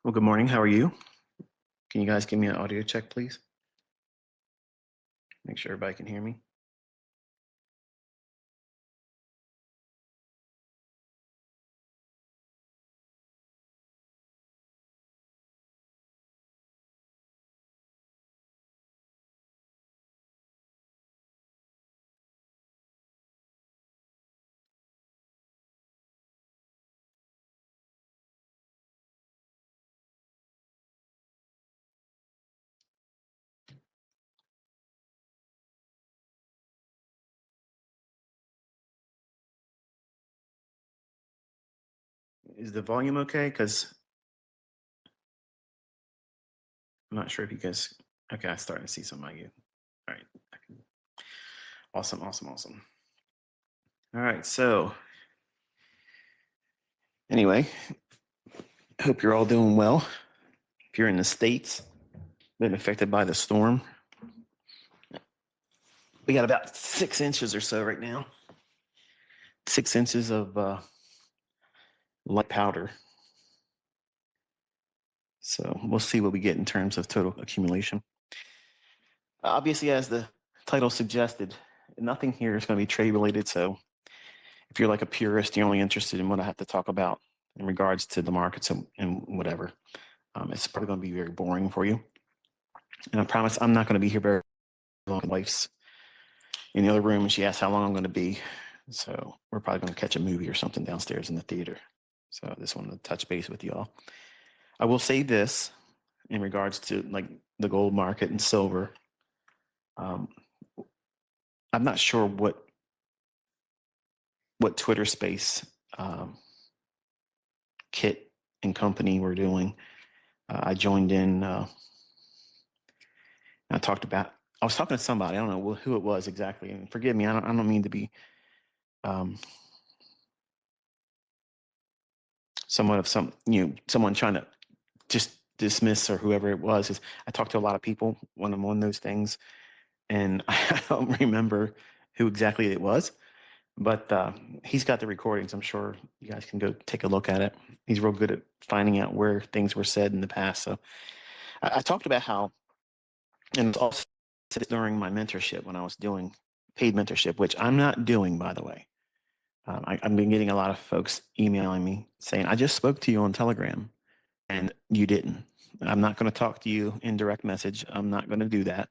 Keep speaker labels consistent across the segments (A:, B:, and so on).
A: Well, good morning. How are you? Can you guys give me an audio check, please? Make sure everybody can hear me. Is the volume okay? Because I'm not sure if you guys. Okay, I'm starting to see some of you. All right. Awesome, awesome, awesome. All right. So, anyway, hope you're all doing well. If you're in the States, been affected by the storm, we got about 6 inches or so right now. 6 inches of light powder. So we'll see what we get in terms of total accumulation. Obviously, as the title suggested, nothing here is going to be trade related. So if you're like a purist, you're only interested in what I have to talk about in regards to the markets and whatever, it's probably going to be very boring for you. And I promise I'm not going to be here very long. My wife's in the other room and she asked how long I'm going to be. So we're probably going to catch a movie or something downstairs in the theater. So I just wanted to touch base with y'all. I will say this in regards to like the gold market and silver. I'm not sure what Twitter Space Kit and company were doing. I joined in. I talked about. I was talking to somebody. I don't know who it was exactly. And forgive me. I don't mean to be somewhat of someone trying to just dismiss or whoever it was. Is I talked to a lot of people when I'm on those things, and I don't remember who exactly it was. But he's got the recordings. I'm sure you guys can go take a look at it. He's real good at finding out where things were said in the past. So I talked about how, and also during my mentorship when I was doing paid mentorship, which I'm not doing, by the way. I've been getting a lot of folks emailing me saying, I just spoke to you on Telegram and you didn't. I'm not going to talk to you in direct message. I'm not going to do that.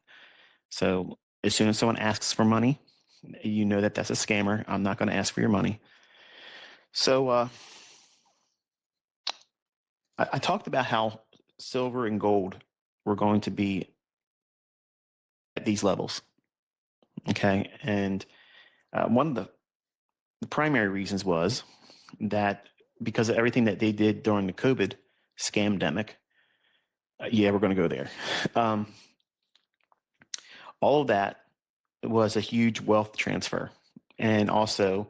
A: So as soon as someone asks for money, you know that that's a scammer. I'm not going to ask for your money. So I talked about how silver and gold were going to be at these levels. Okay. And one of the primary reasons was that because of everything that they did during the COVID scamdemic, yeah, we're going to go there. All of that was a huge wealth transfer. And also,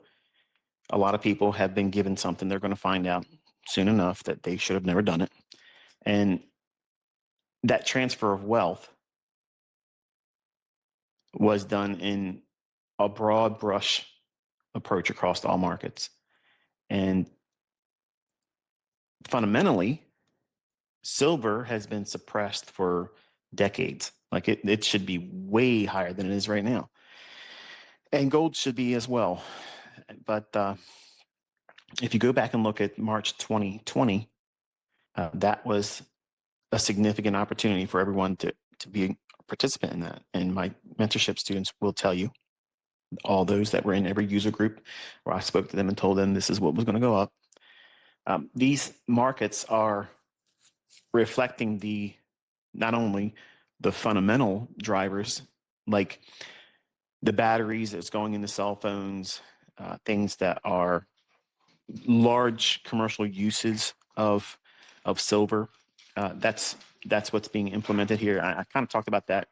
A: a lot of people have been given something they're going to find out soon enough that they should have never done it. And that transfer of wealth was done in a broad brush approach across all markets. And fundamentally, silver has been suppressed for decades. Like it should be way higher than it is right now. And gold should be as well. But if you go back and look at March 2020, that was a significant opportunity for everyone to be a participant in that. And my mentorship students will tell you, all those that were in every user group where I spoke to them and told them this is what was going to go up. These markets are reflecting not only the fundamental drivers like the batteries that's going into cell phones, things that are large commercial uses of silver. That's what's being implemented here. I kind of talked about that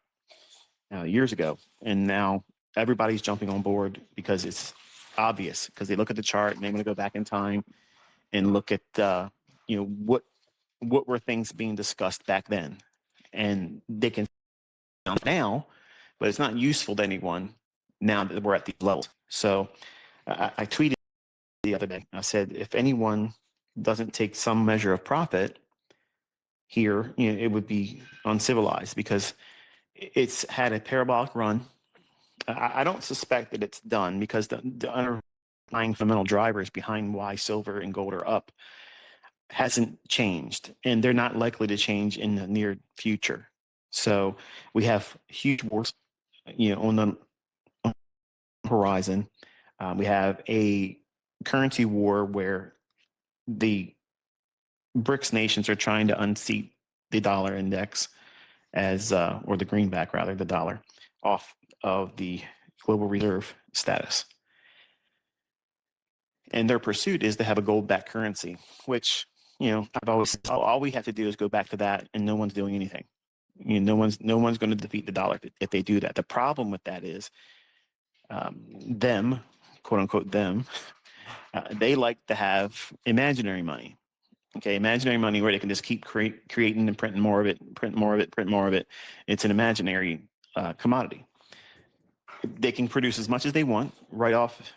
A: years ago, and now everybody's jumping on board because it's obvious. Because they look at the chart and they're going to go back in time and look at what were things being discussed back then, and they can now, but it's not useful to anyone now that we're at these levels. So I tweeted the other day. I said, if anyone doesn't take some measure of profit, here, it would be uncivilized because it's had a parabolic run. I don't suspect that it's done because the underlying fundamental drivers behind why silver and gold are up hasn't changed, and they're not likely to change in the near future. So we have huge wars, on the horizon. We have a currency war where the BRICS nations are trying to unseat the dollar index or the greenback rather, the dollar, off of the global reserve status. And their pursuit is to have a gold-backed currency, which, I've always said, all we have to do is go back to that, and no one's doing anything. No one's going to defeat the dollar if they do that. The problem with that is them, quote unquote them, they like to have imaginary money. Okay, imaginary money where they can just keep creating and printing more of it, print more of it, print more of it. It's an imaginary commodity. They can produce as much as they want, write off,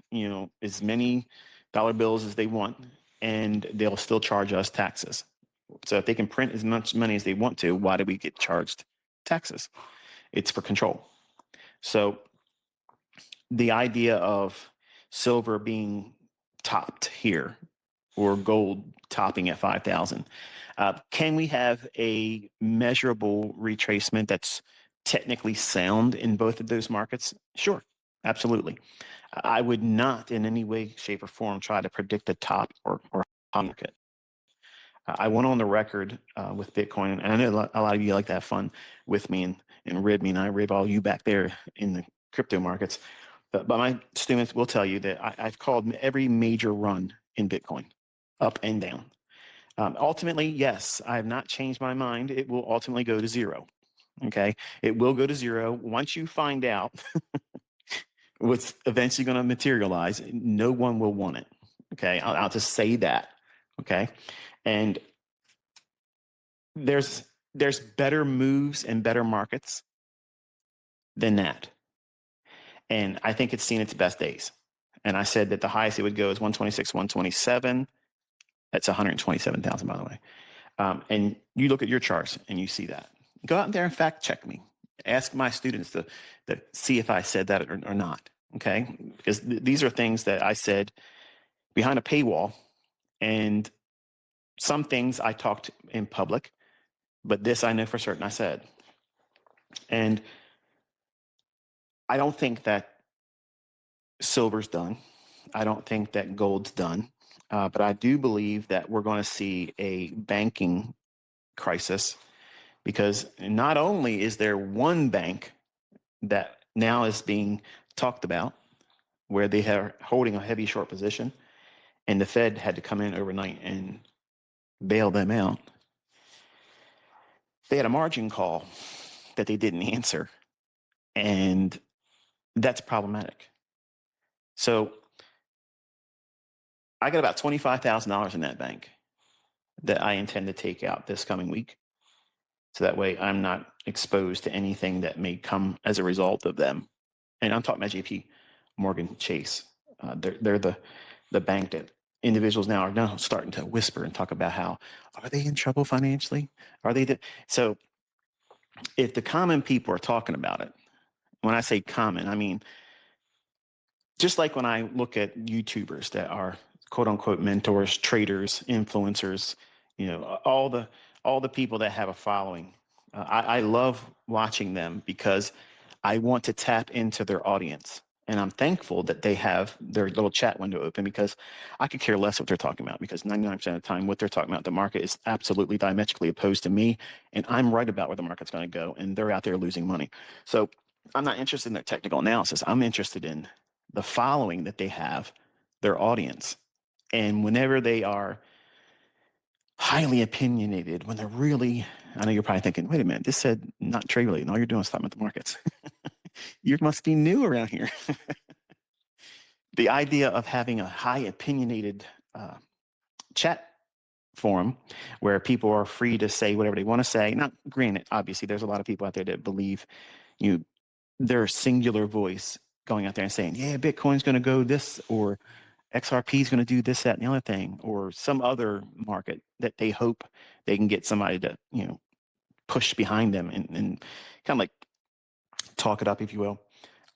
A: as many dollar bills as they want, and they'll still charge us taxes. So if they can print as much money as they want to, why do we get charged taxes? It's for control. So the idea of silver being topped here or gold topping at 5,000, can we have a measurable retracement that's technically sound in both of those markets? Sure, absolutely. I would not in any way, shape, or form try to predict a top or market. I went on the record with Bitcoin, and I know a lot of you like to have fun with me and rib me, and I rib all you back there in the crypto markets. But my students will tell you that I've called every major run in Bitcoin, up and down. Ultimately, yes, I have not changed my mind. It will ultimately go to zero. Okay, it will go to zero once you find out what's eventually going to materialize. No one will want it. Okay, I'll just say that. Okay, and there's better moves and better markets than that, and I think it's seen its best days. And I said that the highest it would go is 126, 127. That's 127,000, by the way. And you look at your charts and you see that. Go out there and fact check me. Ask my students to see if I said that or not. Okay, because these are things that I said behind a paywall, and some things I talked in public, but this I know for certain I said. And I don't think that silver's done. I don't think that gold's done. But I do believe that we're going to see a banking crisis, because not only is there one bank that now is being talked about where they are holding a heavy short position, and the Fed had to come in overnight and bail them out. They had a margin call that they didn't answer, and that's problematic. So I got about $25,000 in that bank that I intend to take out this coming week. So that way I'm not exposed to anything that may come as a result of them. And I'm talking about JP Morgan Chase. They're the bank that individuals now are starting to whisper and talk about how, are they in trouble financially? Are they? So if the common people are talking about it, when I say common, I mean, just like when I look at YouTubers that are quote unquote mentors, traders, influencers, all the people that have a following. I love watching them because I want to tap into their audience. And I'm thankful that they have their little chat window open, because I could care less what they're talking about, because 99% of the time what they're talking about, the market is absolutely diametrically opposed to me. And I'm right about where the market's going to go, and they're out there losing money. So I'm not interested in their technical analysis. I'm interested in the following that they have, their audience. And whenever they are highly opinionated, when they're really, I know you're probably thinking, wait a minute, this said not trade related, and all you're doing is talking about the markets. You must be new around here. The idea of having a high opinionated chat forum where people are free to say whatever they want to say. Now, granted, obviously, there's a lot of people out there that believe their singular voice going out there and saying, yeah, Bitcoin's going to go this, or XRP is going to do this, that, and the other thing, or some other market that they hope they can get somebody to, push behind them and kind of like talk it up, if you will.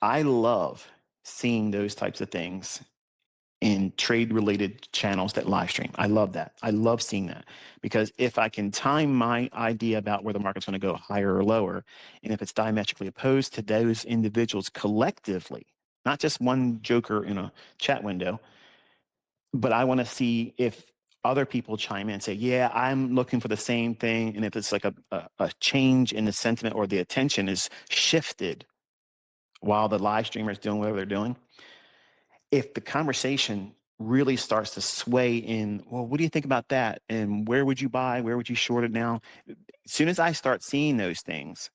A: I love seeing those types of things in trade related channels that live stream. I love that. I love seeing that because if I can time my idea about where the market's going to go higher or lower, and if it's diametrically opposed to those individuals collectively, not just one joker in a chat window, but I want to see if other people chime in and say, yeah, I'm looking for the same thing. And if it's like a change in the sentiment or the attention is shifted while the live streamer is doing whatever they're doing, if the conversation really starts to sway in, well, what do you think about that? And where would you buy? Where would you short it now? As soon as I start seeing those things,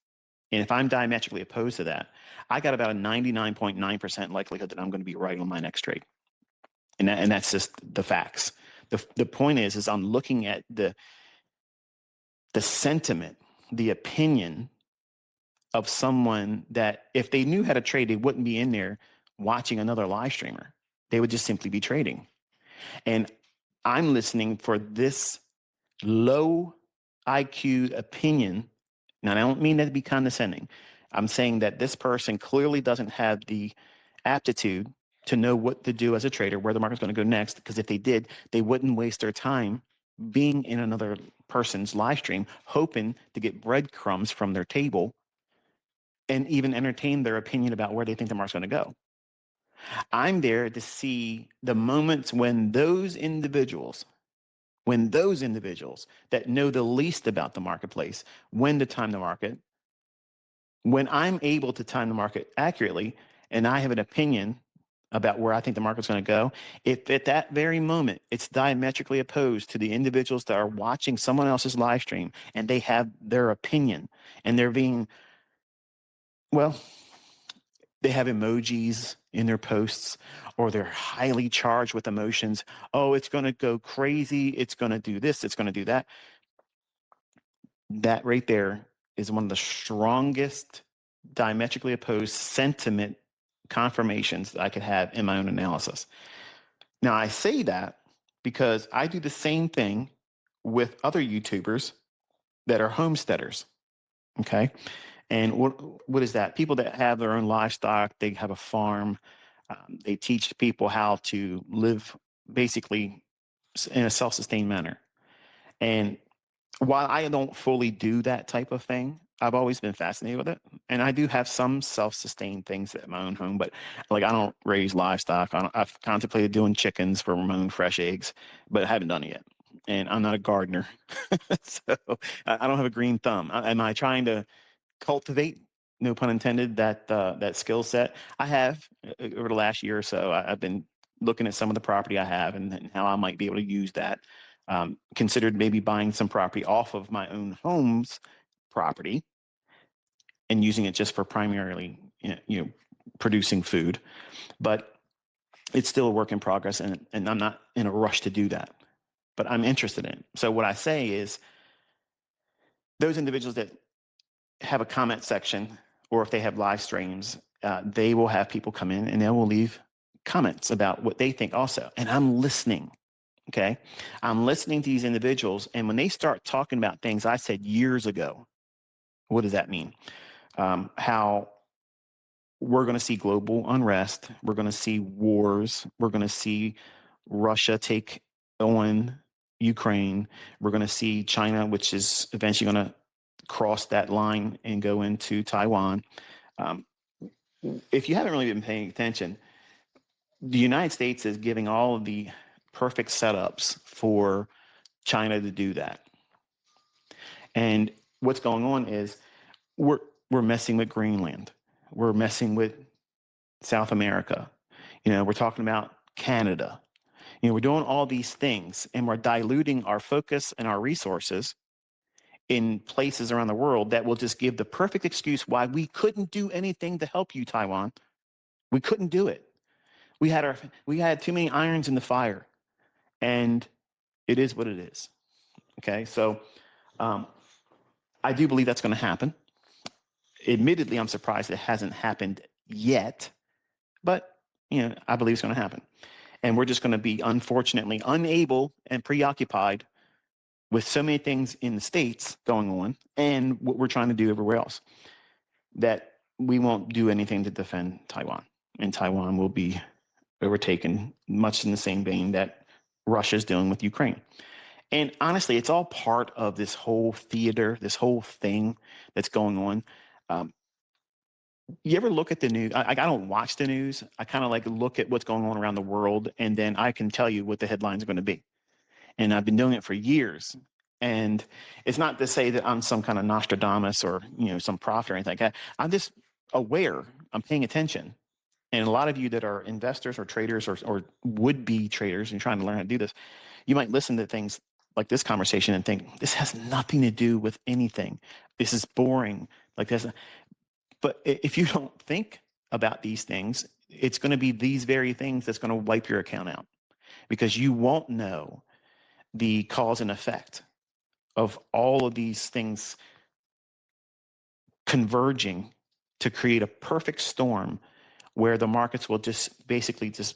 A: and if I'm diametrically opposed to that, I got about a 99.9% likelihood that I'm going to be right on my next trade. And that's just the facts. The point is I'm looking at the sentiment, the opinion of someone that if they knew how to trade, they wouldn't be in there watching another live streamer. They would just simply be trading. And I'm listening for this low IQ opinion. Now, I don't mean that to be condescending. I'm saying that this person clearly doesn't have the aptitude to know what to do as a trader, where the market's going to go next, because if they did, they wouldn't waste their time being in another person's live stream, hoping to get breadcrumbs from their table and even entertain their opinion about where they think the market's going to go. I'm there to see the moments when those individuals that know the least about the marketplace, when to time the market, when I'm able to time the market accurately and I have an opinion about where I think the market's going to go, if at that very moment it's diametrically opposed to the individuals that are watching someone else's live stream and they have their opinion and they're being, well, they have emojis in their posts or they're highly charged with emotions. Oh, it's going to go crazy. It's going to do this. It's going to do that. That right there is one of the strongest diametrically opposed sentiment confirmations that I could have in my own analysis. Now, I say that because I do the same thing with other YouTubers that are homesteaders. Okay. And what is that? People that have their own livestock, they have a farm, they teach people how to live basically in a self-sustained manner. And while I don't fully do that type of thing, I've always been fascinated with it. And I do have some self-sustained things at my own home, but like I don't raise livestock. I've contemplated doing chickens for my own fresh eggs, but I haven't done it yet. And I'm not a gardener. So I don't have a green thumb. Am I trying to cultivate, no pun intended, that skill set? I have over the last year or so. I've been looking at some of the property I have and how I might be able to use that. Considered maybe buying some property off of my own home's property and using it just for primarily, producing food. But it's still a work in progress, and I'm not in a rush to do that. But I'm interested in it. So what I say is those individuals that have a comment section, or if they have live streams, they will have people come in and they will leave comments about what they think also. And I'm listening. Okay. I'm listening to these individuals. And when they start talking about things I said years ago, what does that mean? How we're going to see global unrest. We're going to see wars. We're going to see Russia take on Ukraine. We're going to see China, which is eventually going to cross that line and go into Taiwan. If you haven't really been paying attention, the United States is giving all of the perfect setups for China to do that. And what's going on is we're messing with Greenland. We're messing with South America. We're talking about Canada. We're doing all these things and we're diluting our focus and our resources in places around the world that will just give the perfect excuse why we couldn't do anything to help you, Taiwan. We couldn't do it. We had too many irons in the fire, and it is what it is. Okay, so I do believe that's going to happen. Admittedly, I'm surprised it hasn't happened yet, but I believe it's going to happen. And we're just going to be unfortunately unable and preoccupied with so many things in the States going on and what we're trying to do everywhere else, that we won't do anything to defend Taiwan. And Taiwan will be overtaken much in the same vein that Russia's doing with Ukraine. And honestly, it's all part of this whole theater, this whole thing that's going on. Um, you ever look at the news? I don't watch the news. I kind of like look at what's going on around the world, and then I can tell you what the headlines are going to be. And I've been doing it for years. And it's not to say that I'm some kind of Nostradamus or some prophet or anything like that. I'm just aware. I'm paying attention. And a lot of you that are investors or traders or would be traders and trying to learn how to do this, you might listen to things like this conversation and think, this has nothing to do with anything. This is boring. Like this. But if you don't think about these things, it's going to be these very things that's going to wipe your account out, because you won't know the cause and effect of all of these things converging to create a perfect storm where the markets will just basically just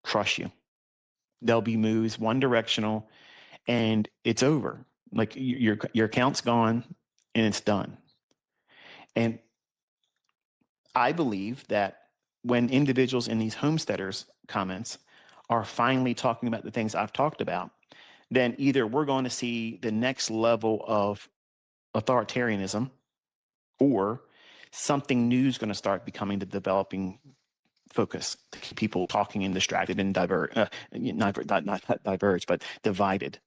A: crush you. There'll be moves one directional and it's over. Like your account's gone and it's done. And I believe that when individuals in these homesteaders comments are finally talking about the things I've talked about, then either we're going to see the next level of authoritarianism, or something new is going to start becoming the developing focus to keep people talking and distracted and not diverge, but divided.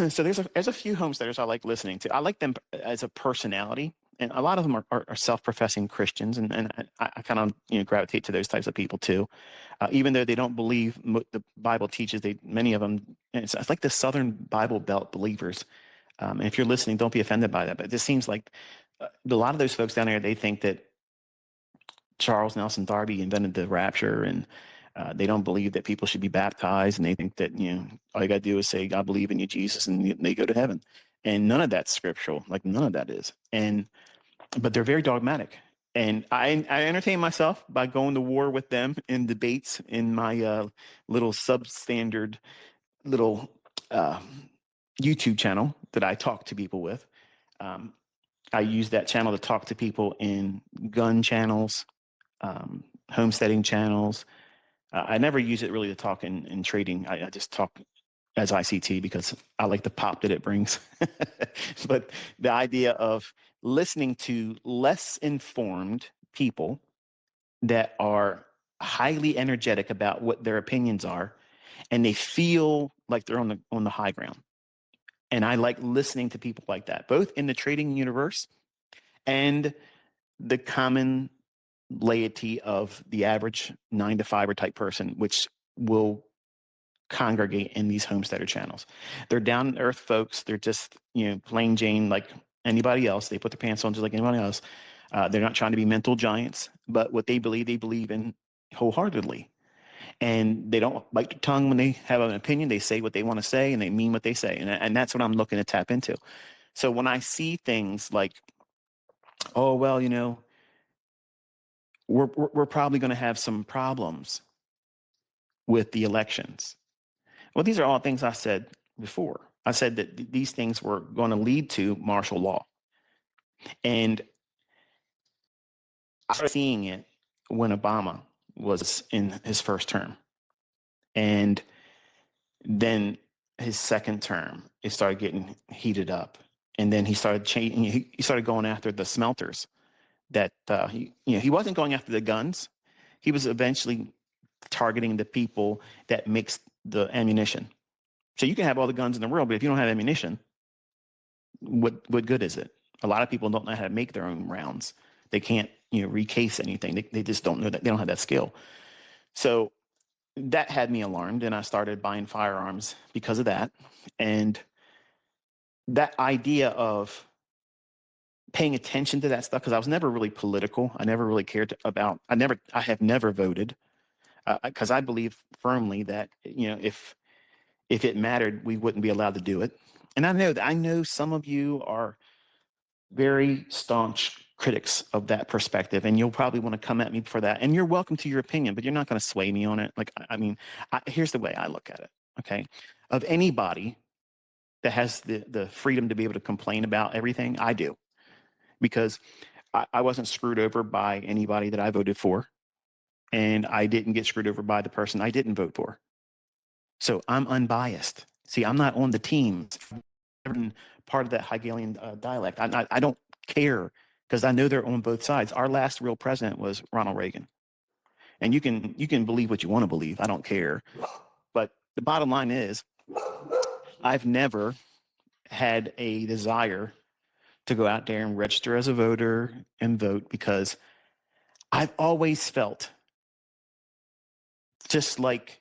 A: So there's a few homesteaders I like listening to. I like them as a personality, and a lot of them are self-professing Christians, and I kind of gravitate to those types of people too, even though they don't believe what the Bible teaches. Many of them, it's like the Southern Bible Belt believers. And if you're listening, don't be offended by that, but it just seems like a lot of those folks down there, they think that Charles Nelson Darby invented the rapture, and they don't believe that people should be baptized, and they think that all you got to do is say, "I believe in you, Jesus," and they go to heaven. And none of that's scriptural. Like none of that is. But they're very dogmatic. And I entertain myself by going to war with them in debates in my little substandard little YouTube channel that I talk to people with. I use that channel to talk to people in gun channels, homesteading channels. I never use it really to talk in trading. I just talk as ICT because I like the pop that it brings. But the idea of listening to less informed people that are highly energetic about what their opinions are, and they feel like they're on the high ground. And I like listening to people like that, both in the trading universe and the common laity of the average 9 to 5 type person, which will congregate in these homesteader channels. They're down to earth folks. They're just, plain Jane like anybody else. They put their pants on just like anybody else. They're not trying to be mental giants, but what they believe in wholeheartedly. And they don't bite their tongue when they have an opinion. They say what they want to say, and they mean what they say. And that's what I'm looking to tap into. So when I see things like, oh, well, we're probably going to have some problems with the elections. Well, these are all things I said before. I said that these things were going to lead to martial law. And I started seeing it when Obama was in his first term. And then his second term, it started getting heated up. And then he started changing, he started going after the smelters that he wasn't going after the guns. He was eventually targeting the people that makes the ammunition. So you can have all the guns in the world, but if you don't have ammunition, what good is it? A lot of people don't know how to make their own rounds. They can't recase anything. They just don't know that. They don't have that skill. So that had me alarmed, and I started buying firearms because of that. And that idea of paying attention to that stuff, because I was never really political. I never really cared about. I have never voted because I believe firmly that if it mattered, we wouldn't be allowed to do it. And I know some of you are very staunch critics of that perspective, and you'll probably want to come at me for that. And you're welcome to your opinion, but you're not going to sway me on it. Like, I mean, here's the way I look at it. Okay, of anybody that has the freedom to be able to complain about everything. I do, because I wasn't screwed over by anybody that I voted for, and I didn't get screwed over by the person I didn't vote for. So I'm unbiased. See, I'm not on the teams. I'm part of that Hegelian dialect. I don't care, because I know they're on both sides. Our last real president was Ronald Reagan, and you can believe what you want to believe. I don't care. But the bottom line is, I've never had a desire to go out there and register as a voter and vote, because I've always felt, just like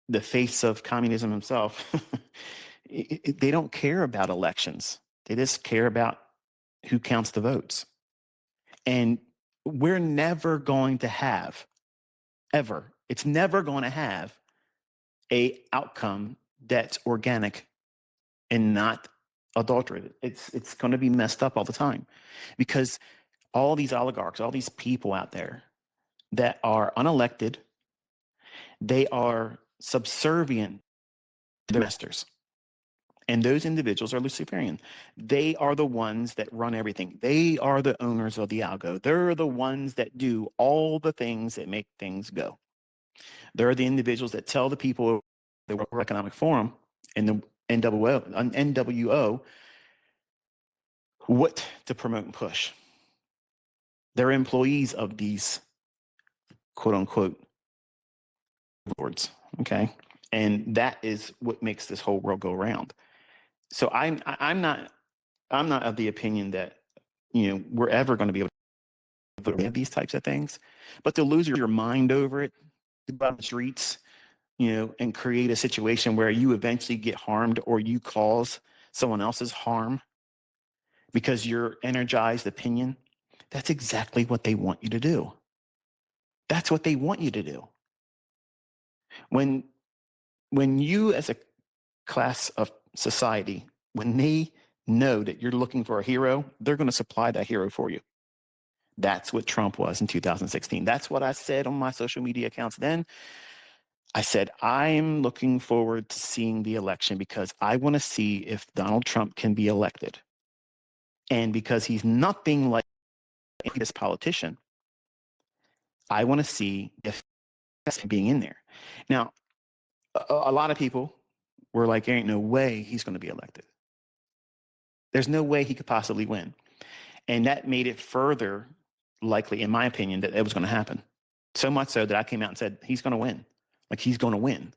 A: the face of communism himself, they don't care about elections. They just care about who counts the votes. And we're never going to have, ever, it's never going to have a outcome that's organic and not adulterated. It's going to be messed up all the time, because all these oligarchs, all these people out there that are unelected, they are subservient to their masters. And those individuals are Luciferian. They are the ones that run everything. They are the owners of the algo. They're the ones that do all the things that make things go. They're the individuals that tell the people, the World Economic Forum and the NWO, what to promote and push. They're employees of these quote unquote lords. Okay. And that is what makes this whole world go round. So I'm not of the opinion that, we're ever going to be able to have these types of things, but to lose your mind over it, to go on the streets, and create a situation where you eventually get harmed, or you cause someone else's harm because your energized opinion, that's exactly what they want you to do. That's what they want you to do. When you, as a class of society, when they know that you're looking for a hero, they're going to supply that hero for you. That's what Trump was in 2016. That's what I said on my social media accounts then. I said, I'm looking forward to seeing the election, because I want to see if Donald Trump can be elected. And because he's nothing like this politician, I want to see if that's being in there. Now, a lot of people were like, there ain't no way he's going to be elected. There's no way he could possibly win. And that made it further likely, in my opinion, that it was going to happen. So much so that I came out and said, he's going to win. Like, he's going to win.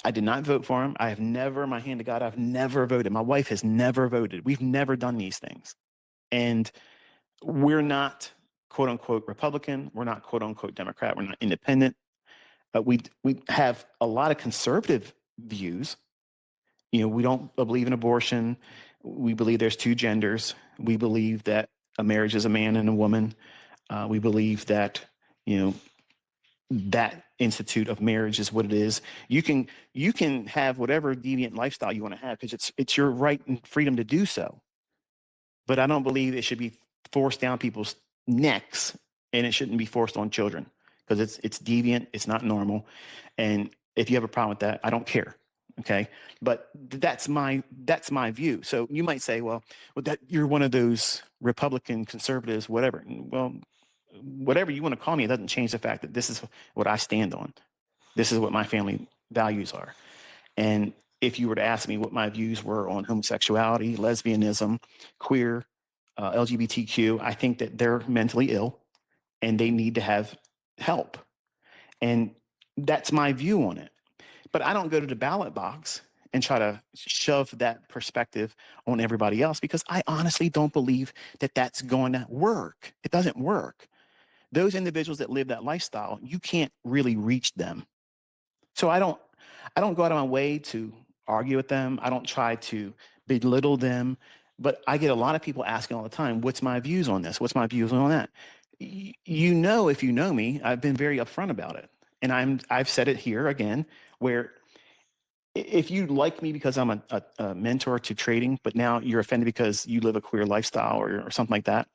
A: I did not vote for him. I have never, my hand to God, I've never voted. My wife has never voted. We've never done these things. And we're not quote unquote Republican. We're not quote unquote Democrat. We're not independent. We have a lot of conservative views. We don't believe in abortion. We believe there's two genders. We believe that a marriage is a man and a woman. We believe that, that institute of marriage is what it is. You can have whatever deviant lifestyle you want to have, because it's your right and freedom to do so. But I don't believe it should be forced down people's necks, and it shouldn't be forced on children, because it's deviant, it's not normal. And if you have a problem with that, I don't care. Okay. But that's my view. So you might say, well, that you're one of those Republican conservatives, whatever. Well, whatever you want to call me, it doesn't change the fact that this is what I stand on. This is what my family values are. And if you were to ask me what my views were on homosexuality, lesbianism, queer, LGBTQ, I think that they're mentally ill and they need to have help. And that's my view on it. But I don't go to the ballot box and try to shove that perspective on everybody else, because I honestly don't believe that that's going to work. It doesn't work. Those individuals that live that lifestyle, you can't really reach them. So I don't go out of my way to argue with them. I don't try to belittle them. But I get a lot of people asking all the time, what's my views on this? What's my views on that? If you know me, I've been very upfront about it. And I've said it here again, where if you like me because I'm a mentor to trading, but now you're offended because you live a queer lifestyle or something like that,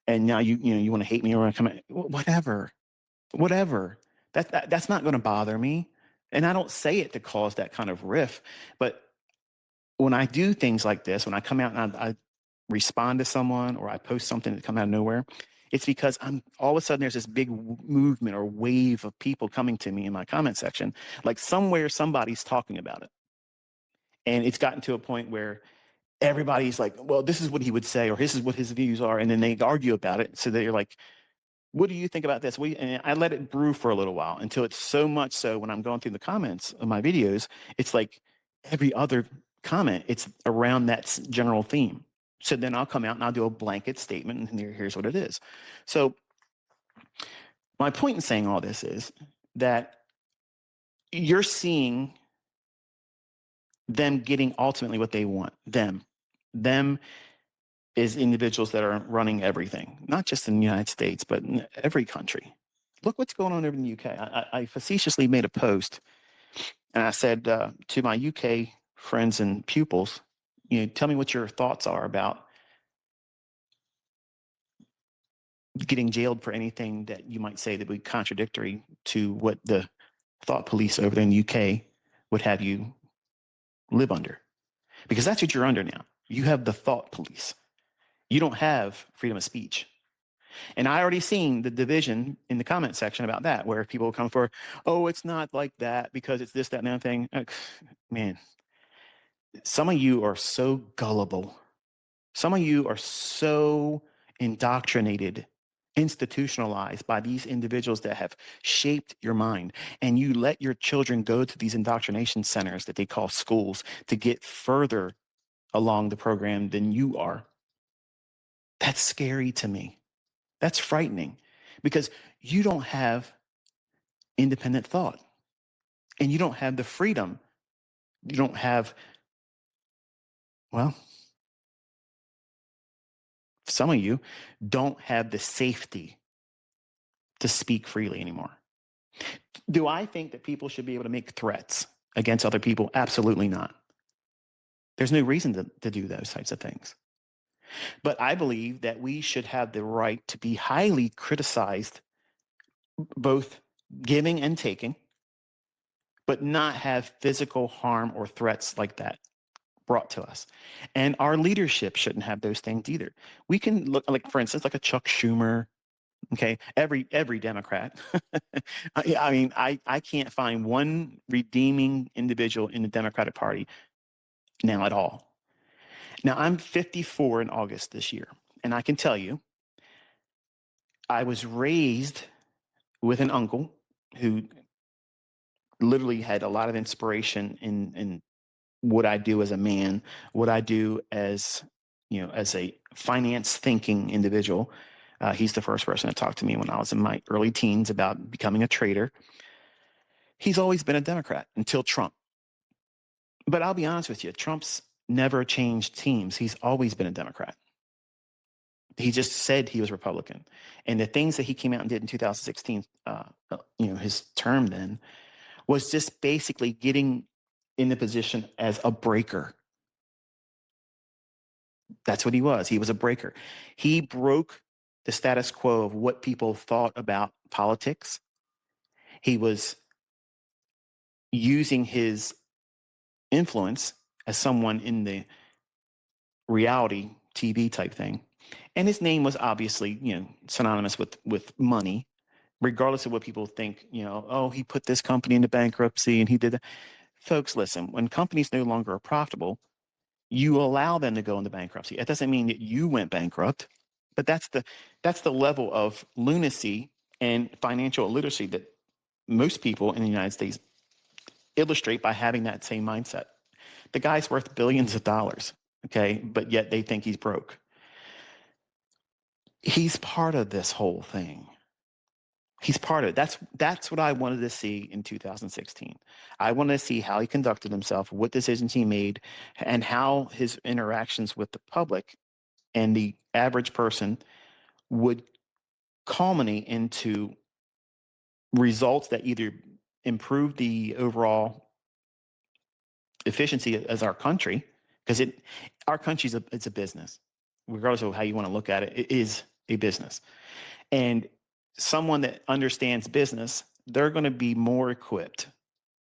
A: and now you want to hate me or want to come at, whatever. That's not going to bother me. And I don't say it to cause that kind of riff, but when I do things like this, when I come out and I respond to someone or I post something that come out of nowhere, it's because I'm all of a sudden there's this big movement or wave of people coming to me in my comment section. Like somewhere somebody's talking about it. And it's gotten to a point where everybody's like, well, this is what he would say, or this is what his views are. And then they argue about it. So they're like, what do you think about this? And I let it brew for a little while until it's so much so when I'm going through the comments of my videos, it's like every other comment, it's around that general theme. So then I'll come out and I'll do a blanket statement, and here's what it is. So my point in saying all this is that you're seeing them getting ultimately what they want. Them is individuals that are running everything, not just in the United States, but in every country. Look what's going on over in the UK. I facetiously made a post, and I said to my UK friends and pupils, tell me what your thoughts are about getting jailed for anything that you might say that would be contradictory to what the thought police over there in the UK would have you live under. Because that's what you're under now. You have the thought police. You don't have freedom of speech. And I already seen the division in the comment section about that, where people come for, oh, it's not like that because it's this, that, and the other thing. Man, some of you are so gullible. Some of you are so indoctrinated, institutionalized by these individuals that have shaped your mind. And you let your children go to these indoctrination centers that they call schools to get further along the program than you are. That's scary to me. That's frightening because you don't have independent thought and you don't have the freedom. You don't have, well, some of you don't have the safety to speak freely anymore. Do I think that people should be able to make threats against other people? Absolutely not. There's no reason to do those types of things. But I believe that we should have the right to be highly criticized, both giving and taking, but not have physical harm or threats like that brought to us. And our leadership shouldn't have those things either. We can look, like, for instance, like a Chuck Schumer. Okay, every Democrat. I mean, I can't find one redeeming individual in the Democratic Party now at all. Now I'm 54 in August this year, and I can tell you, I was raised with an uncle who literally had a lot of inspiration in what I do as a man, what I do as as a finance thinking individual. He's the first person to talk to me when I was in my early teens about becoming a trader. He's always been a Democrat until Trump. But I'll be honest with you, Trump's never changed teams. He's always been a Democrat. He just said he was Republican. And the things that he came out and did in 2016, his term then, was just basically getting in the position as a breaker. That's what he was. He was a breaker. He broke the status quo of what people thought about politics. He was using his influence as someone in the reality TV type thing. And his name was obviously, synonymous with money, regardless of what people think, oh, he put this company into bankruptcy and he did that. Folks, listen, when companies no longer are profitable, you allow them to go into bankruptcy. It doesn't mean that you went bankrupt, but that's the level of lunacy and financial illiteracy that most people in the United States illustrate by having that same mindset. The guy's worth billions of dollars, okay, but yet they think he's broke. He's part of this whole thing. He's part of it. That's what I wanted to see in 2016. I wanted to see how he conducted himself, what decisions he made, and how his interactions with the public and the average person would culminate into results that either improve the overall efficiency as our country, because our country's it's a business, regardless of how you want to look at it. It is a business, and someone that understands business, they're going to be more equipped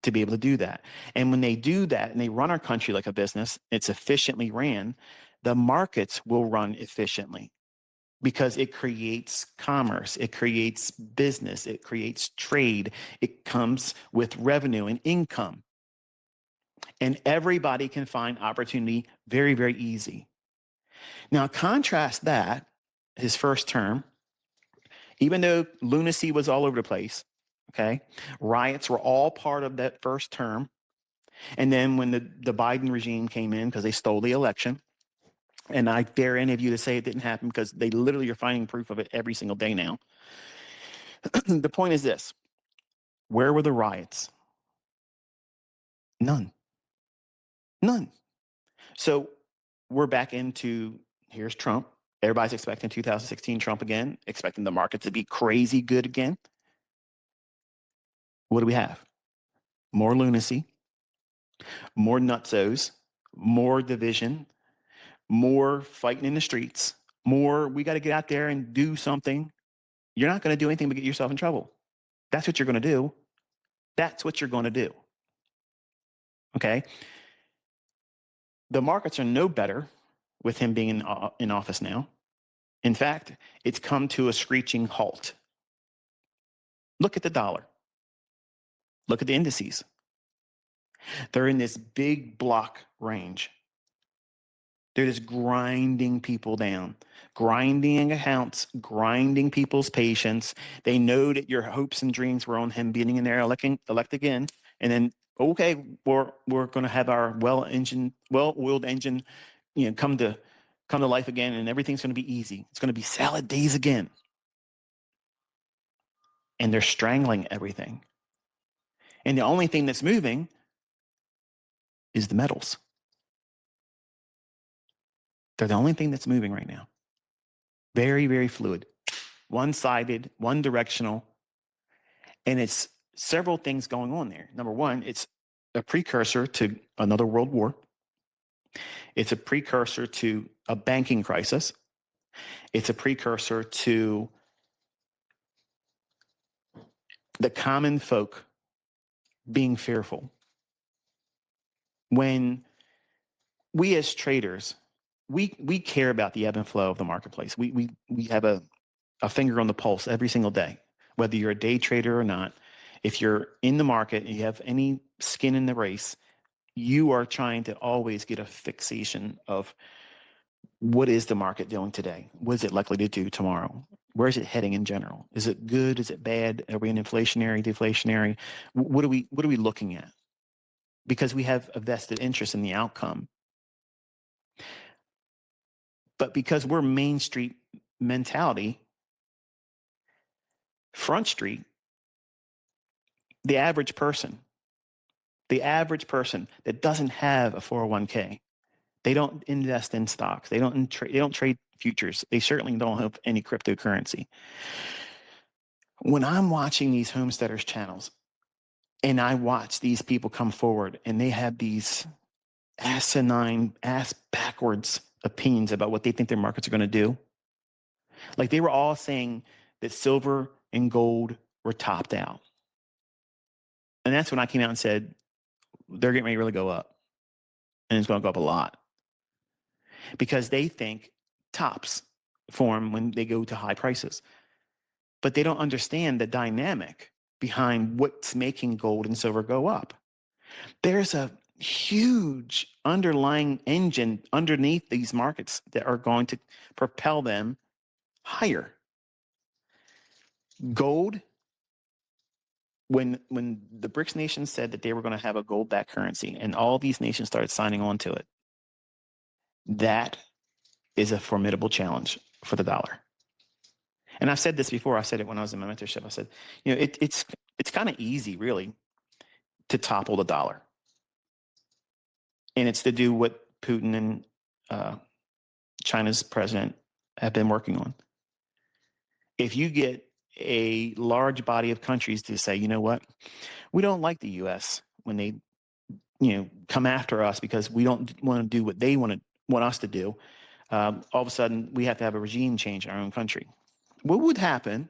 A: to be able to do that. And when they do that and they run our country like a business, it's efficiently ran, the markets will run efficiently because it creates commerce, it creates business, it creates trade, it comes with revenue and income. And everybody can find opportunity very, very easy. Now, contrast that, his first term, even though lunacy was all over the place, okay, riots were all part of that first term. And then when the Biden regime came in, because they stole the election, and I dare any of you to say it didn't happen because they literally are finding proof of it every single day now. The point is this: where were the riots? None. None. So we're back into, here's Trump. Everybody's expecting 2016 Trump again, expecting the market to be crazy good again. What do we have? More lunacy, more nutsos, more division, more fighting in the streets, more we got to get out there and do something. You're not going to do anything but get yourself in trouble. That's what you're going to do. That's what you're going to do. Okay? The markets are no better with him being in office now. In fact, it's come to a screeching halt. Look at the dollar. Look at the indices. They're in this big block range. They're just grinding people down, grinding accounts, grinding people's patience. They know that your hopes and dreams were on him being in there, elect again, and then okay, we're going to have our well-oiled engine, come to life again, and everything's going to be easy. It's going to be salad days again, and they're strangling everything. And the only thing that's moving is the metals. They're the only thing that's moving right now. Very, very fluid, one-sided, one-directional, and it's several things going on there. Number one, it's a precursor to another world war. It's a precursor to a banking crisis. It's a precursor to the common folk being fearful. When we as traders, we care about the ebb and flow of the marketplace. We have a finger on the pulse every single day, whether you're a day trader or not. If you're in the market and you have any skin in the race, you are trying to always get a fixation of what is the market doing today? What is it likely to do tomorrow? Where is it heading in general? Is it good? Is it bad? Are we in inflationary, deflationary? What are we looking at? Because we have a vested interest in the outcome. But because we're Main Street mentality, Front Street, the average person that doesn't have a 401k, they don't invest in stocks, they don't trade futures, they certainly don't have any cryptocurrency. When I'm watching these homesteaders channels and I watch these people come forward and they have these asinine, ass backwards opinions about what they think their markets are going to do, like they were all saying that silver and gold were topped out. And that's when I came out and said, they're getting ready to really go up. And it's going to go up a lot. Because they think tops form when they go to high prices. But they don't understand the dynamic behind what's making gold and silver go up. There's a huge underlying engine underneath these markets that are going to propel them higher. Gold, when the BRICS nations said that they were going to have a gold-backed currency and all these nations started signing on to it, that is a formidable challenge for the dollar. And I've said this before. I said it when I was in my mentorship. I said, it's kind of easy, really, to topple the dollar. And it's to do what Putin and China's president have been working on. If you get a large body of countries to say, you know what, we don't like the U.S. when they, come after us because we don't want to do what they want us to do. All of a sudden, we have to have a regime change in our own country. What would happen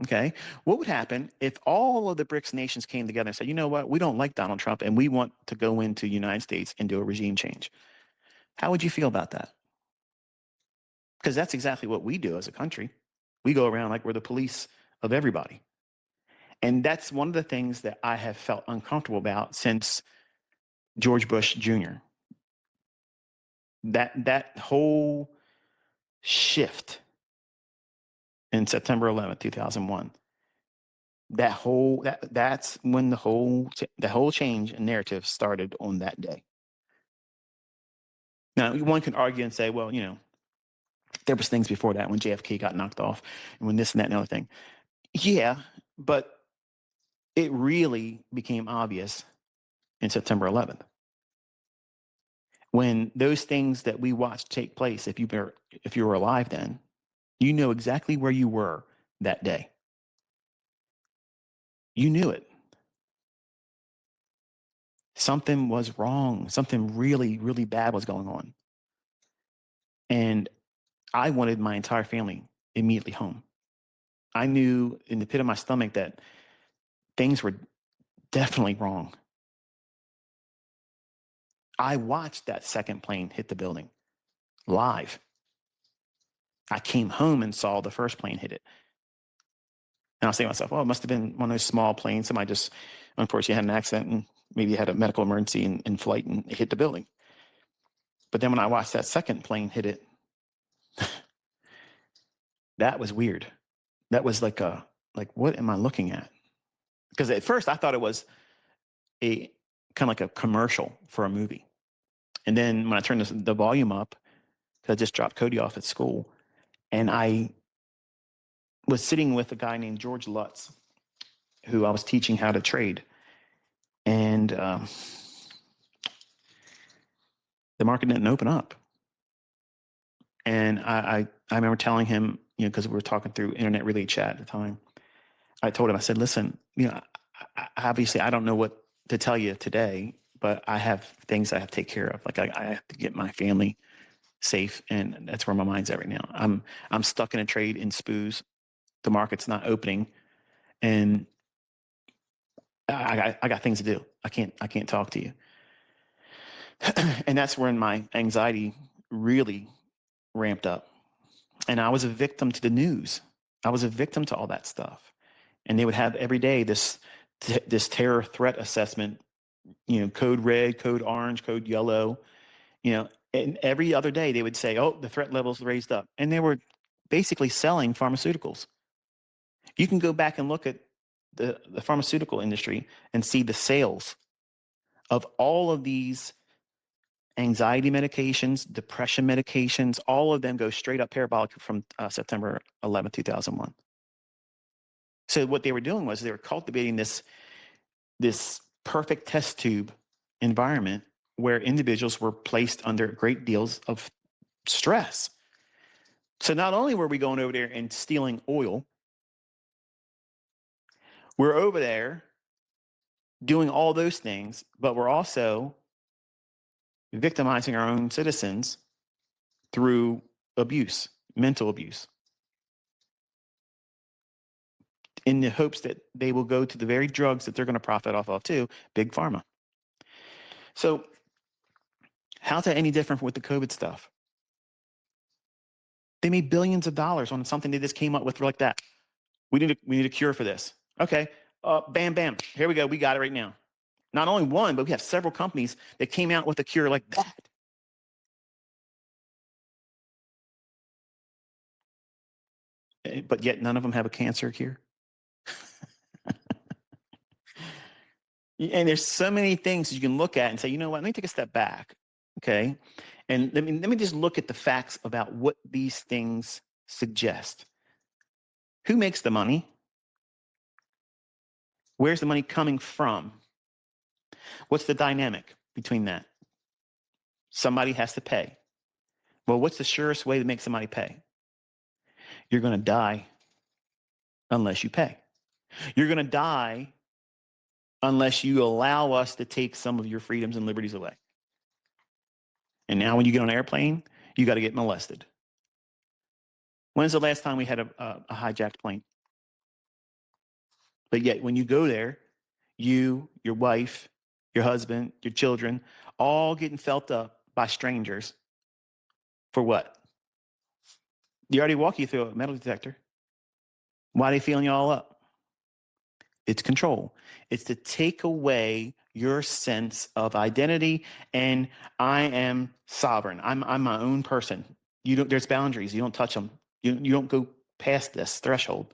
A: Okay. What would happen if all of the BRICS nations came together and said, you know what, we don't like Donald Trump and we want to go into the United States and do a regime change? How would you feel about that? Because that's exactly what we do as a country. We go around like we're the police of everybody. And that's one of the things that I have felt uncomfortable about since George Bush Jr. That whole shift in September 11th, 2001. That's when the whole change in narrative started on that day. Now, one can argue and say, well, there was things before that when JFK got knocked off and when this and that and the other thing. Yeah, but it really became obvious in September 11th when those things that we watched take place. If you were alive then, you know exactly where you were that day. You knew it. Something was wrong. Something really, really bad was going on. And I wanted my entire family immediately home. I knew in the pit of my stomach that things were definitely wrong. I watched that second plane hit the building live. I came home and saw the first plane hit it. And I was thinking to myself, well, it must have been one of those small planes. Somebody just unfortunately had an accident and maybe had a medical emergency in flight and it hit the building. But then when I watched that second plane hit it, that was weird. That was like what am I looking at? Because at first I thought it was a kind of like a commercial for a movie. And then when I turned the volume up, because I just dropped Cody off at school, and I was sitting with a guy named George Lutz, who I was teaching how to trade. And the market didn't open up. And I remember telling him, because we were talking through internet relay chat at the time, I told him, I said, listen, obviously I don't know what to tell you today, but I have things I have to take care of. Like I have to get my family safe, and that's where my mind's at right now. I'm stuck in a trade in SPOOs. The market's not opening, and I got things to do. I can't talk to you. And that's when my anxiety really ramped up. And I was a victim to the news. I was a victim to all that stuff. And they would have every day this terror threat assessment, code red, code orange, code yellow, and every other day they would say, oh, the threat level's raised up. And they were basically selling pharmaceuticals. You can go back and look at the pharmaceutical industry and see the sales of all of these anxiety medications, depression medications, all of them go straight up parabolic from September 11, 2001. So what they were doing was they were cultivating this perfect test tube environment where individuals were placed under great deals of stress. So not only were we going over there and stealing oil, we're over there doing all those things, but we're also victimizing our own citizens through abuse, mental abuse, in the hopes that they will go to the very drugs that they're going to profit off of too, big pharma. So how's that any different with the COVID stuff? They made billions of dollars on something they just came up with like that. We need a cure for this. Okay, bam, bam, here we go. We got it right now. Not only one, but we have several companies that came out with a cure like that. But yet none of them have a cancer cure. And there's so many things you can look at and say, you know what, let me take a step back. Okay. And let me just look at the facts about what these things suggest. Who makes the money? Where's the money coming from? What's the dynamic between that? Somebody has to pay. Well, what's the surest way to make somebody pay? You're going to die unless you pay. You're going to die unless you allow us to take some of your freedoms and liberties away. And now when you get on an airplane, you got to get molested. When's the last time we had a hijacked plane? But yet when you go there, you, your wife, your husband, your children, all getting felt up by strangers for what? You already walk you through a metal detector. Why are they feeling you all up? It's control. It's to take away your sense of identity and I am sovereign. I'm my own person. You don't. There's boundaries. You don't touch them. You don't go past this threshold.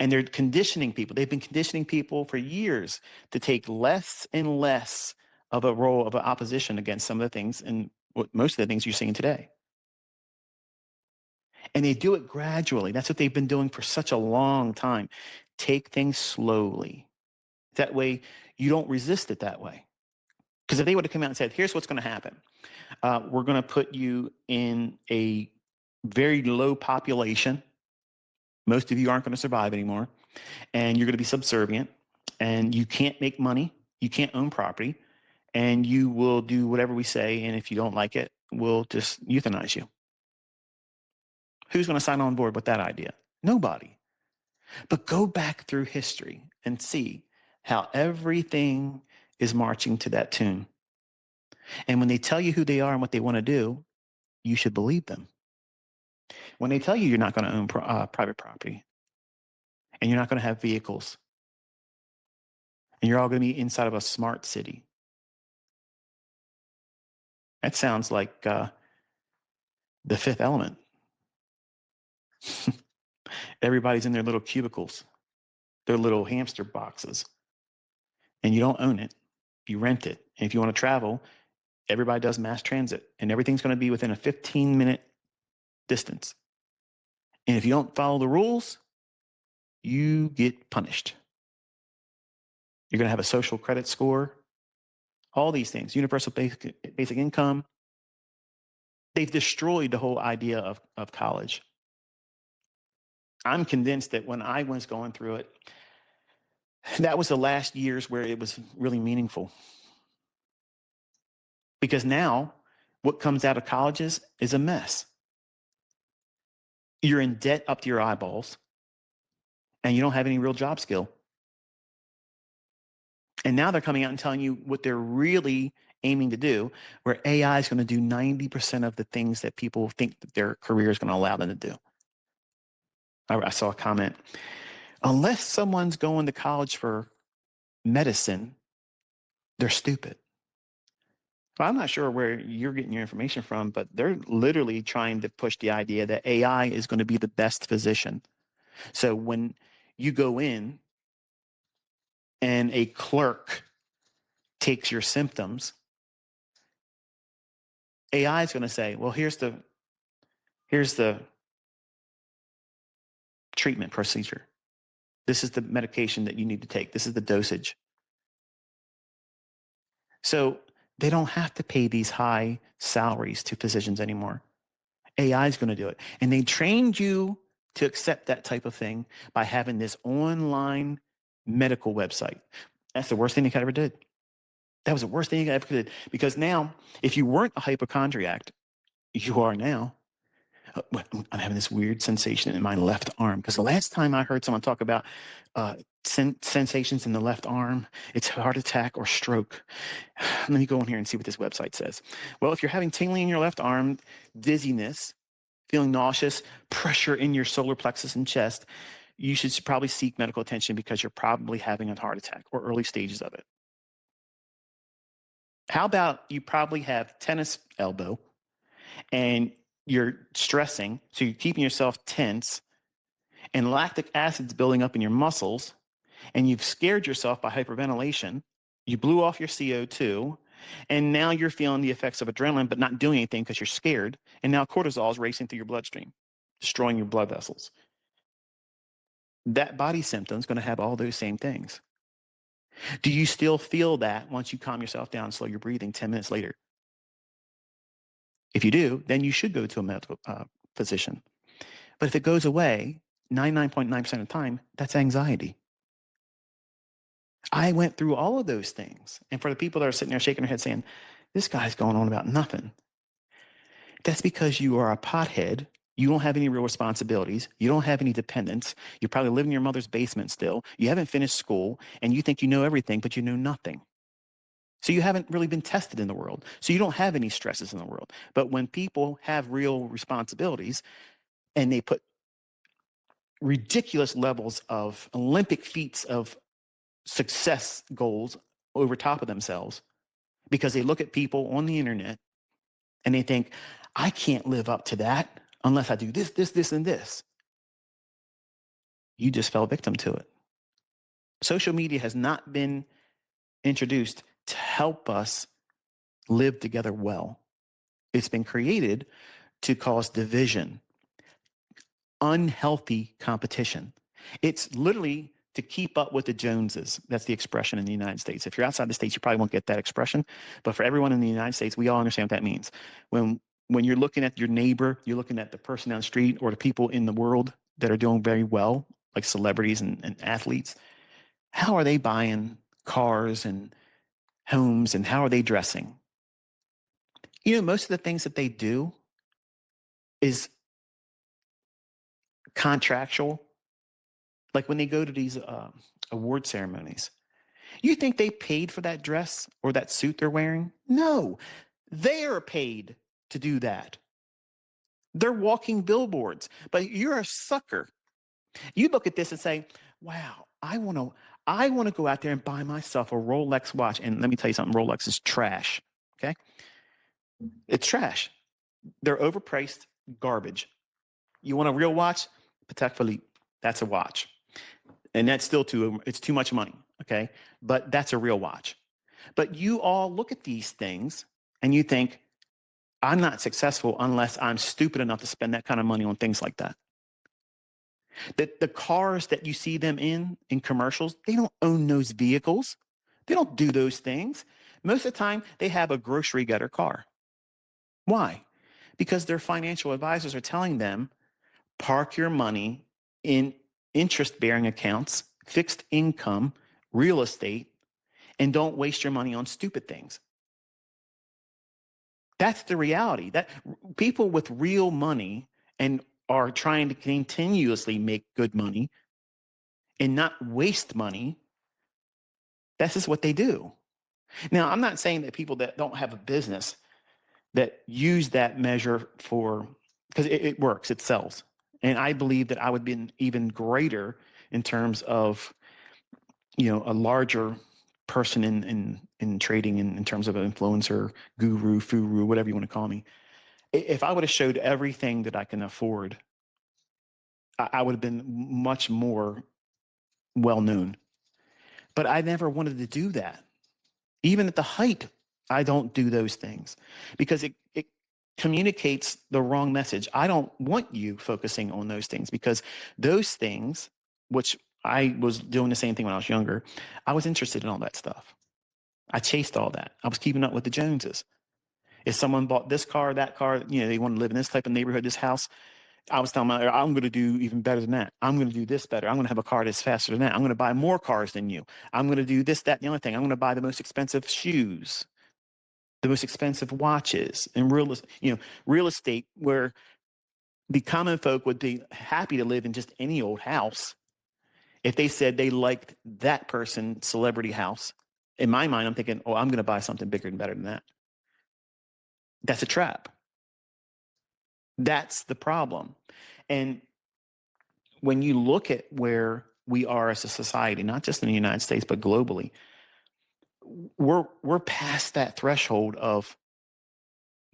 A: And they're conditioning people. They've been conditioning people for years to take less and less of a role of an opposition against some of the things and most of the things you're seeing today. And they do it gradually. That's what they've been doing for such a long time. Take things slowly. That way, you don't resist it that way. Because if they would have come out and said, here's what's going to happen, we're going to put you in a very low population. Most of you aren't going to survive anymore. And you're going to be subservient. And you can't make money. You can't own property. And you will do whatever we say. And if you don't like it, we'll just euthanize you. Who's going to sign on board with that idea? Nobody. But go back through history and see how everything is marching to that tune. And when they tell you who they are and what they want to do, you should believe them. When they tell you you're not going to own private property and you're not going to have vehicles and you're all going to be inside of a smart city, that sounds like the fifth element. Everybody's in their little cubicles, their little hamster boxes, and you don't own it. You rent it. And if you want to travel, everybody does mass transit, and everything's going to be within a 15-minute distance. And if you don't follow the rules, you get punished. You're going to have a social credit score, all these things, universal basic income. They've destroyed the whole idea of college. I'm convinced that when I was going through it, that was the last years where it was really meaningful. Because now what comes out of colleges is a mess. You're in debt up to your eyeballs and you don't have any real job skill. And now they're coming out and telling you what they're really aiming to do, where AI is going to do 90% of the things that people think that their career is going to allow them to do. I saw a comment, unless someone's going to college for medicine, they're stupid. Well, I'm not sure where you're getting your information from, but they're literally trying to push the idea that AI is going to be the best physician. So when you go in and a clerk takes your symptoms, AI is going to say, well, here's the treatment procedure. This is the medication that you need to take. This is the dosage. So they don't have to pay these high salaries to physicians anymore. AI is going to do it. And they trained you to accept that type of thing by having this online medical website. That's the worst thing they ever did. That was the worst thing they ever did. Because now, if you weren't a hypochondriac, you are now. I'm having this weird sensation in my left arm because the last time I heard someone talk about sensations in the left arm, it's heart attack or stroke. Let me go in here and see what this website says. Well, if you're having tingling in your left arm, dizziness, feeling nauseous, pressure in your solar plexus and chest, you should probably seek medical attention because you're probably having a heart attack or early stages of it. How about you probably have tennis elbow and you're stressing, so you're keeping yourself tense, and lactic acid's building up in your muscles, and you've scared yourself by hyperventilation. You blew off your CO2, and now you're feeling the effects of adrenaline, but not doing anything because you're scared. And now cortisol is racing through your bloodstream, destroying your blood vessels. That body symptom is going to have all those same things. Do you still feel that once you calm yourself down and slow your breathing 10 minutes later? If you do, then you should go to a medical physician. But if it goes away, 99.9% of the time, that's anxiety. I went through all of those things. And for the people that are sitting there shaking their head saying, this guy's going on about nothing, that's because you are a pothead. You don't have any real responsibilities. You don't have any dependents. You probably live in your mother's basement still. You haven't finished school, and you think you know everything, but you know nothing. So you haven't really been tested in the world. So you don't have any stresses in the world. But when people have real responsibilities and they put ridiculous levels of Olympic feats of success goals over top of themselves because they look at people on the internet and they think, I can't live up to that unless I do this, and this. You just fell victim to it. Social media has not been introduced to help us live together well. It's been created to cause division, unhealthy competition. It's literally to keep up with the Joneses. That's the expression in the United States. If you're outside the States, you probably won't get that expression. But for everyone in the United States, we all understand what that means. When you're looking at your neighbor, you're looking at the person down the street or the people in the world that are doing very well, like celebrities and athletes. How are they buying cars and homes, and how are they dressing? Most of the things that they do is contractual. Like when they go to these award ceremonies, you think they paid for that dress or that suit they're wearing? No, they're paid to do that. They're walking billboards, but you're a sucker. You look at this and say, wow, I want to go out there and buy myself a Rolex watch. And let me tell you something, Rolex is trash. Okay. It's trash. They're overpriced garbage. You want a real watch? Patek Philippe. That's a watch. And that's still it's too much money. Okay. But that's a real watch. But you all look at these things and you think, I'm not successful unless I'm stupid enough to spend that kind of money on things like that. The cars that you see them in commercials, they don't own those vehicles. They don't do those things. Most of the time, they have a grocery getter car. Why? Because their financial advisors are telling them, park your money in interest-bearing accounts, fixed income, real estate, and don't waste your money on stupid things. That's the reality. That people with real money and are trying to continuously make good money and not waste money, this is what they do. Now, I'm not saying that people that don't have a business that use that measure because it works, it sells. And I believe that I would be even greater in terms of, a larger person in trading in terms of an influencer, guru, furu, whatever you want to call me. If I would have showed everything that I can afford, I would have been much more well known. But I never wanted to do that. Even at the height, I don't do those things because it communicates the wrong message. I don't want you focusing on those things because those things, which I was doing the same thing when I was younger, I was interested in all that stuff. I chased all that. I was keeping up with the Joneses. If someone bought this car, that car, they want to live in this type of neighborhood, this house, I was telling them, I'm going to do even better than that. I'm going to do this better. I'm going to have a car that's faster than that. I'm going to buy more cars than you. I'm going to do this, that, and the other thing. I'm going to buy the most expensive shoes, the most expensive watches, and real estate where the common folk would be happy to live in just any old house if they said they liked that person's celebrity house. In my mind, I'm thinking, I'm going to buy something bigger and better than that. That's a trap. That's the problem. And when you look at where we are as a society, not just in the United States, but globally, we're past that threshold of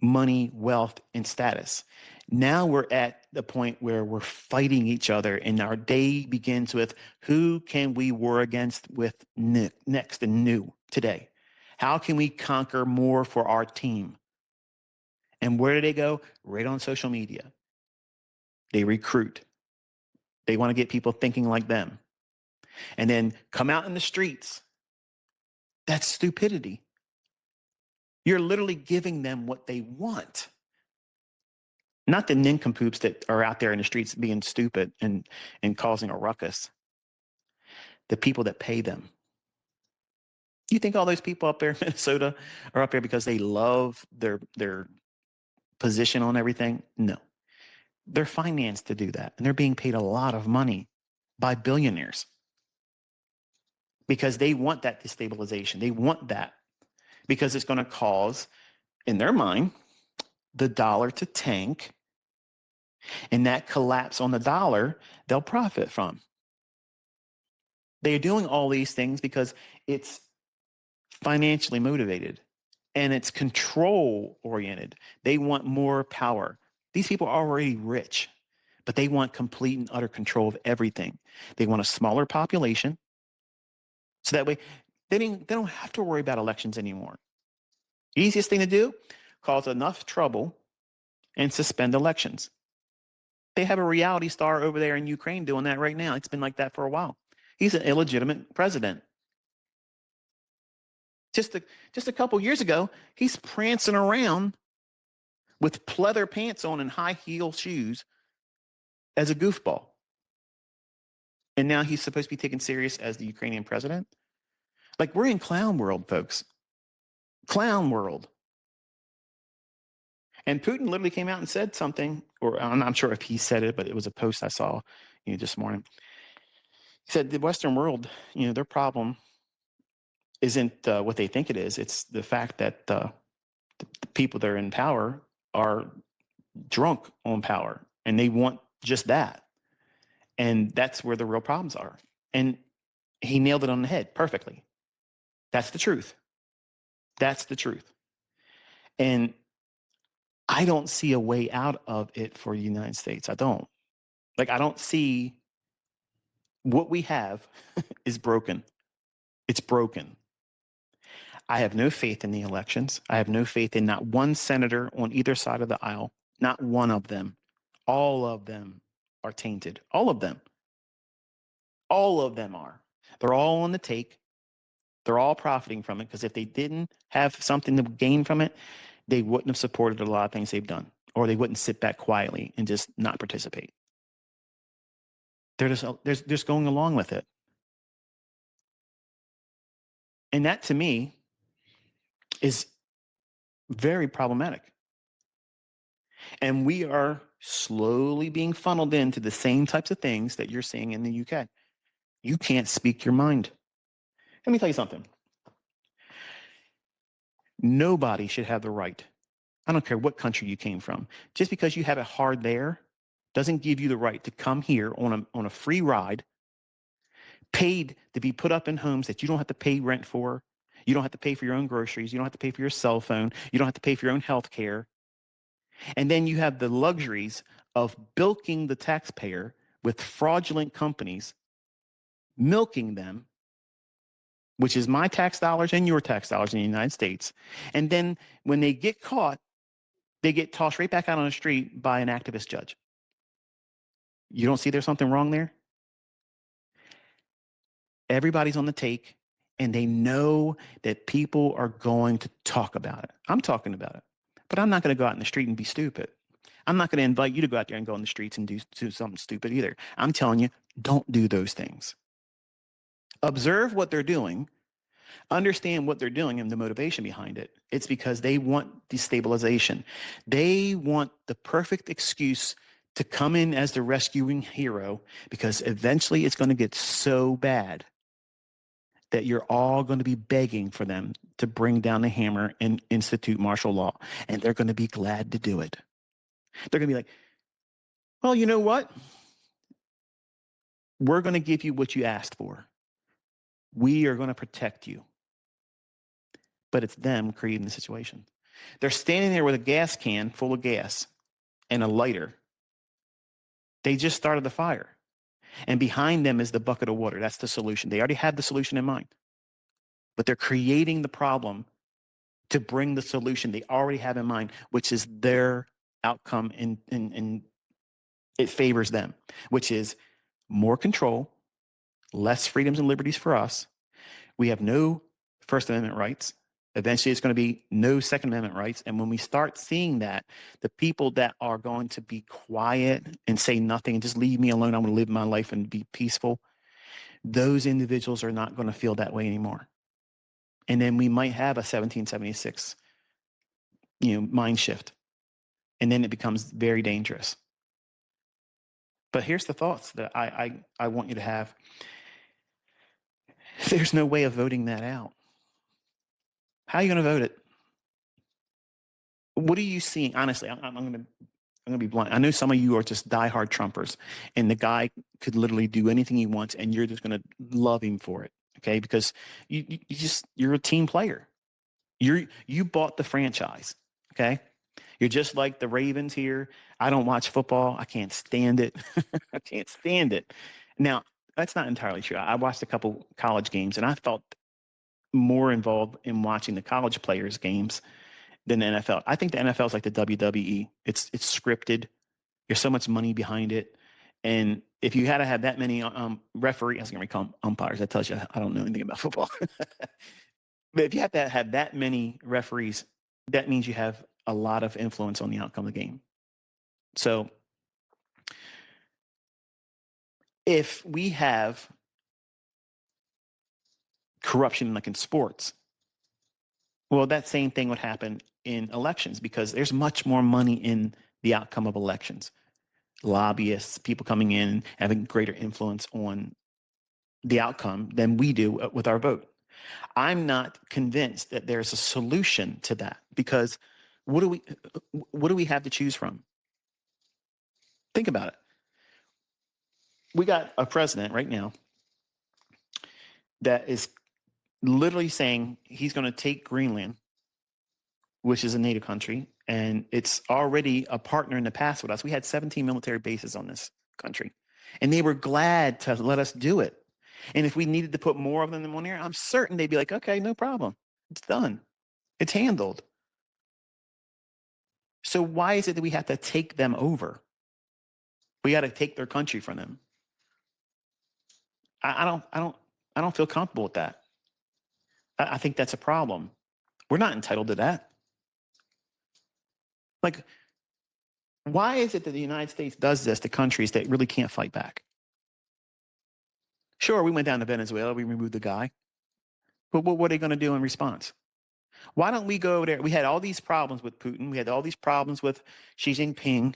A: money, wealth, and status. Now we're at the point where we're fighting each other, and our day begins with who can we war against with next and new today? How can we conquer more for our team? And where do they go? Right on social media. They recruit. They want to get people thinking like them. And then come out in the streets. That's stupidity. You're literally giving them what they want. Not the nincompoops that are out there in the streets being stupid and causing a ruckus. The people that pay them. You think all those people up there in Minnesota are up there because they love their position on everything? No. They're financed to do that, and they're being paid a lot of money by billionaires because they want that destabilization. They want that because it's going to cause, in their mind, the dollar to tank, and that collapse on the dollar they'll profit from. They're doing all these things because it's financially motivated and it's control oriented. They want more power. These people are already rich, but they want complete and utter control of everything. They want a smaller population, so that way they don't have to worry about elections anymore. Easiest thing to do, cause enough trouble and suspend elections. They have a reality star over there in Ukraine doing that right now. It's been like that for a while. He's an illegitimate president. Just a couple years ago, he's prancing around with pleather pants on and high heel shoes as a goofball. And now he's supposed to be taken serious as the Ukrainian president. Like, we're in clown world, folks. Clown world. And Putin literally came out and said something, or I'm not sure if he said it, but it was a post I saw, this morning. He said the Western world, their problem isn't what they think it is. It's the fact that the people that are in power are drunk on power, and they want just that. And that's where the real problems are. And he nailed it on the head perfectly. That's the truth. That's the truth. And I don't see a way out of it for the United States. I don't. I don't see what we have is broken. It's broken. I have no faith in the elections. I have no faith in not one senator on either side of the aisle, not one of them. All of them are tainted. All of them. All of them are. They're all on the take. They're all profiting from it, because if they didn't have something to gain from it, they wouldn't have supported a lot of things they've done, or they wouldn't sit back quietly and just not participate. They're just going along with it. And that, to me, is very problematic. And we are slowly being funneled into the same types of things that you're seeing in the UK. You can't speak your mind. Let me tell you something. Nobody should have the right, I don't care what country you came from, just because you have it hard there doesn't give you the right to come here on a free ride, paid to be put up in homes that you don't have to pay rent for. You don't have to pay for your own groceries. You don't have to pay for your cell phone. You don't have to pay for your own health care. And then you have the luxuries of bilking the taxpayer with fraudulent companies, milking them, which is my tax dollars and your tax dollars in the United States. And then when they get caught, they get tossed right back out on the street by an activist judge. You don't see there's something wrong there? Everybody's on the take, and they know that people are going to talk about it. I'm talking about it, but I'm not going to go out in the street and be stupid. I'm not going to invite you to go out there and go in the streets and do something stupid either. I'm telling you, don't do those things. Observe what they're doing, understand what they're doing and the motivation behind it. It's because they want destabilization. They want the perfect excuse to come in as the rescuing hero, because eventually it's going to get so bad that you're all going to be begging for them to bring down the hammer and institute martial law. And they're going to be glad to do it. They're going to be like, well, you know what? We're going to give you what you asked for. We are going to protect you. But it's them creating the situation. They're standing there with a gas can full of gas and a lighter. They just started the fire. And behind them is the bucket of water. That's the solution. They already have the solution in mind. But they're creating the problem to bring the solution they already have in mind, which is their outcome, and it favors them, which is more control, less freedoms and liberties for us. We have no First Amendment rights. Eventually, it's going to be no Second Amendment rights. And when we start seeing that, the people that are going to be quiet and say nothing and just leave me alone, I'm going to live my life and be peaceful, those individuals are not going to feel that way anymore. And then we might have a 1776, mind shift. And then it becomes very dangerous. But here's the thoughts that I want you to have. There's no way of voting that out. How are you going to vote it? What are you seeing? Honestly, I'm going to be blunt. I know some of you are just diehard Trumpers, and the guy could literally do anything he wants, and you're just going to love him for it. Okay, because you're a team player. You bought the franchise. Okay, you're just like the Ravens here. I don't watch football. I can't stand it. I can't stand it. Now, that's not entirely true. I watched a couple college games, and I felt more involved in watching the college players' games than the NFL. I think the NFL is like the WWE. It's scripted. There's so much money behind it, and if you had to have that many referees, I was going to call them umpires. That tells you I don't know anything about football. But if you have to have that many referees, that means you have a lot of influence on the outcome of the game. So if we have corruption like in sports, well, that same thing would happen in elections because there's much more money in the outcome of elections. Lobbyists, people coming in, having greater influence on the outcome than we do with our vote. I'm not convinced that there's a solution to that because what do we have to choose from? Think about it. We got a president right now that is literally saying he's going to take Greenland, which is a NATO country, and it's already a partner in the past with us. We had 17 military bases on this country, and they were glad to let us do it. And if we needed to put more of them on there, I'm certain they'd be like, okay, no problem. It's done. It's handled. So why is it that we have to take them over? We got to take their country from them. I don't feel comfortable with that. I think that's a problem. We're not entitled to that. Like, why is it that the United States does this to countries that really can't fight back? Sure, we went down to Venezuela, we removed the guy. But what are they going to do in response? Why don't we go over there? We had all these problems with Putin. We had all these problems with Xi Jinping.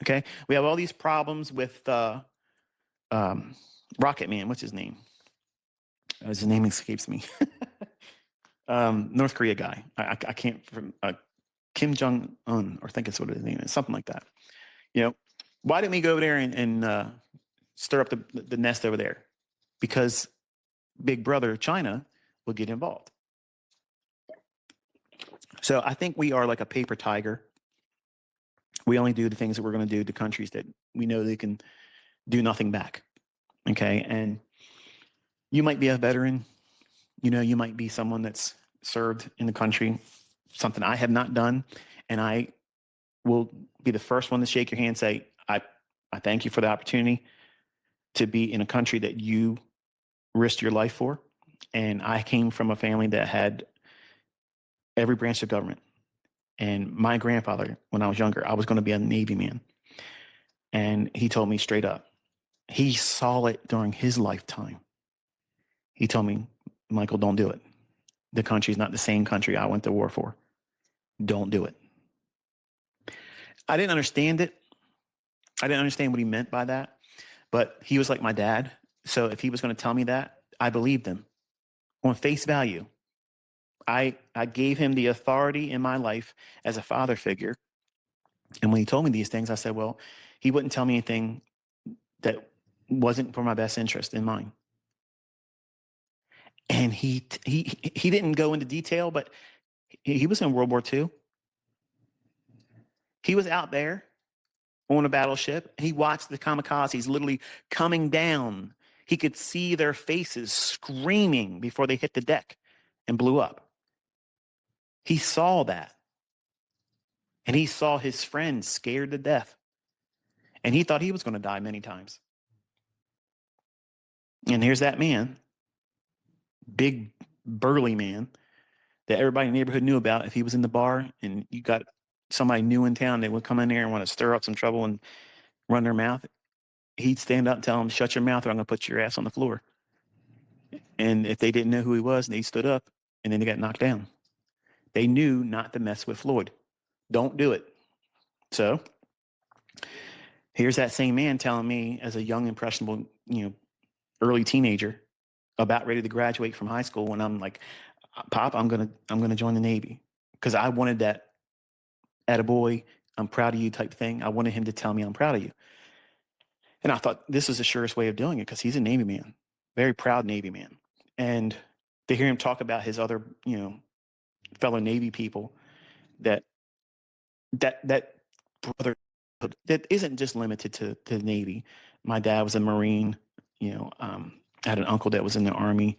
A: Okay. We have all these problems with Rocket Man. What's his name? His name escapes me. North Korea guy. I can't, Kim Jong-un, or I think it's what his name is, something like that. You know, why didn't we go over there and stir up the nest over there? Because Big Brother China will get involved. So I think we are like a paper tiger. We only do the things that we're going to do to countries that we know they can do nothing back. Okay. And you might be a veteran. You know, you might be someone that's served in the country, something I have not done. And I will be the first one to shake your hand and say, I thank you for the opportunity to be in a country that you risked your life for. And I came from a family that had every branch of government. And my grandfather, when I was younger, I was going to be a Navy man. And he told me straight up, he saw it during his lifetime. He told me, Michael, don't do it. The country's not the same country I went to war for. Don't do it. I didn't understand it. I didn't understand what he meant by that. But he was like my dad. So if he was going to tell me that, I believed him on face value. I gave him the authority in my life as a father figure. And when he told me these things, I said, well, he wouldn't tell me anything that wasn't for my best interest in mind. And he didn't go into detail, but he was in World War II. He was out there on a battleship. He watched the kamikazes literally coming down. He could see their faces screaming before they hit the deck and blew up. He saw that. And he saw his friends scared to death. And he thought he was going to die many times. And here's that man, big, burly man, that everybody in the neighborhood knew about. If he was in the bar and you got somebody new in town that would come in there and want to stir up some trouble and run their mouth, he'd stand up and tell them, shut your mouth or I'm going to put your ass on the floor. And if they didn't know who he was, they stood up and then they got knocked down. They knew not to mess with Floyd. Don't do it. So Here's that same man telling me as a young, impressionable, early teenager about ready to graduate from high school when I'm like, Pop, I'm gonna join the Navy because I wanted that attaboy, I'm proud of you type thing. I wanted him to tell me I'm proud of you. And I thought this is the surest way of doing it because he's a Navy man, very proud Navy man. And to hear him talk about his other, fellow Navy people that that brotherhood that isn't just limited to the Navy. My dad was a Marine, I had an uncle that was in the Army.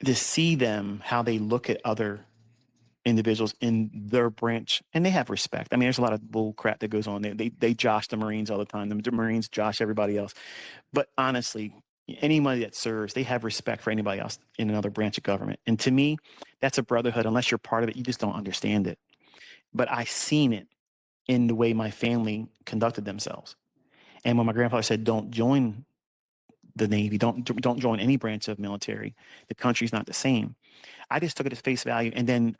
A: To see them, how they look at other individuals in their branch, and they have respect. I mean, there's a lot of bull crap that goes on there. They josh the Marines all the time. The Marines josh everybody else. But honestly, anybody that serves, they have respect for anybody else in another branch of government. And to me, that's a brotherhood. Unless you're part of it, you just don't understand it. But I seen it in the way my family conducted themselves. And when my grandfather said, "Don't join the Navy, don't join any branch of military. The country's not the same." I just took it as face value. And then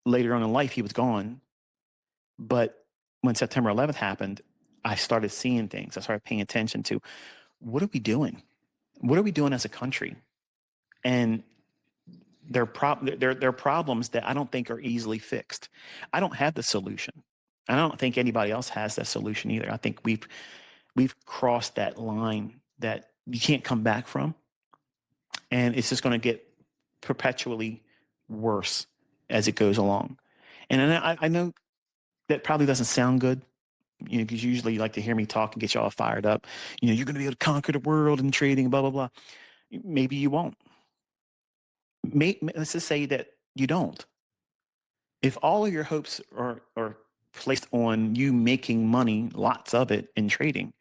A: later on in life, he was gone. But when September 11th happened, I started seeing things. I started paying attention to what are we doing? What are we doing as a country? And they're problems that I don't think are easily fixed. I don't have the solution. I don't think anybody else has that solution either. I think we've crossed that line that you can't come back from, and it's just going to get perpetually worse as it goes along. And I know that probably doesn't sound good, because usually you like to hear me talk and get you all fired up. You're going to be able to conquer the world in trading, blah, blah, blah. Maybe you won't. Let's just say that you don't. If all of your hopes are placed on you making money, lots of it in trading,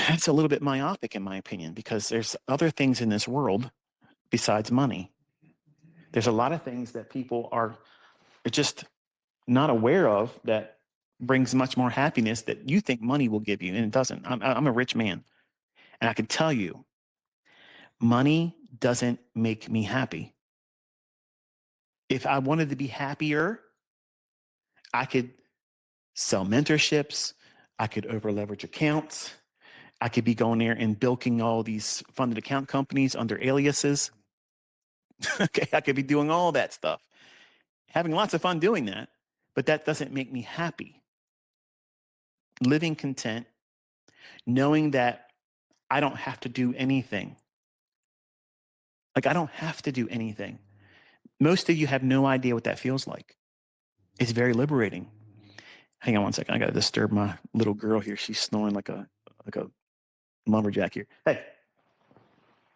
A: that's a little bit myopic in my opinion, because there's other things in this world besides money. There's a lot of things that people are just not aware of that brings much more happiness that you think money will give you, and it doesn't. I'm a rich man, and I can tell you, money doesn't make me happy. If I wanted to be happier, I could sell mentorships, I could over leverage accounts, I could be going there and bilking all these funded account companies under aliases. Okay, I could be doing all that stuff, having lots of fun doing that, but that doesn't make me happy. Living content, knowing that I don't have to do anything. Like, I don't have to do anything. Most of you have no idea what that feels like. It's very liberating. Hang on one second. I got to disturb my little girl here. She's snoring like a lumberjack here. Hey,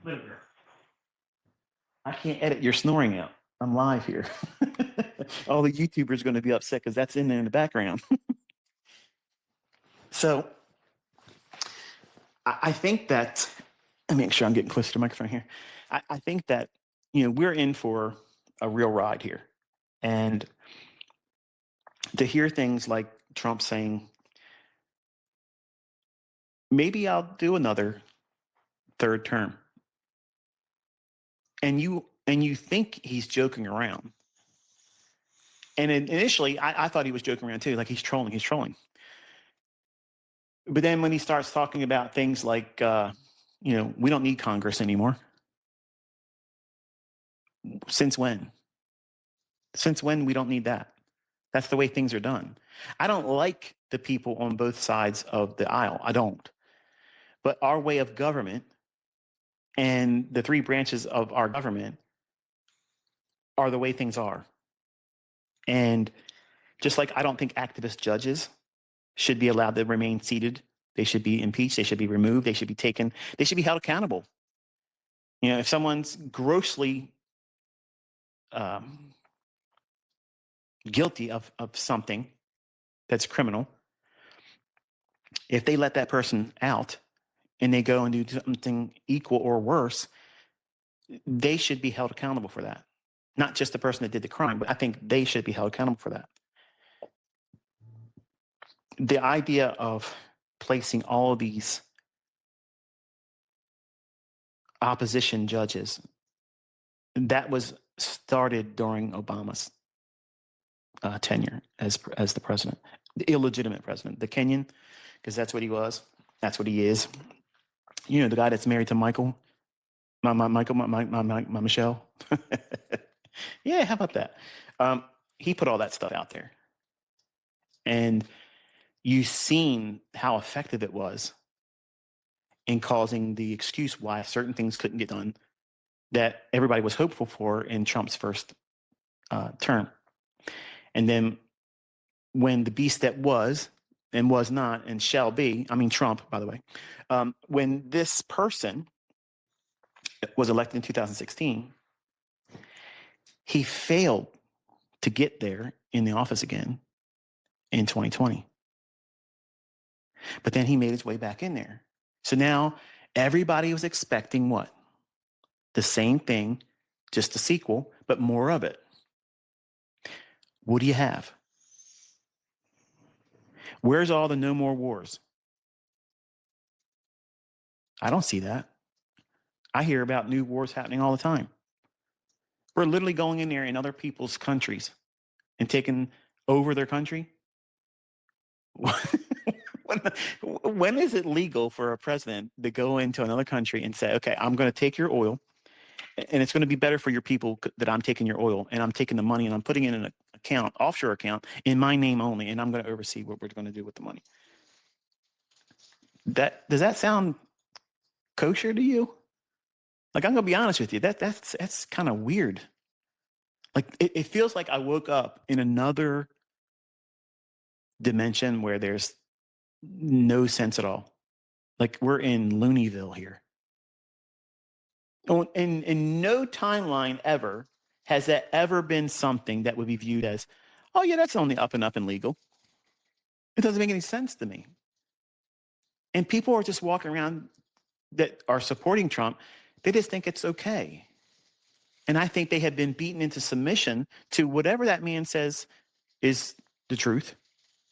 A: little girl. I can't edit your snoring out. I'm live here. All the YouTubers are going to be upset because that's in there in the background. So I think that, let me make sure I'm getting close to the microphone here. I think that, we're in for a real ride here. And to hear things like Trump saying, maybe I'll do another third term. And you think he's joking around. And initially, I thought he was joking around too, like he's trolling. But then when he starts talking about things like, we don't need Congress anymore. Since when? Since when we don't need that? That's the way things are done. I don't like the people on both sides of the aisle. I don't. But our way of government and the three branches of our government are the way things are. And just like I don't think activist judges should be allowed to remain seated, they should be impeached, they should be removed, they should be held accountable. If someone's grossly guilty of something that's criminal, if they let that person out and they go and do something equal or worse, they should be held accountable for that. Not just the person that did the crime, but I think they should be held accountable for that. The idea of placing all of these opposition judges, that was started during Obama's tenure as the president. the illegitimate president, the Kenyan, because that's what he was. That's what he is. You know, the guy that's married to Michael, my Michelle. Yeah, how about that? Um, he put all that stuff out there, and you've seen how effective it was in causing the excuse why certain things couldn't get done that everybody was hopeful for in Trump's first term. And then when the beast that was and was not and shall be, I mean, Trump, by the way, when this person was elected in 2016, he failed to get there in the office again in 2020. But then he made his way back in there. So now everybody was expecting what? The same thing, just a sequel, but more of it. What do you have? Where's all the no more wars? I don't see that. I hear about new wars happening all the time. We're literally going in there in other people's countries and taking over their country. When is it legal for a president to go into another country and say, okay, I'm going to take your oil and it's going to be better for your people that I'm taking your oil and I'm taking the money and I'm putting it in an account, offshore account, in my name only, and I'm going to oversee what we're going to do with the money. Does that sound kosher to you? Like, I'm going to be honest with you, that's kind of weird. Like, it feels like I woke up in another dimension where there's no sense at all. Like, we're in Looneyville here. In no timeline ever has that ever been something that would be viewed as, oh yeah, that's only up and legal. It doesn't make any sense to me. And people are just walking around that are supporting Trump. They just think it's okay. And I think they have been beaten into submission to whatever that man says is the truth.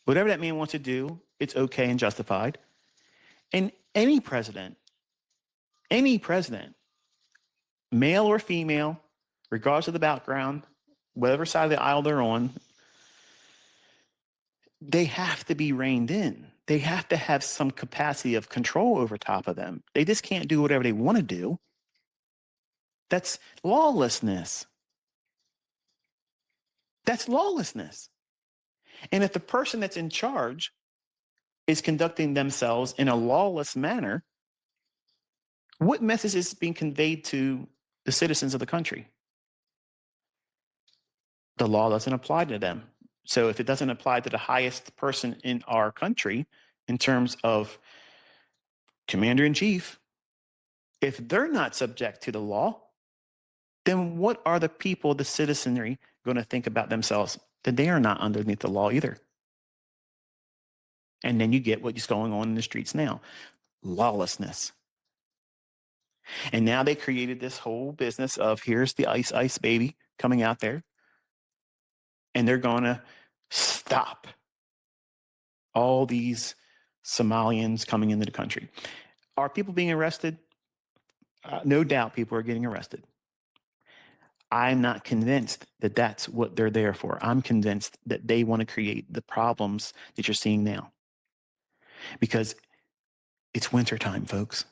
A: Whatever that man wants to do, it's okay and justified. And any president, male or female, regardless of the background, whatever side of the aisle they're on, they have to be reined in. They have to have some capacity of control over top of them. They just can't do whatever they want to do. That's lawlessness. That's lawlessness. And if the person that's in charge is conducting themselves in a lawless manner, what message is being conveyed to the citizens of the country? The law doesn't apply to them. So if it doesn't apply to the highest person in our country in terms of commander in chief, if they're not subject to the law, then what are the people, the citizenry, going to think about themselves? That they are not underneath the law either. And then you get what's going on in the streets now, lawlessness. And now they created this whole business of here's the ice baby coming out there. And they're going to stop all these Somalians coming into the country. Are people being arrested? No doubt people are getting arrested. I'm not convinced that that's what they're there for. I'm convinced that they want to create the problems that you're seeing now. Because it's wintertime, folks.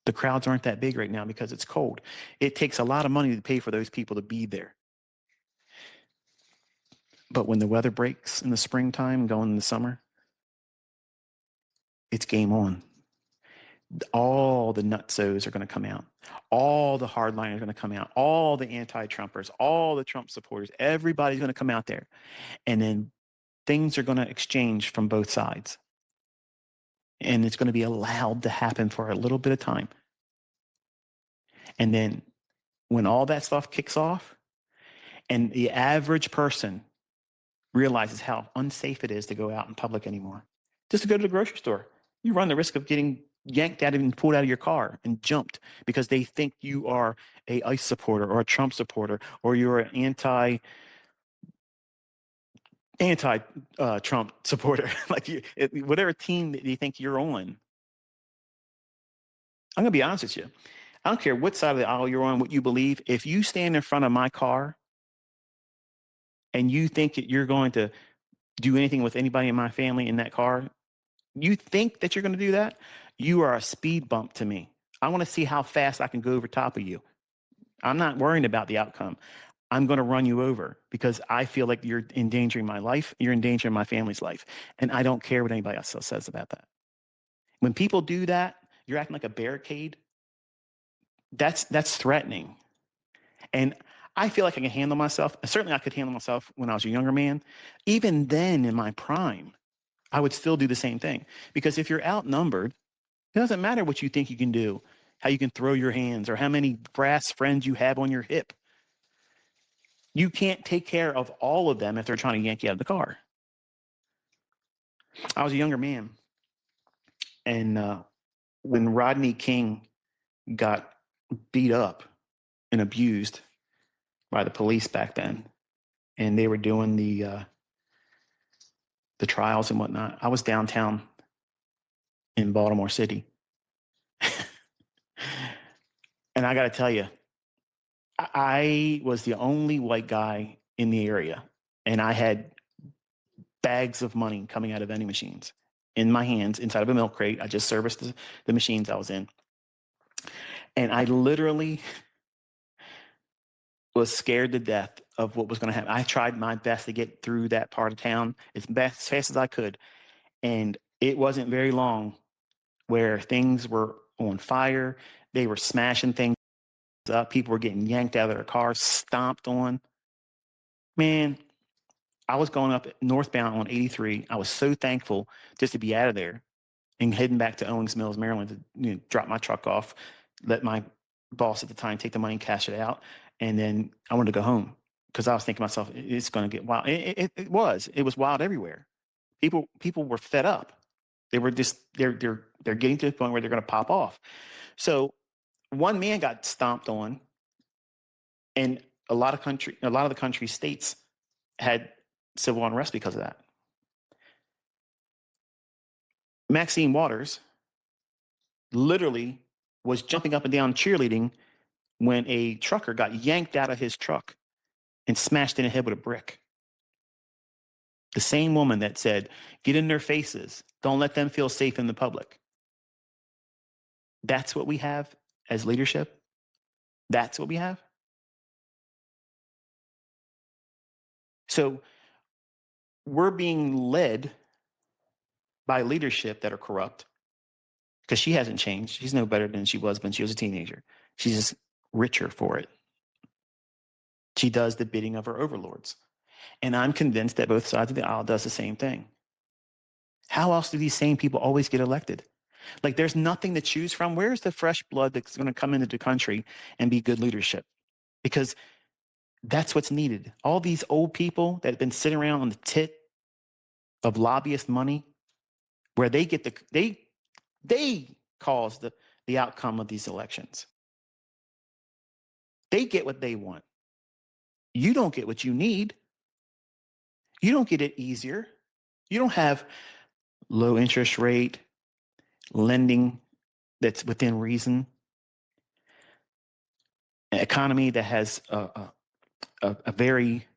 A: The crowds aren't that big right now because it's cold. It takes a lot of money to pay for those people to be there. But when the weather breaks in the springtime, going in the summer, it's game on. All the nutsos are going to come out. All the hardliners are going to come out. All the anti-Trumpers, all the Trump supporters, everybody's going to come out there. And then things are going to exchange from both sides. And it's going to be allowed to happen for a little bit of time. And then when all that stuff kicks off and the average person realizes how unsafe it is to go out in public anymore, just to go to the grocery store, you run the risk of getting yanked out and pulled out of your car and jumped because they think you are a ICE supporter or a Trump supporter or you're an anti-Trump supporter, like whatever team that you think you're on. I'm gonna be honest with you. I don't care what side of the aisle you're on, what you believe. If you stand in front of my car and you think that you're going to do anything with anybody in my family in that car, you think that you're going to do that, you are a speed bump to me. I want to see how fast I can go over top of you. I'm not worrying about the outcome. I'm going to run you over because I feel like you're endangering my life. You're endangering my family's life. And I don't care what anybody else says about that. When people do that, you're acting like a barricade. That's threatening. And I feel like I can handle myself. Certainly, I could handle myself when I was a younger man. Even then, in my prime, I would still do the same thing. Because if you're outnumbered, it doesn't matter what you think you can do, how you can throw your hands, or how many brass friends you have on your hip. You can't take care of all of them if they're trying to yank you out of the car. I was a younger man, and when Rodney King got beat up and abused by the police back then, and they were doing the trials and whatnot, I was downtown in Baltimore City, and I got to tell you, I was the only white guy in the area, and I had bags of money coming out of vending machines in my hands inside of a milk crate. I just serviced the machines I was in. And I literally was scared to death of what was going to happen. I tried my best to get through that part of town as fast as I could. And it wasn't very long where things were on fire. They were smashing things up. People were getting yanked out of their cars, stomped on. Man, I was going up northbound on 83. I was so thankful just to be out of there and heading back to Owings Mills, Maryland to drop my truck off, let my boss at the time take the money and cash it out. And then I wanted to go home because I was thinking to myself, it's going to get wild. It was wild everywhere. People were fed up. They were just, they're getting to the point where they're going to pop off. So one man got stomped on, and a lot of the country's states had civil unrest because of that. Maxine Waters literally was jumping up and down cheerleading when a trucker got yanked out of his truck and smashed in the head with a brick. The same woman that said, get in their faces, don't let them feel safe in the public. That's what we have as leadership. That's what we have. So we're being led by leadership that are corrupt because she hasn't changed. She's no better than she was when she was a teenager. She's just richer for it. She does the bidding of her overlords. And I'm convinced that both sides of the aisle does the same thing. How else do these same people always get elected? Like there's nothing to choose from. Where's the fresh blood that's going to come into the country and be good leadership? Because that's what's needed. All these old people that have been sitting around on the tit of lobbyist money, where they get they cause the outcome of these elections. They get what they want. You don't get what you need. You don't get it easier. You don't have low interest rate lending that's within reason, an economy that has a very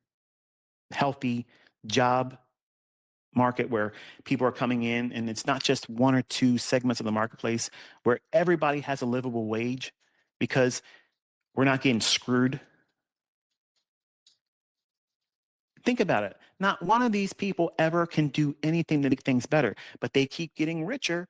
A: healthy job market where people are coming in, and it's not just one or two segments of the marketplace, where everybody has a livable wage because we're not getting screwed. Think about it. Not one of these people ever can do anything to make things better, but they keep getting richer,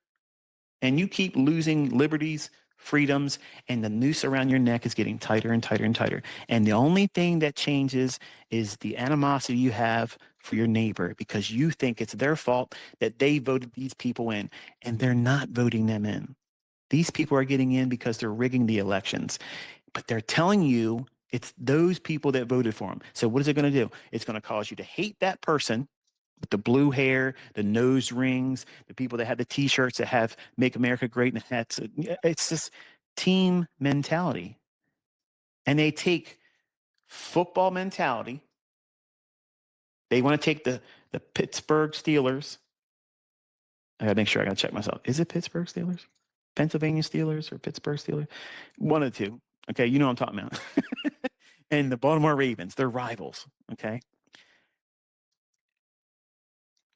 A: and you keep losing liberties, freedoms, and the noose around your neck is getting tighter and tighter and tighter. And the only thing that changes is the animosity you have for your neighbor because you think it's their fault that they voted these people in, and they're not voting them in. These people are getting in because they're rigging the elections, but they're telling you it's those people that voted for them. So what is it going to do? It's going to cause you to hate that person with the blue hair, the nose rings, the people that have the T-shirts that have "Make America Great" and hats. It's just team mentality, and they take football mentality. They want to take the Pittsburgh Steelers. I gotta make sure. I gotta check myself. Is it Pittsburgh Steelers, Pennsylvania Steelers, or Pittsburgh Steelers? One of the two. Okay, you know what I'm talking about. And the Baltimore Ravens, they're rivals. Okay,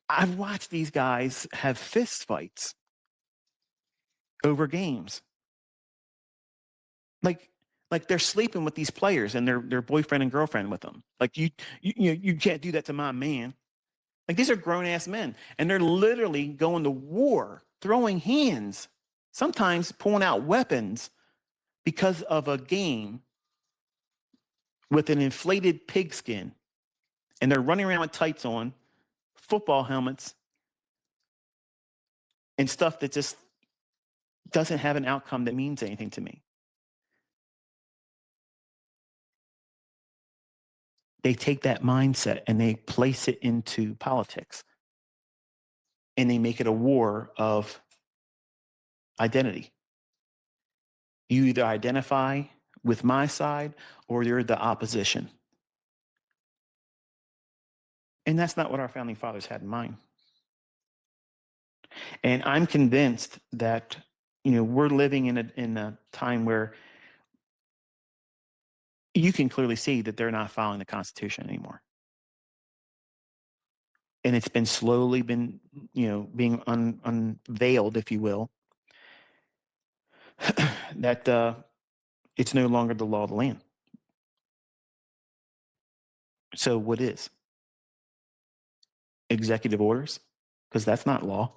A: I've watched these guys have fist fights over games. Like they're sleeping with these players and their boyfriend and girlfriend with them. Like you can't do that to my man. Like these are grown ass men and they're literally going to war, throwing hands, sometimes pulling out weapons because of a game with an inflated pigskin. And they're running around with tights on, football helmets, and stuff that just doesn't have an outcome that means anything to me. They take that mindset and they place it into politics. And they make it a war of identity. You either identify with my side or you're the opposition. And that's not what our founding fathers had in mind. And I'm convinced that, we're living in a time where you can clearly see that they're not following the Constitution anymore. And it's been slowly being unveiled, if you will, that it's no longer the law of the land. So what is? Executive orders? Because that's not law.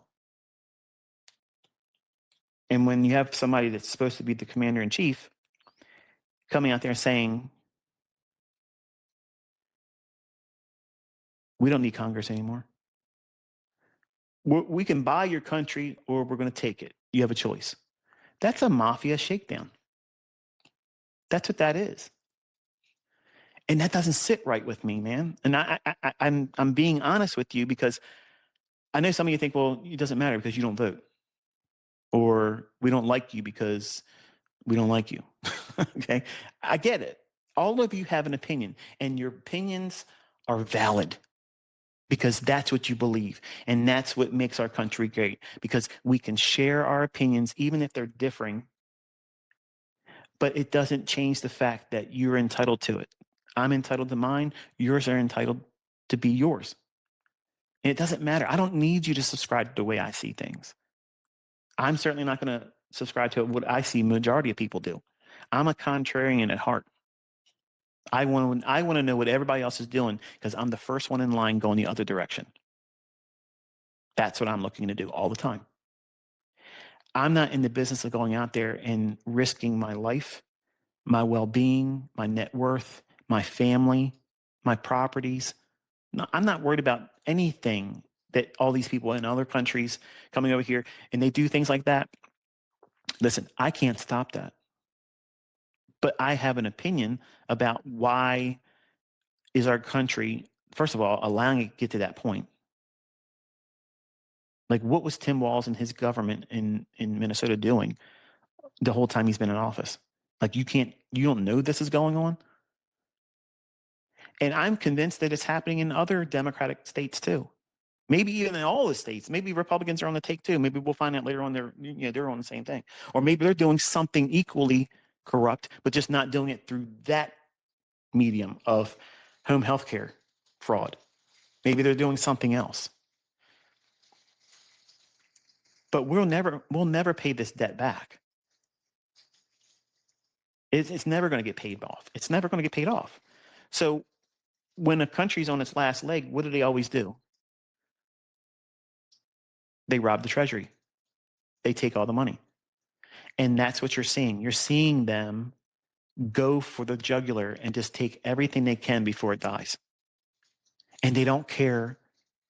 A: And when you have somebody that's supposed to be the commander in chief coming out there saying, we don't need Congress anymore. We can buy your country or we're going to take it. You have a choice. That's a mafia shakedown. That's what that is. And that doesn't sit right with me, man. And I'm being honest with you because I know some of you think, well, it doesn't matter because you don't vote. Or we don't like you because we don't like you. Okay? I get it. All of you have an opinion, and your opinions are valid because that's what you believe. And that's what makes our country great, because we can share our opinions even if they're differing, but it doesn't change the fact that you're entitled to it. I'm entitled to mine. Yours are entitled to be yours. And it doesn't matter. I don't need you to subscribe to the way I see things. I'm certainly not going to subscribe to what I see majority of people do. I'm a contrarian at heart. I want to know what everybody else is doing because I'm the first one in line going the other direction. That's what I'm looking to do all the time. I'm not in the business of going out there and risking my life, my well-being, my net worth, my family, my properties. No, I'm not worried about anything that all these people in other countries coming over here and they do things like that. Listen, I can't stop that. But I have an opinion about why is our country, first of all, allowing it to get to that point. Like, what was Tim Walz and his government in Minnesota doing the whole time he's been in office? Like, you don't know this is going on? And I'm convinced that it's happening in other Democratic states too. Maybe even in all the states. Maybe Republicans are on the take too. Maybe we'll find out later on they're on the same thing. Or maybe they're doing something equally corrupt, but just not doing it through that medium of home health care fraud. Maybe they're doing something else. But we'll never pay this debt back. It's never going to get paid off. It's never going to get paid off. So when a country's on its last leg, what do they always do? They rob the treasury. They take all the money. And that's what you're seeing. You're seeing them go for the jugular and just take everything they can before it dies. And they don't care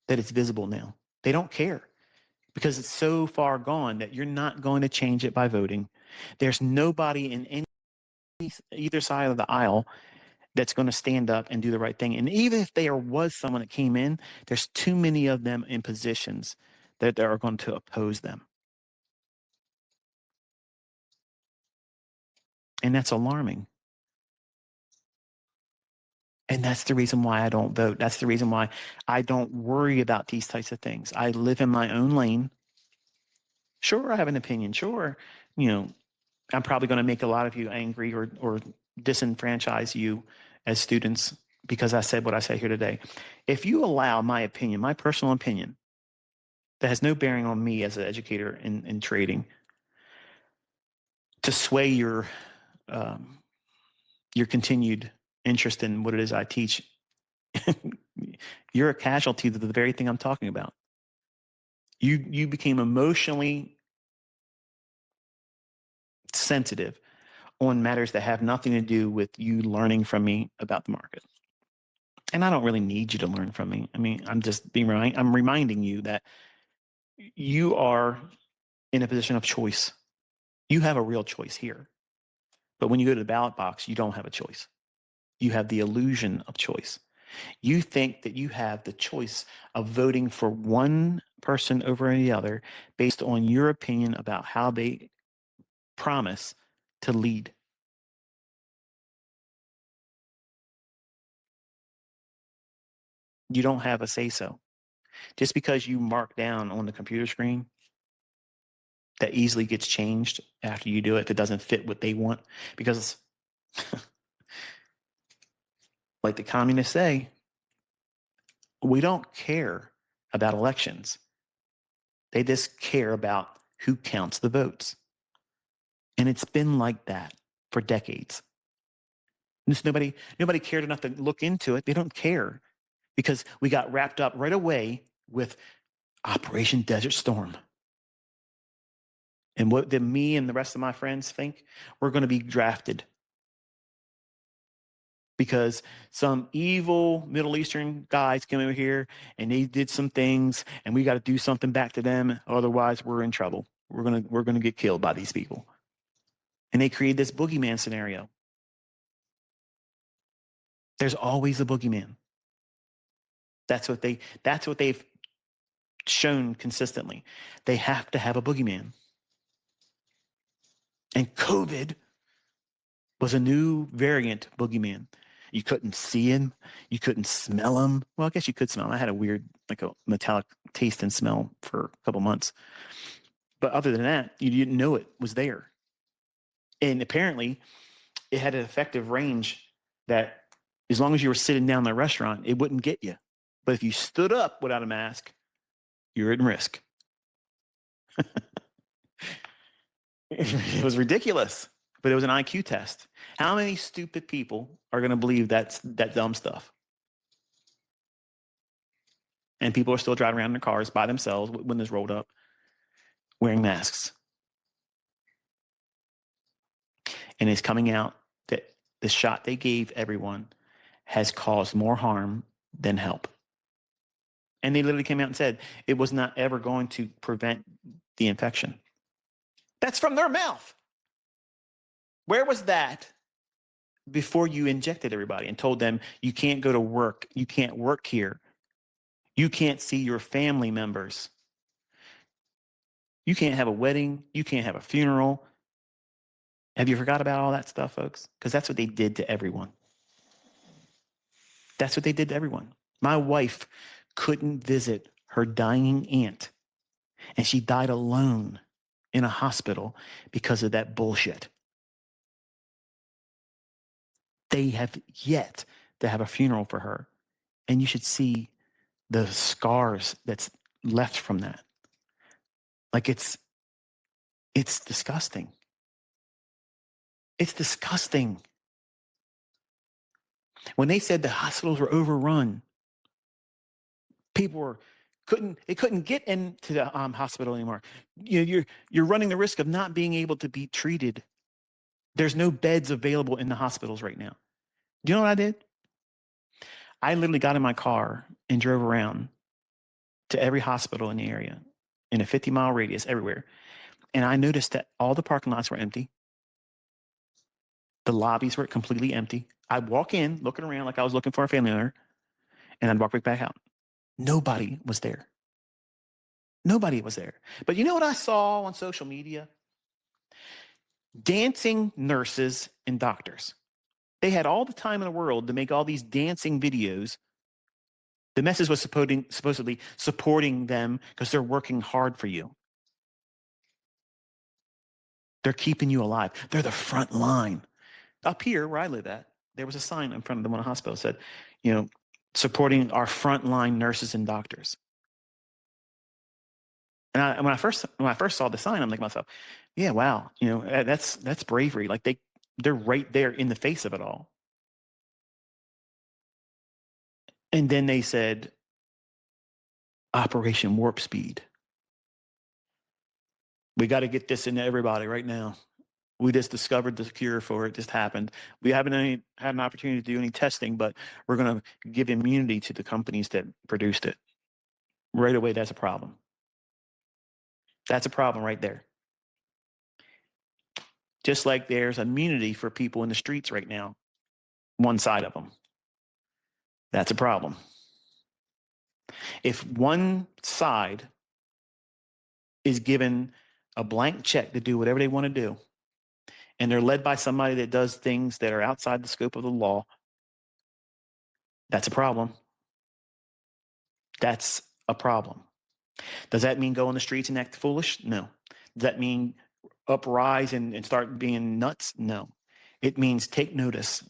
A: that it's visible now. They don't care because it's so far gone that you're not going to change it by voting. There's nobody in either side of the aisle that's going to stand up and do the right thing. And even if there was someone that came in, there's too many of them in positions that are going to oppose them. And that's alarming. And that's the reason why I don't vote. That's the reason why I don't worry about these types of things. I live in my own lane. Sure, I have an opinion. Sure, I'm probably going to make a lot of you angry or disenfranchise you as students because I said what I said here today. If you allow my opinion, my personal opinion, that has no bearing on me as an educator in trading to sway your continued interest in what it is I teach. You're a casualty to the very thing I'm talking about. You became emotionally sensitive on matters that have nothing to do with you learning from me about the market. And I don't really need you to learn from me. I mean, I'm reminding you that you are in a position of choice. You have a real choice here. But when you go to the ballot box, you don't have a choice. You have the illusion of choice. You think that you have the choice of voting for one person over the other based on your opinion about how they promise to lead. You don't have a say so. Just because you mark down on the computer screen, that easily gets changed after you do it if it doesn't fit what they want. Because, like the communists say, we don't care about elections. They just care about who counts the votes. And it's been like that for decades. Nobody cared enough to look into it. They don't care because we got wrapped up right away with Operation Desert Storm. And what did me and the rest of my friends think? We're going to be drafted because some evil Middle Eastern guys came over here and they did some things and we got to do something back to them. Otherwise, we're in trouble. We're gonna get killed by these people. And they created this boogeyman scenario. There's always a boogeyman. That's what they've shown consistently. They have to have a boogeyman. And COVID was a new variant boogeyman. You couldn't see him. You couldn't smell him. Well, I guess you could smell him. I had a weird, like a metallic taste and smell for a couple months. But other than that, you didn't know it was there. And apparently, it had an effective range that as long as you were sitting down in the restaurant, it wouldn't get you. But if you stood up without a mask, you're at risk. It was ridiculous, but it was an IQ test. How many stupid people are going to believe that dumb stuff? And people are still driving around in their cars by themselves with windows rolled up, wearing masks. And it's coming out that the shot they gave everyone has caused more harm than help. And they literally came out and said it was not ever going to prevent the infection. That's from their mouth. Where was that before you injected everybody and told them you can't go to work, you can't work here, you can't see your family members, you can't have a wedding, you can't have a funeral? Have you forgot about all that stuff, folks? Because that's what they did to everyone. That's what they did to everyone. My wife couldn't visit her dying aunt, and she died alone in a hospital because of that bullshit. They have yet to have a funeral for her, and you should see the scars that's left from that. Like it's disgusting. It's disgusting. When they said the hospitals were overrun, people couldn't get into the hospital anymore. You're running the risk of not being able to be treated. There's no beds available in the hospitals right now. Do you know what I did? I literally got in my car and drove around to every hospital in the area in a 50-mile radius everywhere. And I noticed that all the parking lots were empty. The lobbies were completely empty. I'd walk in looking around like I was looking for a family member, and I'd walk right back out. Nobody was there. Nobody was there. But you know what I saw on social media? Dancing nurses and doctors. They had all the time in the world to make all these dancing videos. The message was supposedly supporting them because they're working hard for you. They're keeping you alive. They're the front line. Up here where I live at, there was a sign in front of the one hospital that said, supporting our frontline nurses and doctors. And when I first saw the sign, I'm like to myself, yeah, wow, that's bravery. Like they're right there in the face of it all. And then they said Operation Warp Speed. We got to get this into everybody right now. We just discovered the cure for it. Just happened. We haven't had an opportunity to do any testing, but we're going to give immunity to the companies that produced it. Right away, that's a problem. That's a problem right there. Just like there's immunity for people in the streets right now, one side of them. That's a problem. If one side is given a blank check to do whatever they want to do, and they're led by somebody that does things that are outside the scope of the law, that's a problem. That's a problem. Does that mean go on the streets and act foolish? No. Does that mean uprise and start being nuts? No. It means take notice.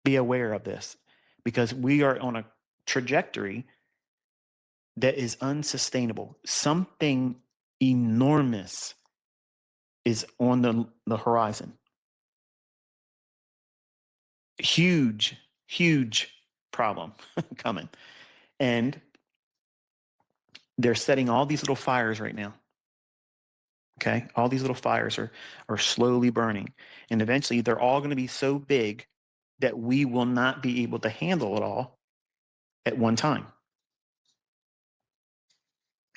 A: Be aware of this because we are on a trajectory that is unsustainable. Something enormous is on the horizon. Huge, huge problem coming. And they're setting all these little fires right now. Okay. All these little fires are slowly burning. And eventually they're all going to be so big that we will not be able to handle it all at one time.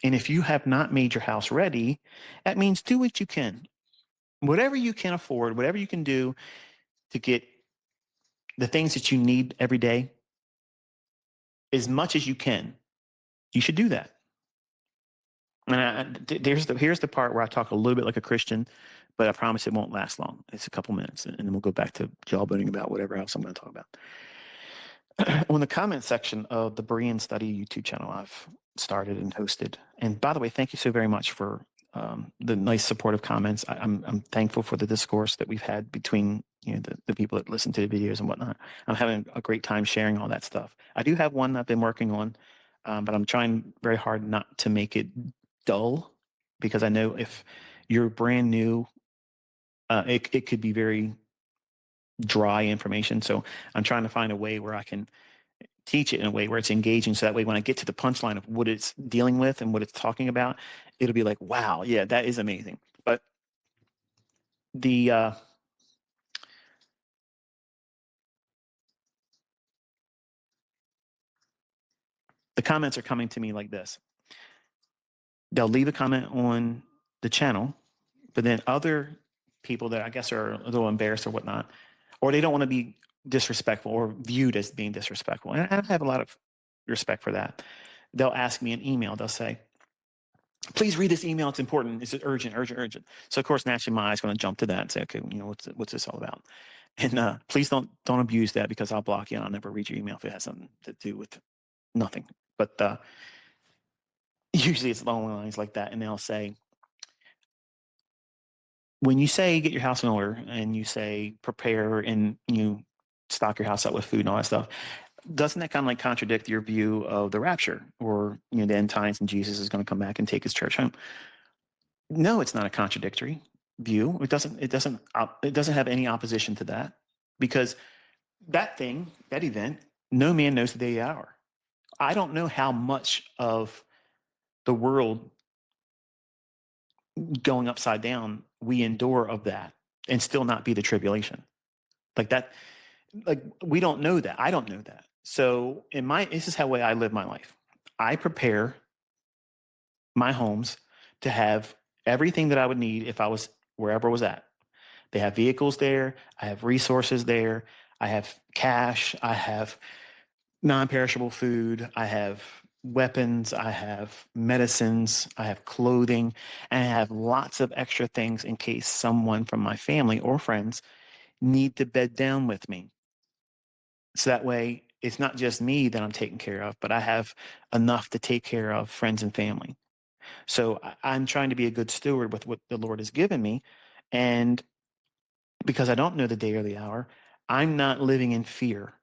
A: And if you have not made your house ready, that means do what you can. Whatever you can afford, whatever you can do to get the things that you need every day, as much as you can, you should do that. And here's the part where I talk a little bit like a Christian, but I promise it won't last long. It's a couple minutes, and then we'll go back to jawboning about whatever else I'm going to talk about. On the comment section of the Berean Study YouTube channel I've started and hosted, and by the way, thank you so very much for the nice supportive comments. I'm thankful for the discourse that we've had between the people that listen to the videos and whatnot. I'm having a great time sharing all that stuff. I do have one I've been working on, but I'm trying very hard not to make it dull because I know if you're brand new, it could be very dry information. So I'm trying to find a way where I can teach it in a way where it's engaging. So that way, when I get to the punchline of what it's dealing with and what it's talking about, it'll be like, wow, yeah, that is amazing. But the comments are coming to me like this. They'll leave a comment on the channel, but then other people that I guess are a little embarrassed or whatnot, or they don't want to be disrespectful or viewed as being disrespectful. And I have a lot of respect for that. They'll ask me an email. They'll say, please read this email. It's important. It's urgent, urgent, urgent. So of course, naturally, my eyes going to jump to that and say, okay, what's this all about? And please don't abuse that because I'll block you and I'll never read your email if it has something to do with nothing. But usually it's along lines like that, and they'll say, when you say get your house in order and you say prepare and you stock your house up with food and all that stuff, doesn't that kind of like contradict your view of the rapture or the end times and Jesus is going to come back and take his church home? No, it's not a contradictory view. It doesn't have any opposition to that because that event, no man knows the day or hour. I don't know how much of the world going upside down we endure of that and still not be the tribulation. Like that, like we don't know that. I don't know that. So this is how way I live my life. I prepare my homes to have everything that I would need if I was wherever I was at. They have vehicles there. I have resources there. I have cash. I have non-perishable food. I have weapons. I have medicines. I have clothing. And I have lots of extra things in case someone from my family or friends need to bed down with me. So that way, it's not just me that I'm taking care of, but I have enough to take care of friends and family. So I'm trying to be a good steward with what the Lord has given me. And because I don't know the day or the hour, I'm not living in fear.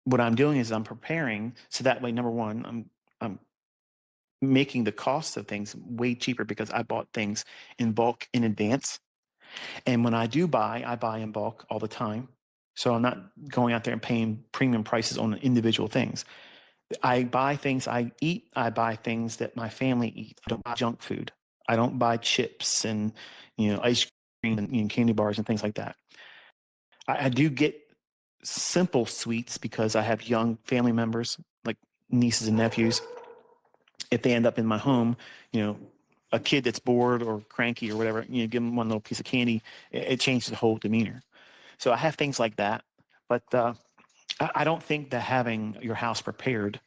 A: What I'm doing is I'm preparing so that way, number one, I'm making the cost of things way cheaper because I bought things in bulk in advance. And when I do buy, I buy in bulk all the time. So I'm not going out there and paying premium prices on individual things. I buy things I eat. I buy things that my family eat. I don't buy junk food. I don't buy chips and, ice cream and candy bars and things like that. I do get simple sweets because I have young family members like nieces and nephews. If they end up in my home, a kid that's bored or cranky or whatever, give them one little piece of candy, it changes the whole demeanor. So I have things like that, but I don't think that having your house prepared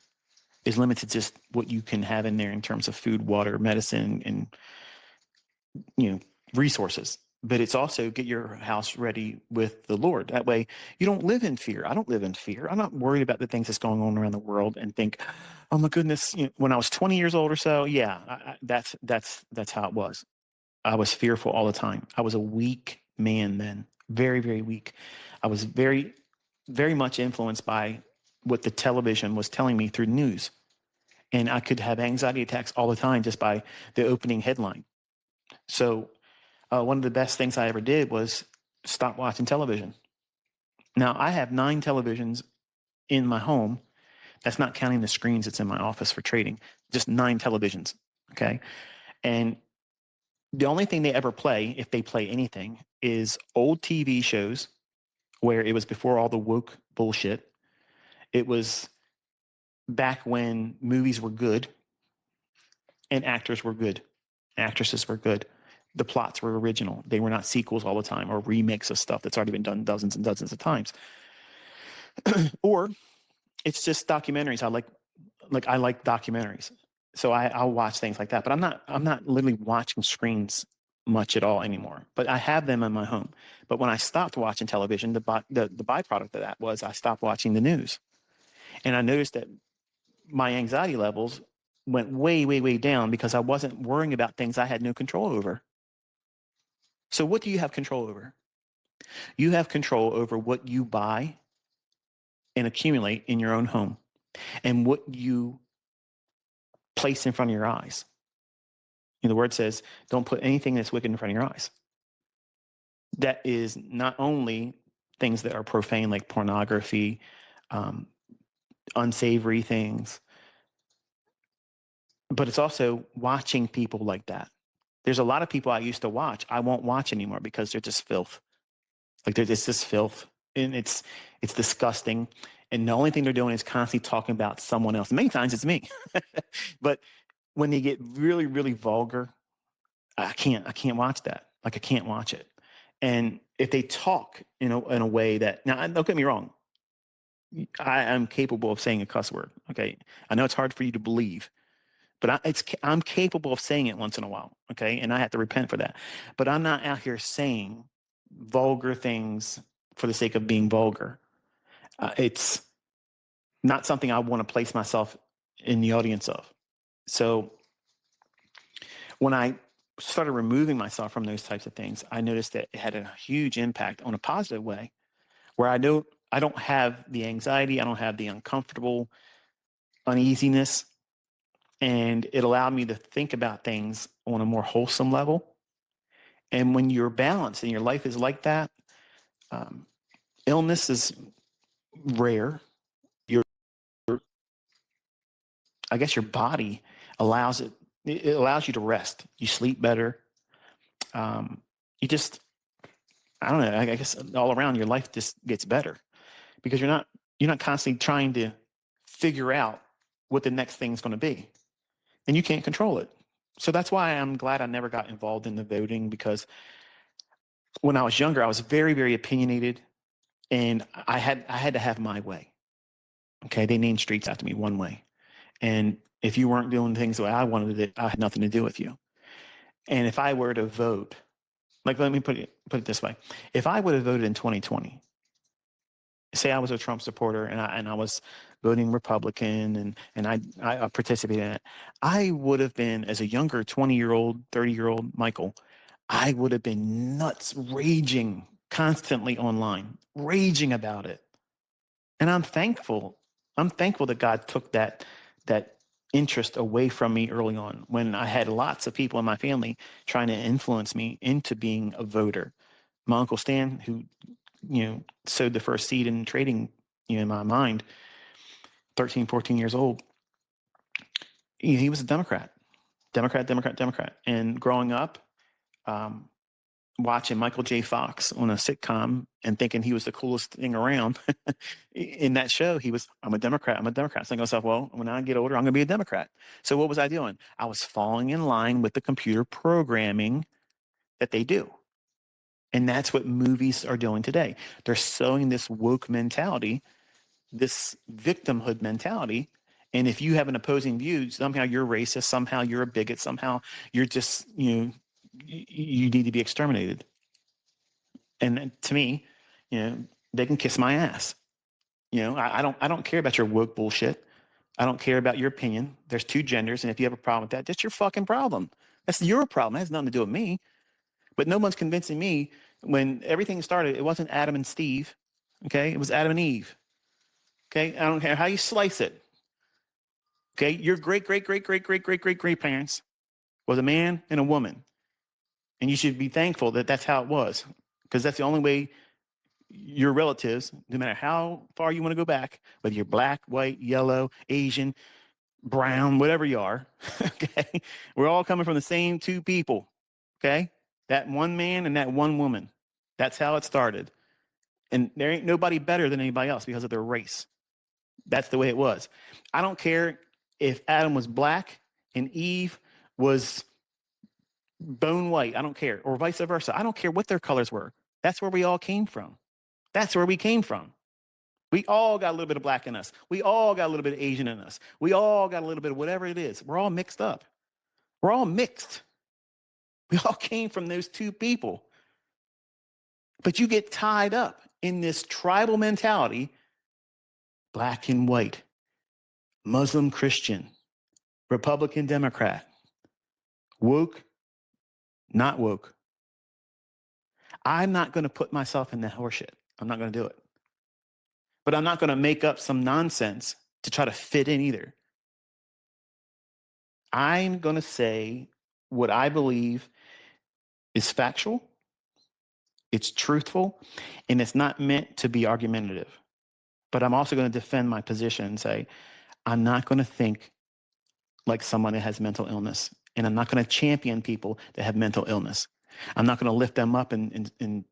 A: is limited to just what you can have in there in terms of food, water, medicine, and resources. But it's also get your house ready with the Lord. That way you don't live in fear. I don't live in fear. I'm not worried about the things that's going on around the world and think, oh my goodness, when I was 20 years old or so, yeah, that's how it was. I was fearful all the time. I was a weak man then, very, very weak. I was very, very much influenced by what the television was telling me through news. And I could have anxiety attacks all the time just by the opening headline. So one of the best things I ever did was stop watching television. Now, I have 9 televisions in my home. That's not counting the screens that's in my office for trading, just 9 televisions. Okay. And the only thing they ever play, if they play anything, is old TV shows where it was before all the woke bullshit. It was back when movies were good and actors were good, actresses were good. The plots were original. They were not sequels all the time or remakes of stuff that's already been done dozens and dozens of times. Or it's just documentaries. I like documentaries. So I'll watch things like that. But I'm not literally watching screens much at all anymore. But I have them in my home. But when I stopped watching television, the byproduct of that was I stopped watching the news. And I noticed that my anxiety levels went way, way, way down because I wasn't worrying about things I had no control over. So what do you have control over? You have control over what you buy and accumulate in your own home and what you place in front of your eyes. The word says, don't put anything that's wicked in front of your eyes. That is not only things that are profane, like pornography, unsavory things, but it's also watching people like that. There's a lot of people I used to watch, I won't watch anymore because they're just filth. Like it's just filth, and it's disgusting. And the only thing they're doing is constantly talking about someone else. Many times it's me, but when they get really, really vulgar, I can't watch that. Like I can't watch it. And if they talk in a way that, now don't get me wrong, I am capable of saying a cuss word. Okay, I know it's hard for you to believe, but I'm capable of saying it once in a while. Okay, and I have to repent for that. But I'm not out here saying vulgar things for the sake of being vulgar. It's not something I want to place myself in the audience of. So when I started removing myself from those types of things, I noticed that it had a huge impact on a positive way, where I don't have the anxiety, I don't have the uncomfortable uneasiness, and it allowed me to think about things on a more wholesome level. And when you're balanced and your life is like that, um, illness is rare. Your, I guess your body allows it. It allows you to rest. You sleep better. You just, I don't know. I guess all around your life just gets better because you're not constantly trying to figure out what the next thing's going to be, and you can't control it. So that's why I'm glad I never got involved in the voting, because when I was younger, I was very, very opinionated, and I had to have my way. Okay, they named streets after me one way, and if you weren't doing things the way I wanted it, I had nothing to do with you. And if I were to vote, like let me put it this way: if I would have voted in 2020, say I was a Trump supporter and I was voting Republican and I participated in it, I would have been, as a younger 20-year-old, 30-year-old Michael, I would have been nuts, raging constantly online, raging about it. And I'm thankful. I'm thankful that God took that interest away from me early on when I had lots of people in my family trying to influence me into being a voter. My Uncle Stan, who, sowed the first seed in trading, in my mind, 13, 14 years old, he was a Democrat, Democrat, Democrat, Democrat. And growing up, um, watching Michael J. Fox on a sitcom and thinking he was the coolest thing around. In that show, I'm a Democrat, I'm a Democrat. So I myself, well, when I get older, I'm going to be a Democrat. So what was I doing? I was falling in line with the computer programming that they do. And that's what movies are doing today. They're sowing this woke mentality, this victimhood mentality. And if you have an opposing view, somehow you're racist, somehow you're a bigot, somehow you're just, you need to be exterminated. And to me, they can kiss my ass. I don't care about your woke bullshit. I don't care about your opinion. There's two genders, and if you have a problem with that, that's your fucking problem. That's your problem. It has nothing to do with me. But no one's convincing me. When everything started, it wasn't Adam and Steve. Okay, it was Adam and Eve. Okay, I don't care how you slice it. Okay, your great, great, great, great, great, great, great, great parents was a man and a woman, and you should be thankful that that's how it was, because that's the only way your relatives, no matter how far you want to go back, whether you're black, white, yellow, Asian, brown, whatever you are, okay, we're all coming from the same two people. Okay, that one man and that one woman. That's how it started. And there ain't nobody better than anybody else because of their race. That's the way it was. I don't care if Adam was black and Eve was bone white. I don't care. Or vice versa. I don't care what their colors were. That's where we all came from. That's where we came from. We all got a little bit of black in us. We all got a little bit of Asian in us. We all got a little bit of whatever it is. We're all mixed up. We're all mixed. We all came from those two people. But you get tied up in this tribal mentality, black and white, Muslim, Christian, Republican, Democrat, woke, not woke. I'm not going to put myself in that horseshit. I'm not going to do it. But I'm not going to make up some nonsense to try to fit in either. I'm going to say what I believe is factual, it's truthful, and it's not meant to be argumentative. But I'm also going to defend my position and say, I'm not going to think like someone that has mental illness, and I'm not going to champion people that have mental illness. I'm not going to lift them up and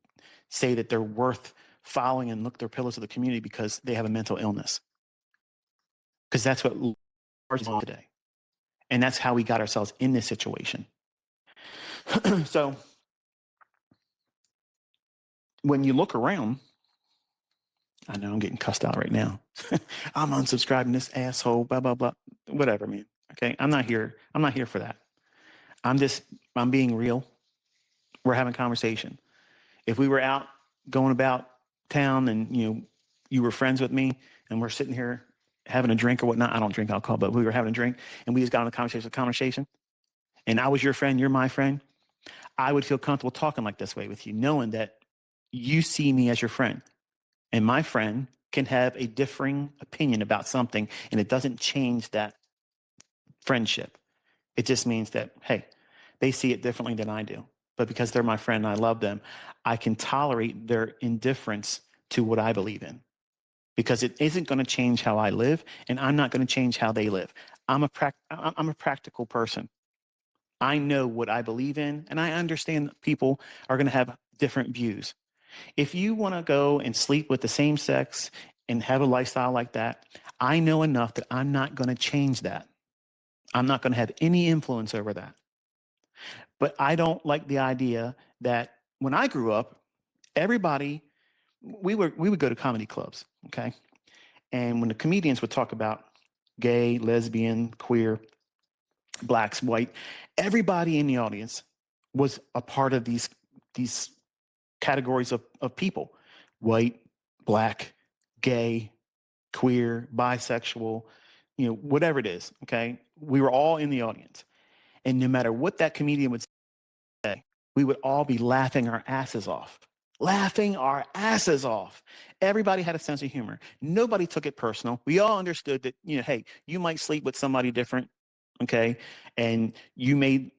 A: say that they're worth following and look their pillars of the community because they have a mental illness. Because that's what is on today. And that's how we got ourselves in this situation. So when you look around, I know I'm getting cussed out right now. I'm unsubscribing this asshole, blah, blah, blah. Whatever, man. Okay. I'm not here for that. I'm being real. We're having conversation. If we were out going about town and you were friends with me and we're sitting here having a drink or whatnot, I don't drink alcohol, but we were having a drink and we just got on a conversation, and I was your friend, you're my friend, I would feel comfortable talking like this way with you, knowing that you see me as your friend, and my friend can have a differing opinion about something, and it doesn't change that friendship. It just means that, hey, they see it differently than I do. But because they're my friend and I love them, I can tolerate their indifference to what I believe in, because it isn't going to change how I live, and I'm not going to change how they live. I'm a practical person. I know what I believe in, and I understand people are going to have different views. If you want to go and sleep with the same sex and have a lifestyle like that, I know enough that I'm not going to change that. I'm not going to have any influence over that. But I don't like the idea that when I grew up, everybody, we would go to comedy clubs, okay? And when the comedians would talk about gay, lesbian, queer, blacks, white, everybody in the audience was a part of these categories of people: white, black, gay, queer, bisexual, whatever it is. Okay. We were all in the audience. And no matter what that comedian would say, we would all be laughing our asses off. laughing our asses off. Everybody had a sense of humor. Nobody took it personal. We all understood that, hey, you might sleep with somebody different, okay? And you may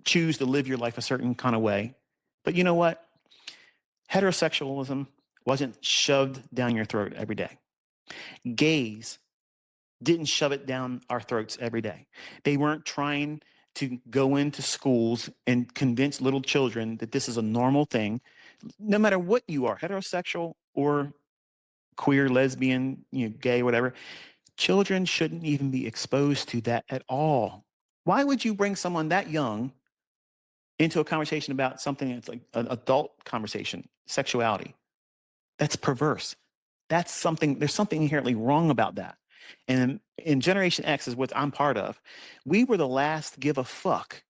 A: choose to live your life a certain kind of way. But you know what? Heterosexualism wasn't shoved down your throat every day. Gays didn't shove it down our throats every day. They weren't trying to go into schools and convince little children that this is a normal thing, no matter what you are, heterosexual or queer, lesbian, gay, whatever. Children shouldn't even be exposed to that at all. Why would you bring someone that young into a conversation about something that's like an adult conversation, sexuality? That's perverse. There's something inherently wrong about that. And in Generation X is what I'm part of. We were the last give a fuck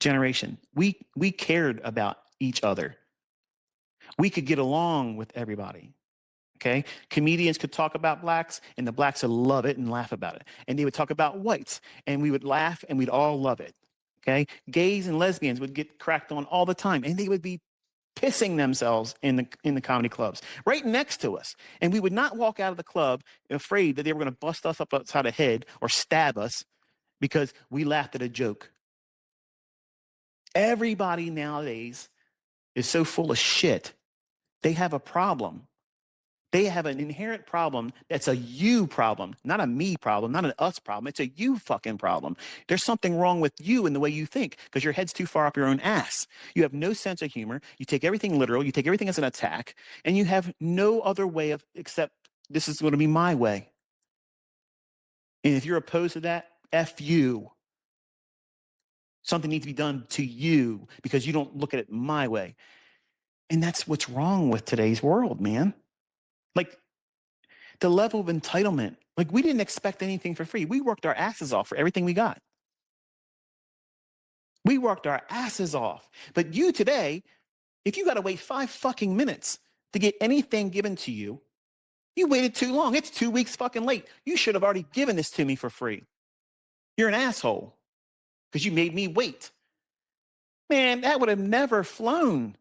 A: generation. We cared about each other. We could get along with everybody. Okay. Comedians could talk about blacks and the blacks would love it and laugh about it. And they would talk about whites and we would laugh and we'd all love it. Okay. Gays and lesbians would get cracked on all the time and they would be pissing themselves in the comedy clubs right next to us. And we would not walk out of the club afraid that they were going to bust us up upside the head or stab us because we laughed at a joke. Everybody nowadays is so full of shit. They have a problem. They have an inherent problem that's a you problem, not a me problem, not an us problem. It's a you fucking problem. There's something wrong with you in the way you think because your head's too far up your own ass. You have no sense of humor. You take everything literal. You take everything as an attack. And you have no other way of except this is going to be my way. And if you're opposed to that, F you. Something needs to be done to you because you don't look at it my way. And that's what's wrong with today's world, man. Like, the level of entitlement. Like, we didn't expect anything for free. We worked our asses off for everything we got. We worked our asses off. But you today, if you got to wait 5 fucking minutes to get anything given to you, you waited too long. It's 2 weeks fucking late. You should have already given this to me for free. You're an asshole because you made me wait. Man, that would have never flown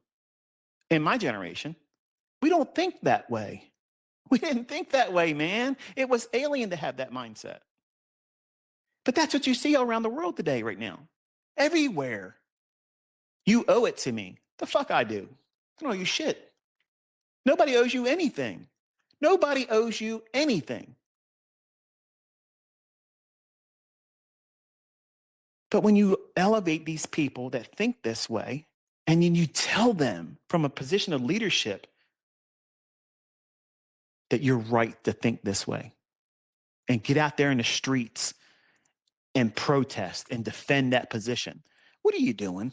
A: in my generation. We don't think that way. We didn't think that way, man. It was alien to have that mindset. But that's what you see all around the world today, right now. Everywhere. You owe it to me. The fuck I do. I don't owe you shit. Nobody owes you anything. Nobody owes you anything. But when you elevate these people that think this way, and then you tell them from a position of leadership that you're right to think this way, and get out there in the streets and protest and defend that position, what are you doing?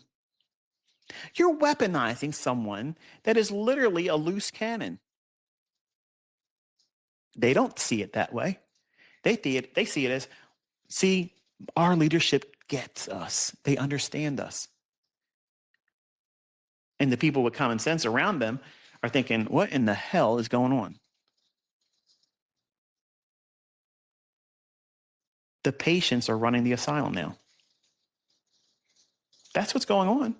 A: You're weaponizing someone that is literally a loose cannon. They don't see it that way. They see it as, see, our leadership gets us. They understand us. And the people with common sense around them are thinking, what in the hell is going on? The patients are running the asylum now. That's what's going on.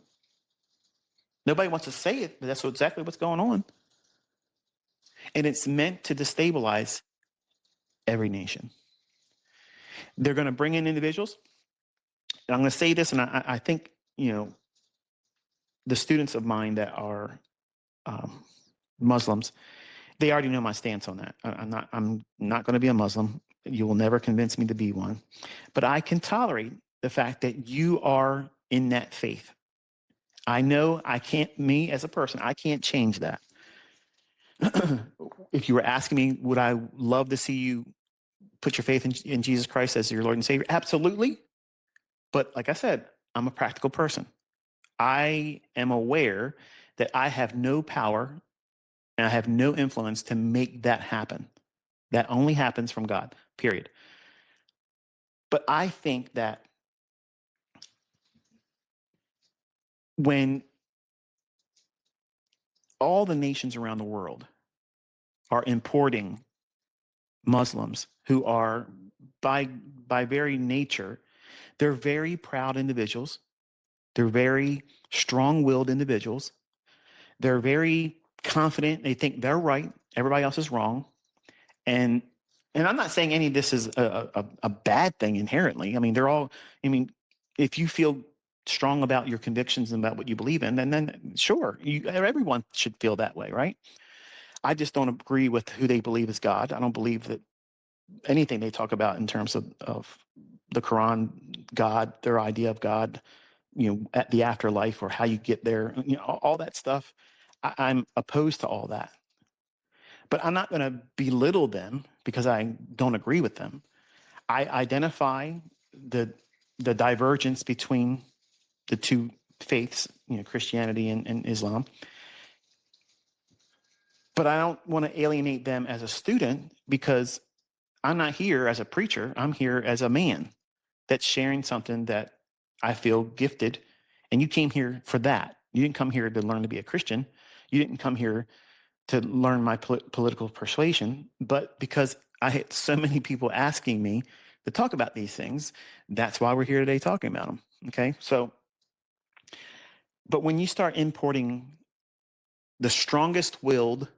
A: Nobody wants to say it, but that's exactly what's going on. And it's meant to destabilize every nation. They're going to bring in individuals. And I'm going to say this, and I think, the students of mine that are Muslims, they already know my stance on that. I'm not going to be a Muslim. You will never convince me to be one. But I can tolerate the fact that you are in that faith. I know I can't, me as a person, I can't change that. If you were asking me, would I love to see you put your faith in Jesus Christ as your Lord and Savior? Absolutely. But like I said, I'm a practical person. I am aware that I have no power and I have no influence to make that happen. That only happens from God, period. But I think that when all the nations around the world are importing Muslims who are by very nature, they're very proud individuals. They're very strong-willed individuals. They're very confident. They think they're right. Everybody else is wrong. And I'm not saying any of this is a bad thing inherently. I mean, they're all, I mean, if you feel strong about your convictions and about what you believe in, then sure, everyone should feel that way, right? I just don't agree with who they believe is God. I don't believe that anything they talk about in terms of the Quran, God, their idea of God, at the afterlife or how you get there, all that stuff. I'm opposed to all that. But I'm not going to belittle them because I don't agree with them. I identify the divergence between the two faiths, Christianity and Islam. But I don't want to alienate them as a student because I'm not here as a preacher. I'm here as a man that's sharing something that I feel gifted. And you came here for that. You didn't come here to learn to be a Christian. You didn't come here to learn my political persuasion, but because I had so many people asking me to talk about these things, that's why we're here today talking about them. Okay. So, but when you start importing the strongest willed,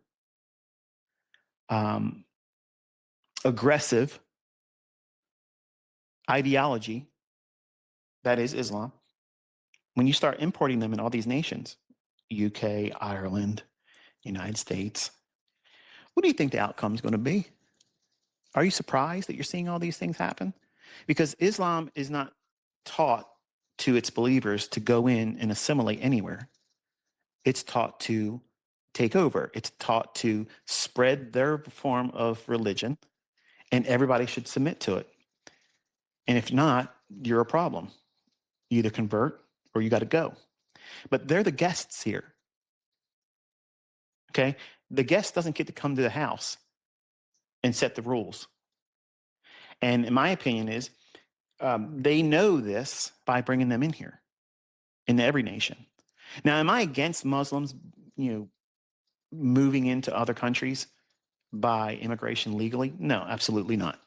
A: um, aggressive ideology, that is Islam, when you start importing them in all these nations, UK, Ireland, United States, what do you think the outcome is going to be? Are you surprised that you're seeing all these things happen? Because Islam is not taught to its believers to go in and assimilate anywhere. It's taught to take over. It's taught to spread their form of religion, and everybody should submit to it. And if not, you're a problem. You either convert or you got to go. But they're the guests here. Okay? The guest doesn't get to come to the house and set the rules. And in my opinion is, they know this by bringing them in here, in every nation. Now, am I against Muslims, moving into other countries by immigration legally? No, absolutely not.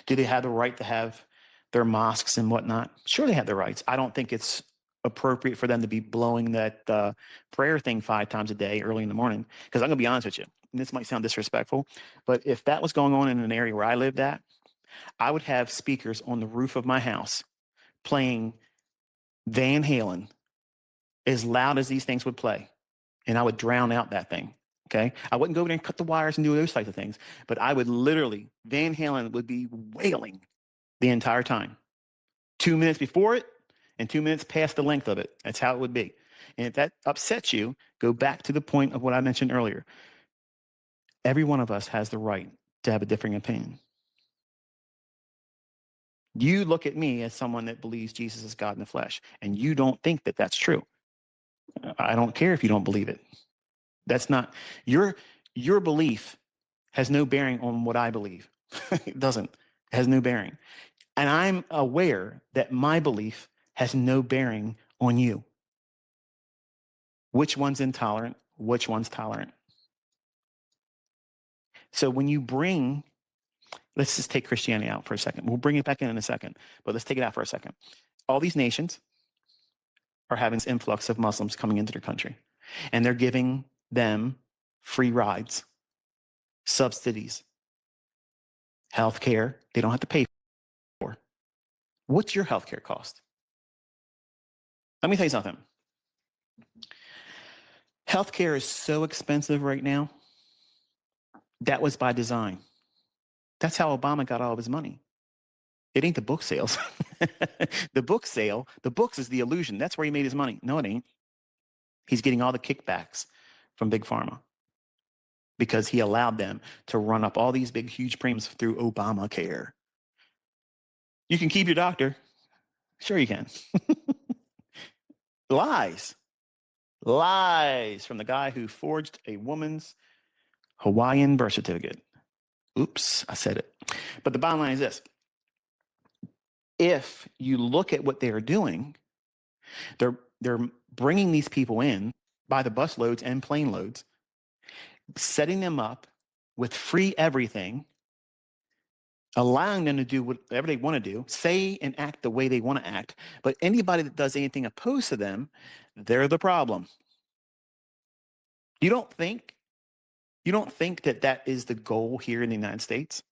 A: Do they have the right to have their mosques and whatnot? Sure, they have the rights. I don't think it's appropriate for them to be blowing that prayer thing 5 times a day early in the morning. Because I'm going to be honest with you, and this might sound disrespectful, but if that was going on in an area where I lived at, I would have speakers on the roof of my house playing Van Halen as loud as these things would play. And I would drown out that thing. Okay. I wouldn't go over there and cut the wires and do those types of things, but I would literally, Van Halen would be wailing the entire time. 2 minutes before it and 2 minutes past the length of it. That's how it would be. And if that upsets you, go back to the point of what I mentioned earlier. Every one of us has the right to have a differing opinion. You look at me as someone that believes Jesus is God in the flesh, and you don't think that that's true. I don't care if you don't believe it. That's not your belief has no bearing on what I believe. It doesn't. It has no bearing. And I'm aware that my belief has no bearing on you. Which one's intolerant? Which one's tolerant? So when you bring, let's just take Christianity out for a second. We'll bring it back in a second, but let's take it out for a second. All these nations are having this influx of Muslims coming into their country, and they're giving them free rides, subsidies, health care they don't have to pay for. What's your health care cost? Let me tell you something. Healthcare is so expensive right now. That was by design. That's how Obama got all of his money. It ain't the book sales. The book sale, the books is the illusion. That's where he made his money. No, it ain't. He's getting all the kickbacks from Big Pharma because he allowed them to run up all these big, huge premiums through Obamacare. You can keep your doctor. Sure you can. Lies. Lies from the guy who forged a woman's Hawaiian birth certificate. Oops, I said it. But the bottom line is this. If you look at what they are doing, they're bringing these people in by the bus loads and plane loads, setting them up with free everything, allowing them to do whatever they want to do, say and act the way they want to act. But anybody that does anything opposed to them, they're the problem. You don't think that that is the goal here in the United States?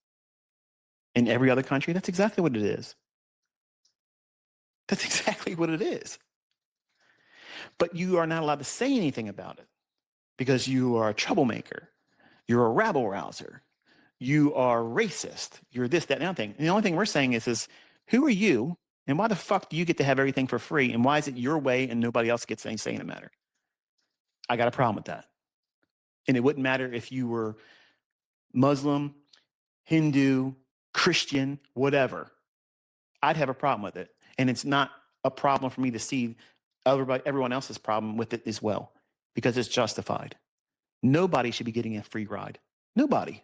A: In every other country? That's exactly what it is. That's exactly what it is. But you are not allowed to say anything about it because you are a troublemaker. You're a rabble rouser. You are racist. You're this, that, and the other thing. And the only thing we're saying is who are you and why the fuck do you get to have everything for free? And why is it your way and nobody else gets any say in the matter? I got a problem with that. And it wouldn't matter if you were Muslim, Hindu, Christian, whatever. I'd have a problem with it. And it's not a problem for me to see everyone else's problem with it as well, because it's justified. Nobody should be getting a free ride. Nobody.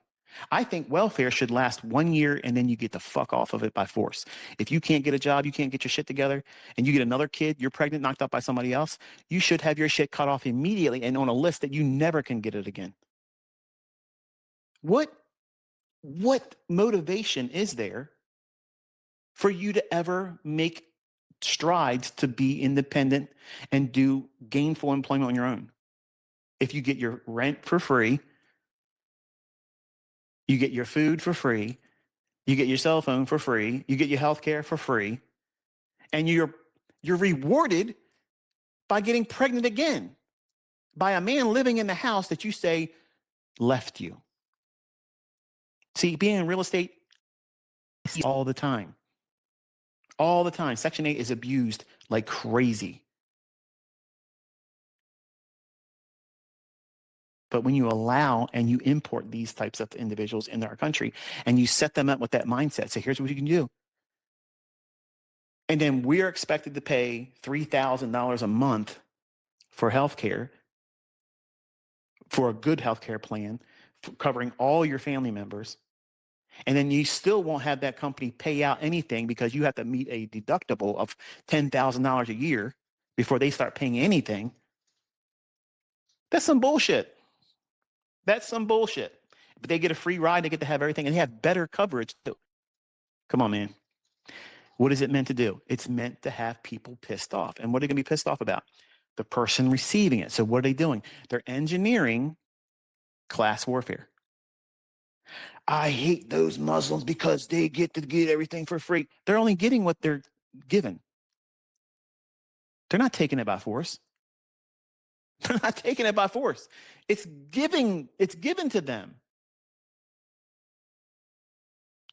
A: I think welfare should last 1 year and then you get the fuck off of it by force. If you can't get a job, you can't get your shit together, and you get another kid, you're pregnant, knocked up by somebody else, you should have your shit cut off immediately and on a list that you never can get it again. What motivation is there for you to ever make strides to be independent and do gainful employment on your own? If you get your rent for free, you get your food for free, you get your cell phone for free, you get your health care for free, and you're rewarded by getting pregnant again by a man living in the house that you say left you. See, being in real estate all the time. All the time. Section 8 is abused like crazy. But when you allow and you import these types of individuals into our country and you set them up with that mindset, so here's what you can do. And then we're expected to pay $3,000 a month for healthcare, for a good healthcare plan, covering all your family members. And then you still won't have that company pay out anything because you have to meet a deductible of $10,000 a year before they start paying anything. That's some bullshit. That's some bullshit. But they get a free ride, they get to have everything, and they have better coverage too. Come on, man. What is it meant to do? It's meant to have people pissed off. And what are they going to be pissed off about? The person receiving it. So what are they doing? They're engineering class warfare. I hate those Muslims because they get to get everything for free. They're only getting what they're given. They're not taking it by force. They're not taking it by force. It's given to them.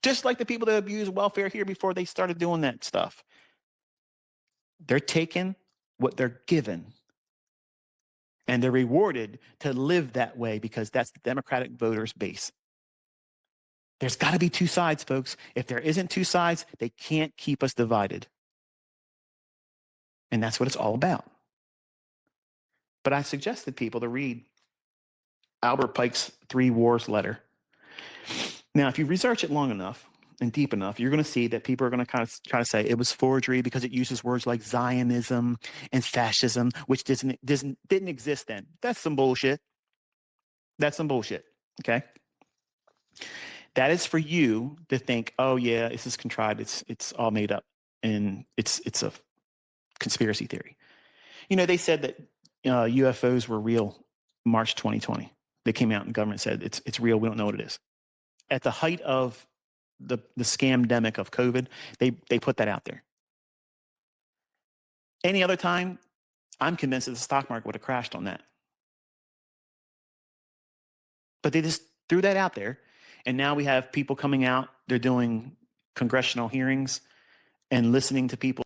A: Just like the people that abuse welfare here before they started doing that stuff. They're taking what they're given. And they're rewarded to live that way because that's the Democratic voters' base. There's got to be two sides, folks. If there isn't two sides, they can't keep us divided. And that's what it's all about. But I suggested people to read Albert Pike's Three Wars letter. Now, if you research it long enough and deep enough, you're going to see that people are going to kind of try to say it was forgery because it uses words like Zionism and fascism, which didn't exist then. That's some bullshit. That's some bullshit. Okay. That is for you to think, oh yeah, this is contrived. It's all made up, and it's a conspiracy theory. You know, they said that UFOs were real March 2020. They came out and government said it's real. We don't know what it is. At the height of the scamdemic of COVID, they put that out there. Any other time, I'm convinced that the stock market would have crashed on that. But they just threw that out there. And now we have people coming out. They're doing congressional hearings and listening to people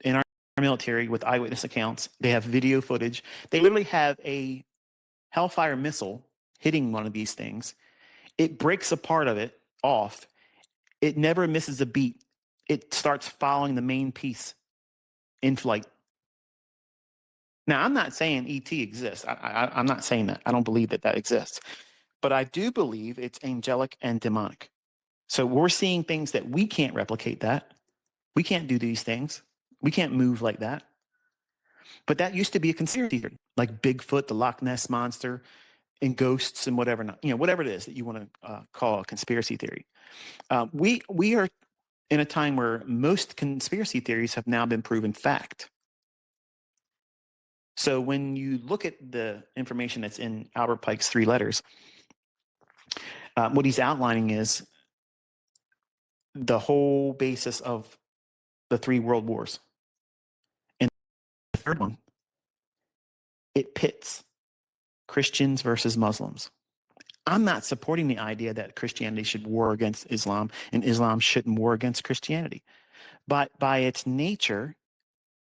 A: in our military with eyewitness accounts. They have video footage. They literally have a Hellfire missile hitting one of these things. It breaks a part of it off. It never misses a beat. It starts following the main piece in flight. Now, I'm not saying ET exists. I'm not saying that. I don't believe that exists. But I do believe it's angelic and demonic. So we're seeing things that we can't replicate that. We can't do these things. We can't move like that. But that used to be a conspiracy theory, like Bigfoot, the Loch Ness Monster, and ghosts and whatever, whatever it is that you want to call a conspiracy theory. We are in a time where most conspiracy theories have now been proven fact. So when you look at the information that's in Albert Pike's 3 letters, what he's outlining is the whole basis of the 3 world wars. And the third one, it pits Christians versus Muslims. I'm not supporting the idea that Christianity should war against Islam and Islam shouldn't war against Christianity. But by its nature,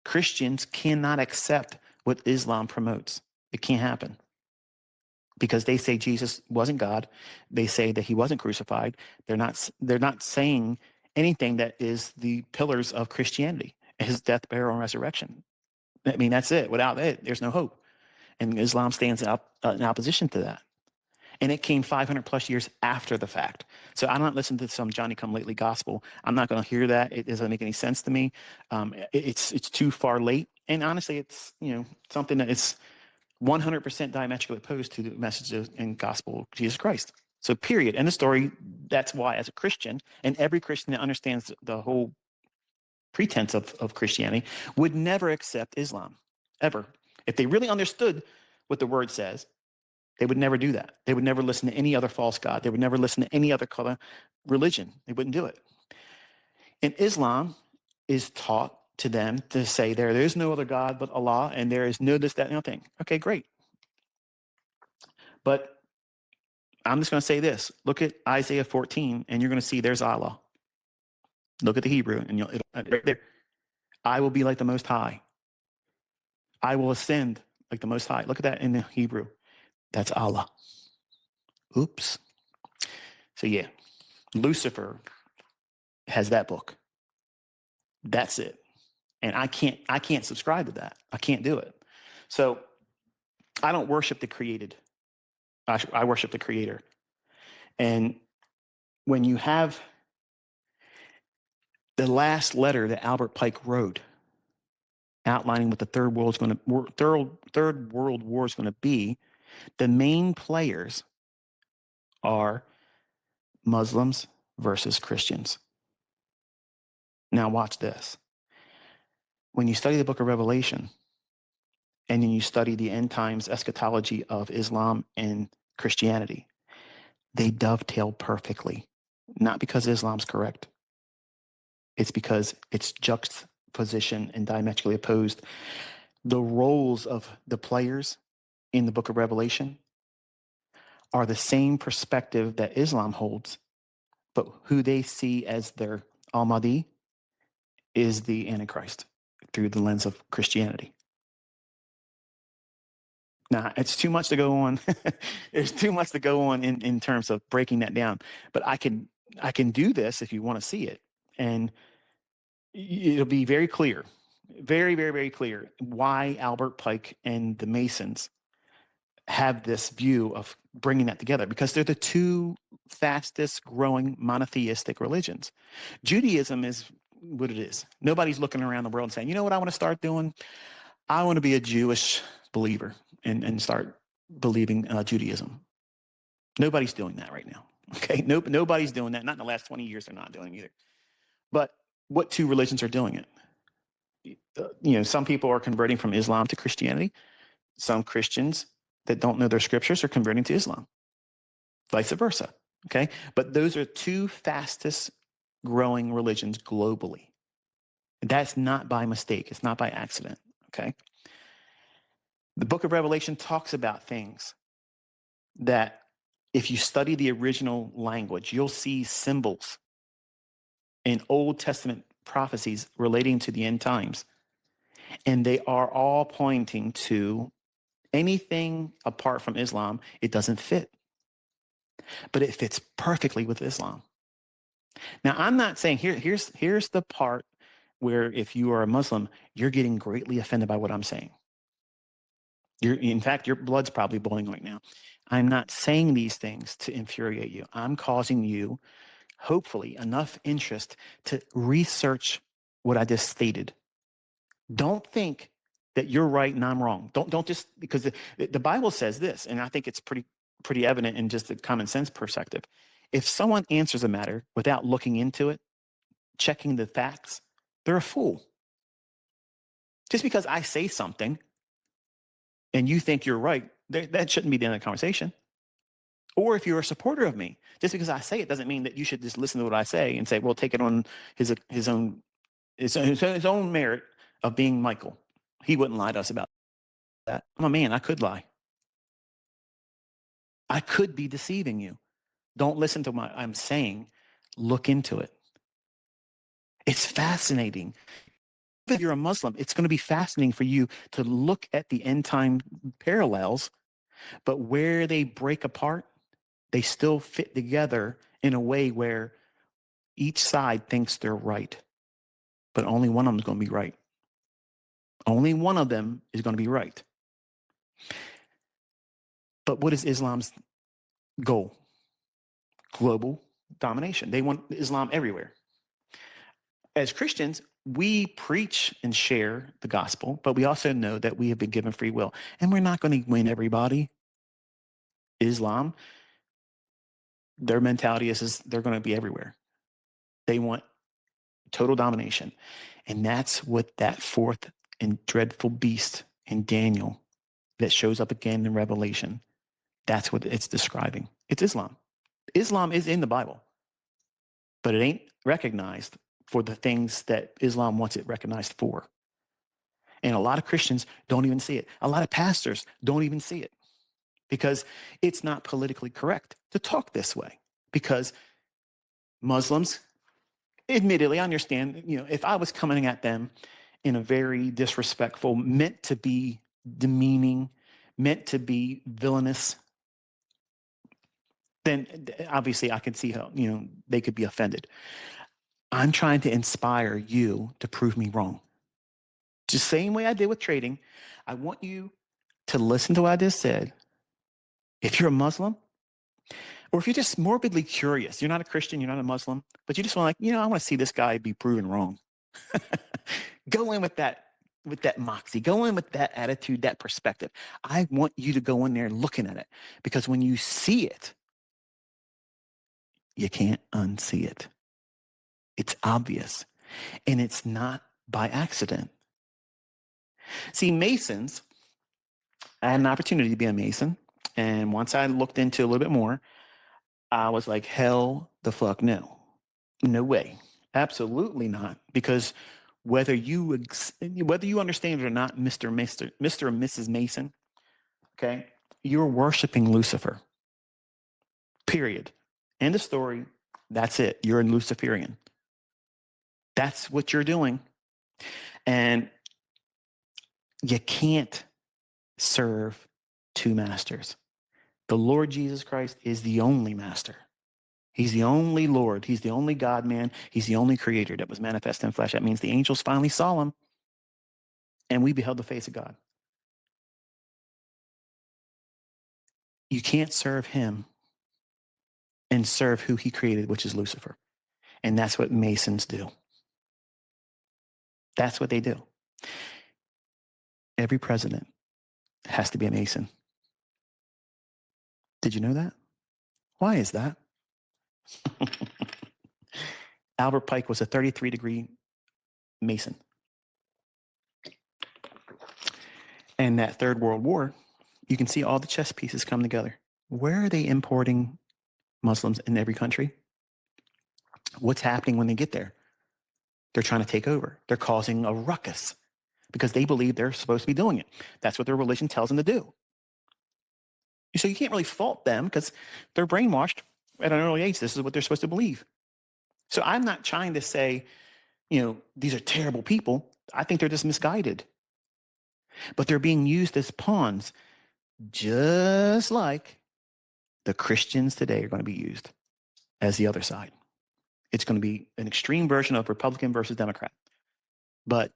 A: Christians cannot accept what Islam promotes. It can't happen because they say Jesus wasn't God. They say that he wasn't crucified. They're not saying anything that is the pillars of Christianity, his death, burial, and resurrection. I mean, that's it. Without it, there's no hope. And Islam stands up in opposition to that. And it came 500 plus years after the fact. So I'm not listening to some Johnny come lately gospel. I'm not going to hear that. It doesn't make any sense to me. It's too far late. And honestly, it's something that is 100% diametrically opposed to the message and gospel of Jesus Christ. So period. End of story. That's why as a Christian, and every Christian that understands the whole pretense of Christianity would never accept Islam, ever. If they really understood what the word says, they would never do that. They would never listen to any other false god. They would never listen to any other color religion. They wouldn't do it. And Islam is taught to them to say there is no other God but Allah, and there is no this, that, and nothing. Okay, great. But I'm just going to say this. Look at Isaiah 14, and you're going to see there's Allah. Look at the Hebrew, and right there. I will be like the Most High. I will ascend like the Most High. Look at that in the Hebrew. That's Allah. Oops. So yeah, Lucifer has that book. That's it. And I can't subscribe to that. I can't do it. So I don't worship the created. I worship the creator. And when you have the last letter that Albert Pike wrote outlining what the third world war is going to be, the main players are Muslims versus Christians. Now watch this. When you study the book of Revelation and then you study the end times eschatology of Islam and Christianity, they dovetail perfectly. Not because Islam's correct. It's because it's juxtaposition and diametrically opposed. The roles of the players in the book of Revelation are the same perspective that Islam holds, but who they see as their Al-Mahdi is the Antichrist through the lens of Christianity. Now, it's too much to go on. There's too much to go on in terms of breaking that down. But I can do this if you want to see it. And it'll be very clear, very, very, very clear why Albert Pike and the Masons have this view of bringing that together, because they're the 2 fastest growing monotheistic religions. Judaism is what it is. Nobody's looking around the world and saying, you know what I want to start doing? I want to be a Jewish believer and start believing Judaism. Nobody's doing that right now. Okay, nobody's doing that. Not in the last 20 years. They're not doing either. But what 2 religions are doing it? Some people are converting from Islam to Christianity. Some Christians that don't know their scriptures are converting to Islam. Vice versa. Okay, but those are 2 fastest growing religions globally. That's not by mistake. It's not by accident. Okay. The book of Revelation talks about things that if you study the original language, you'll see symbols in Old Testament prophecies relating to the end times. And they are all pointing to anything apart from Islam, it doesn't fit. But it fits perfectly with Islam. Now, I'm not saying here's the part where if you are a Muslim, you're getting greatly offended by what I'm saying. In fact, your blood's probably boiling right now. I'm not saying these things to infuriate you. I'm causing you, hopefully, enough interest to research what I just stated. Don't think that you're right and I'm wrong. Don't just, because the Bible says this, and I think it's pretty evident in just the common sense perspective. If someone answers a matter without looking into it, checking the facts, they're a fool. Just because I say something and you think you're right, that shouldn't be the end of the conversation. Or if you're a supporter of me, just because I say it doesn't mean that you should just listen to what I say and say, well, take it on his own merit of being Michael. He wouldn't lie to us about that. I'm a man. I could lie. I could be deceiving you. Don't listen to what I'm saying. Look into it. It's fascinating. If you're a Muslim, it's going to be fascinating for you to look at the end time parallels, but where they break apart, they still fit together in a way where each side thinks they're right, but only one of them is going to be right. Only one of them is going to be right. But what is Islam's goal? Global domination. They want Islam everywhere. As Christians, we preach and share the gospel, but we also know that we have been given free will, and we're not going to win everybody. Islam, their mentality is they're going to be everywhere. They want total domination. And that's what that fourth and dreadful beast in Daniel that shows up again in Revelation, that's what it's describing. It's Islam. Islam is in the Bible, but it ain't recognized for the things that Islam wants it recognized for. And a lot of Christians don't even see it. A lot of pastors don't even see it because it's not politically correct to talk this way. Because Muslims, admittedly, I understand, if I was coming at them in a very disrespectful, meant to be demeaning, meant to be villainous, then obviously I can see how, they could be offended. I'm trying to inspire you to prove me wrong. Just same way I did with trading. I want you to listen to what I just said. If you're a Muslim, or if you're just morbidly curious, you're not a Christian, you're not a Muslim, but you just want I want to see this guy be proven wrong. Go in with that moxie, go in with that attitude, that perspective. I want you to go in there looking at it, because when you see it, you can't unsee it. It's obvious, and it's not by accident. See, Masons, I had an opportunity to be a Mason, and once I looked into a little bit more, I was like, hell the fuck no. No way. Absolutely not. Because whether you understand it or not, Mr. and Mrs. Mason, okay, you're worshiping Lucifer. Period. End of story. That's it. You're a Luciferian. That's what you're doing. And you can't serve two masters. The Lord Jesus Christ is the only master. He's the only Lord. He's the only God-man. He's the only creator that was manifest in flesh. That means the angels finally saw him, and we beheld the face of God. You can't serve him and serve who he created, which is Lucifer. And that's what Masons do. That's what they do. Every president has to be a Mason. Did you know that? Why is that? Albert Pike was a 33-degree Mason. And that Third World War, you can see all the chess pieces come together. Where are they importing Muslims in every country? What's happening when they get there? They're trying to take over. They're causing a ruckus because they believe they're supposed to be doing it. That's what their religion tells them to do. So you can't really fault them because they're brainwashed at an early age. This is what they're supposed to believe. So I'm not trying to say, these are terrible people. I think they're just misguided. But they're being used as pawns, just like the Christians today are going to be used as the other side. It's going to be an extreme version of Republican versus Democrat, but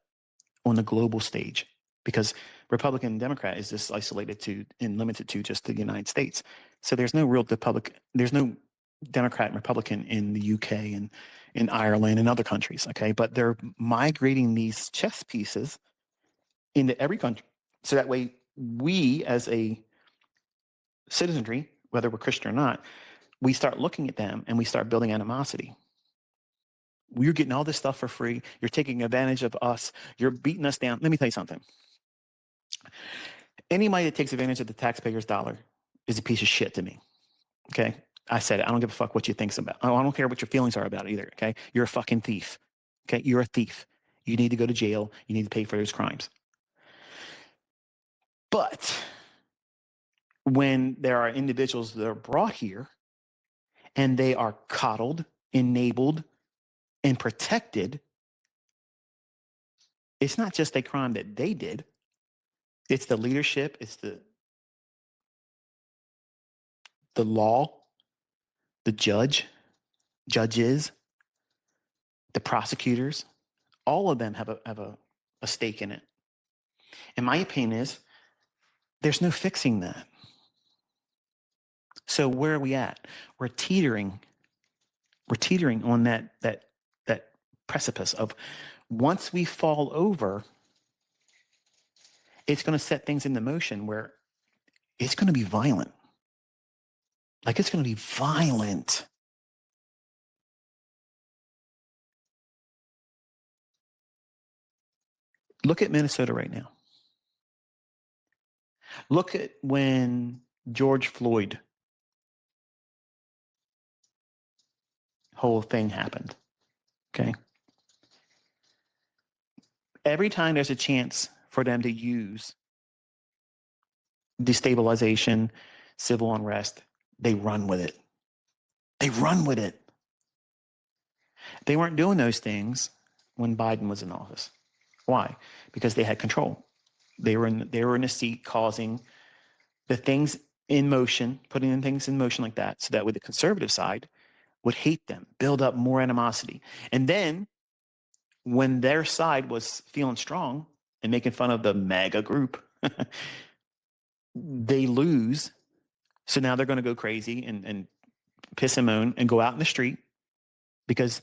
A: on the global stage, because Republican and Democrat is just isolated to and limited to just the United States. So there's no real there's no Democrat and Republican in the UK and in Ireland and other countries, okay? But they're migrating these chess pieces into every country. So that way we as a citizenry, whether we're Christian or not, we start looking at them and we start building animosity. You're getting all this stuff for free. You're taking advantage of us. You're beating us down. Let me tell you something. Anybody that takes advantage of the taxpayer's dollar is a piece of shit to me. Okay. I said it. I don't give a fuck what you think about. I don't care what your feelings are about it either. Okay. You're a fucking thief. Okay. You're a thief. You need to go to jail. You need to pay for those crimes. But when there are individuals that are brought here and they are coddled, enabled, and protected, it's not just a crime that they did. It's the leadership. It's the law, the judges, the prosecutors. All of them have a stake in it. And my opinion is there's no fixing that. So where are we at? We're teetering on that precipice of, once we fall over, it's going to set things into motion where it's going to be violent. Like, it's going to be violent. Look at Minnesota right now. Look at when George Floyd whole thing happened. Okay. Every time there's a chance for them to use destabilization, civil unrest, they run with it. They run with it. They weren't doing those things when Biden was in office. Why? Because they had control. They were in a seat causing the things in motion, putting things in motion like that, so that with the conservative side would hate them, build up more animosity. And then when their side was feeling strong and making fun of the MAGA group, they lose. So now they're going to go crazy and piss and moan and go out in the street, because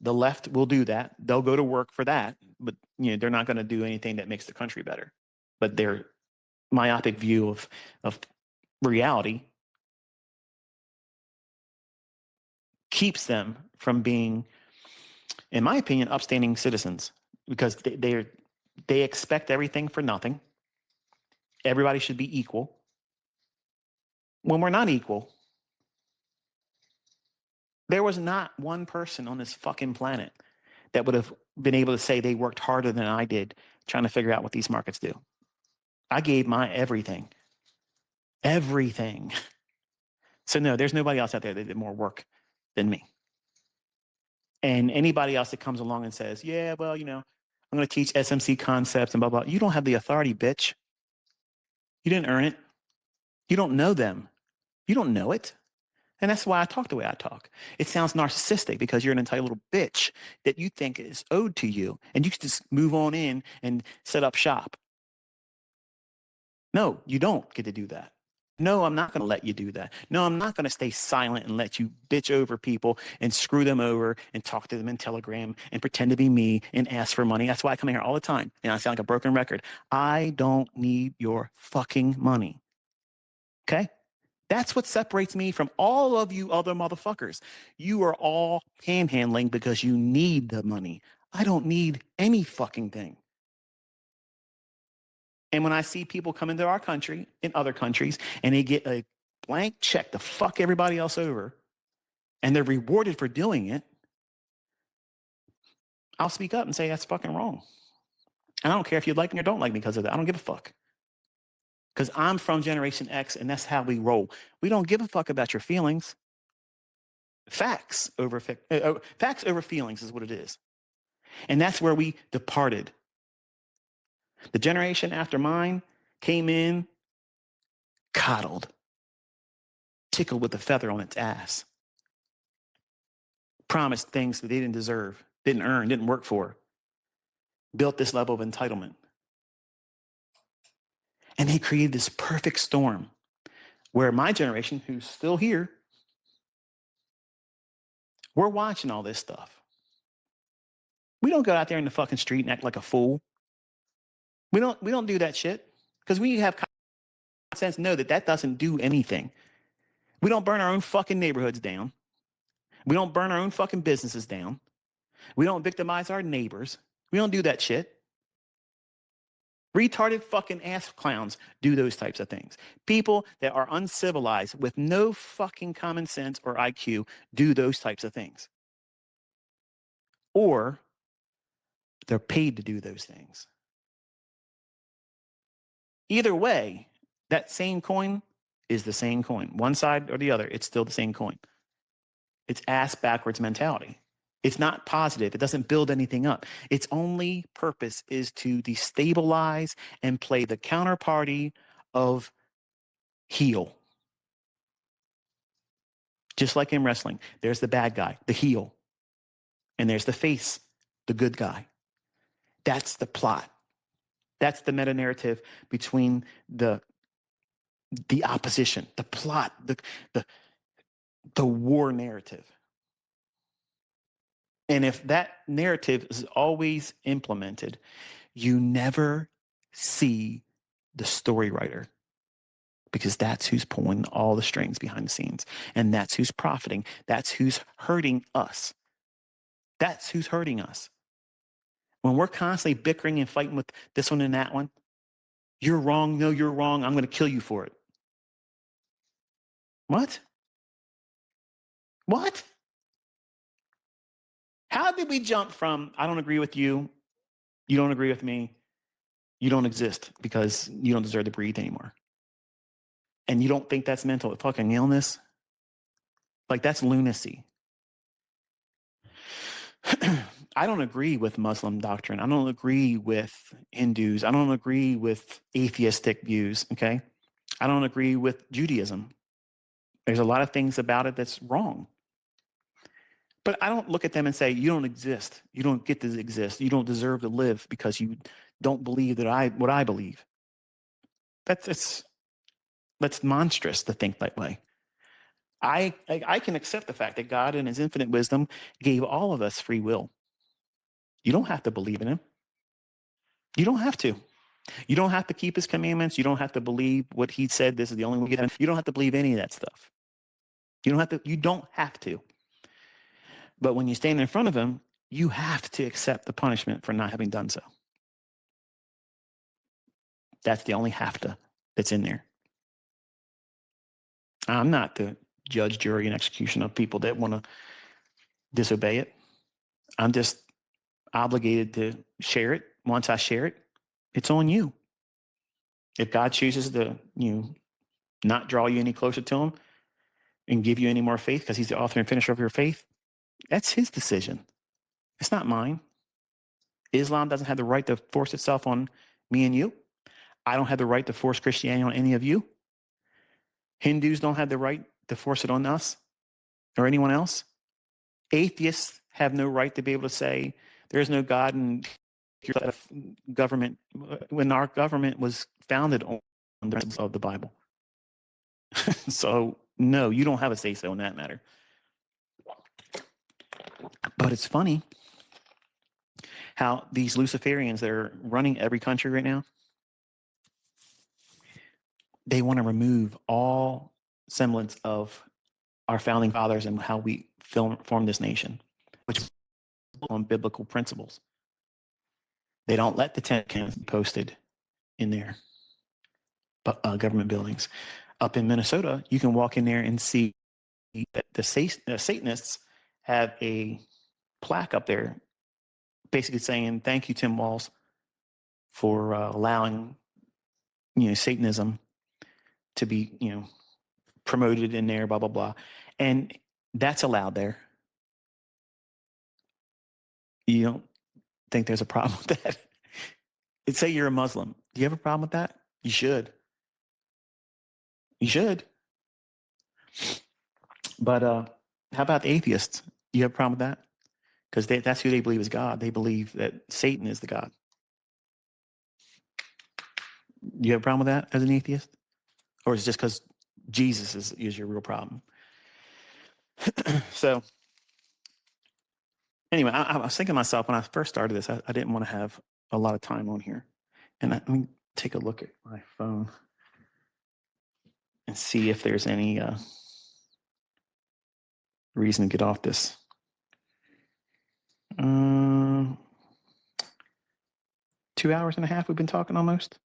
A: the left will do that. They'll go to work for that, but they're not going to do anything that makes the country better. But their myopic view of reality keeps them from being, in my opinion, upstanding citizens, because they expect everything for nothing. Everybody should be equal. When we're not equal, there was not one person on this fucking planet that would have been able to say they worked harder than I did trying to figure out what these markets do. I gave my everything. Everything. So no, there's nobody else out there that did more work than me. And anybody else that comes along and says, yeah, well, I'm going to teach SMC concepts and blah, blah. You don't have the authority, bitch. You didn't earn it. You don't know them. You don't know it. And that's why I talk the way I talk. It sounds narcissistic because you're an entitled little bitch that you think is owed to you. And you can just move on in and set up shop. No, you don't get to do that. No, I'm not going to let you do that. No, I'm not going to stay silent and let you bitch over people and screw them over and talk to them in Telegram and pretend to be me and ask for money. That's why I come here all the time. And I sound like a broken record. I don't need your fucking money. Okay? That's what separates me from all of you other motherfuckers. You are all panhandling because you need the money. I don't need any fucking thing. And when I see people come into our country and other countries and they get a blank check to fuck everybody else over and they're rewarded for doing it, I'll speak up and say that's fucking wrong. And I don't care if you like me or don't like me because of that. I don't give a fuck. Because I'm from Generation X and that's how we roll. We don't give a fuck about your feelings. Facts over feelings is what it is. And that's where we departed. The generation after mine came in, coddled, tickled with a feather on its ass, promised things that they didn't deserve, didn't earn, didn't work for, built this level of entitlement. And they created this perfect storm where my generation, who's still here, we're watching all this stuff. We don't go out there in the fucking street and act like a fool. We don't do that shit, because we have common sense to know that doesn't do anything. We don't burn our own fucking neighborhoods down. We don't burn our own fucking businesses down. We don't victimize our neighbors. We don't do that shit. Retarded fucking ass clowns do those types of things. People that are uncivilized with no fucking common sense or IQ do those types of things. Or they're paid to do those things. Either way, that same coin is the same coin. One side or the other, it's still the same coin. It's ass backwards mentality. It's not positive. It doesn't build anything up. Its only purpose is to destabilize and play the counterparty of heel. Just like in wrestling, there's the bad guy, the heel, and there's the face, the good guy. That's the plot. That's the meta narrative between the opposition, the plot, the war narrative. And if that narrative is always implemented, you never see the story writer, because that's who's pulling all the strings behind the scenes, and that's who's profiting. That's who's hurting us. That's who's hurting us. When we're constantly bickering and fighting with this one and that one, you're wrong, no, you're wrong, I'm going to kill you for it. What? What? How did we jump from, I don't agree with you, you don't agree with me, you don't exist because you don't deserve to breathe anymore? And you don't think that's mental fucking illness? Like, that's lunacy. I don't agree with Muslim doctrine. I don't agree with Hindus. I don't agree with atheistic views, okay? I don't agree with Judaism. There's a lot of things about it that's wrong. But I don't look at them and say, you don't exist. You don't get to exist. You don't deserve to live because you don't believe that what I believe. That's monstrous to think that way. I can accept the fact that God in his infinite wisdom gave all of us free will. You don't have to believe in him. You don't have to. You don't have to keep his commandments. You don't have to believe what he said. This is the only way you get heaven. You don't have to believe any of that stuff. You don't have to. But when you stand in front of him, you have to accept the punishment for not having done so. That's the only have to that's in there. I'm not the judge, jury, and execution of people that want to disobey it. I'm just obligated to share it. Once I share it, it's on you. If God chooses to, not draw you any closer to him and give you any more faith because he's the author and finisher of your faith, that's his decision. It's not mine. Islam doesn't have the right to force itself on me and you. I don't have the right to force Christianity on any of you. Hindus don't have the right to force it on us or anyone else. Atheists have no right to be able to say there's no God and government when our government was founded on the principles of the Bible. So no, you don't have a say-so in that matter. But it's funny how these Luciferians that are running every country right now, they want to remove all semblance of our founding fathers and how we formed this nation, which is on biblical principles. They don't let the Ten Commandments be posted in their government buildings. Up in Minnesota, you can walk in there and see that the Satanists have a plaque up there basically saying, thank you, Tim Walz, for allowing, Satanism to be, promoted in there, blah, blah, blah. And that's allowed there. You don't think there's a problem with that? Let's say you're a Muslim. Do you have a problem with that? You should. You should. But how about the atheists? You have a problem with that? Because that's who they believe is God. They believe that Satan is the God. You have a problem with that as an atheist? Or is it just because Jesus is your real problem? So anyway, I was thinking to myself when I first started this, I didn't want to have a lot of time on here. And let me take a look at my phone and see if there's any reason to get off this. 2 hours and a half we've been talking almost.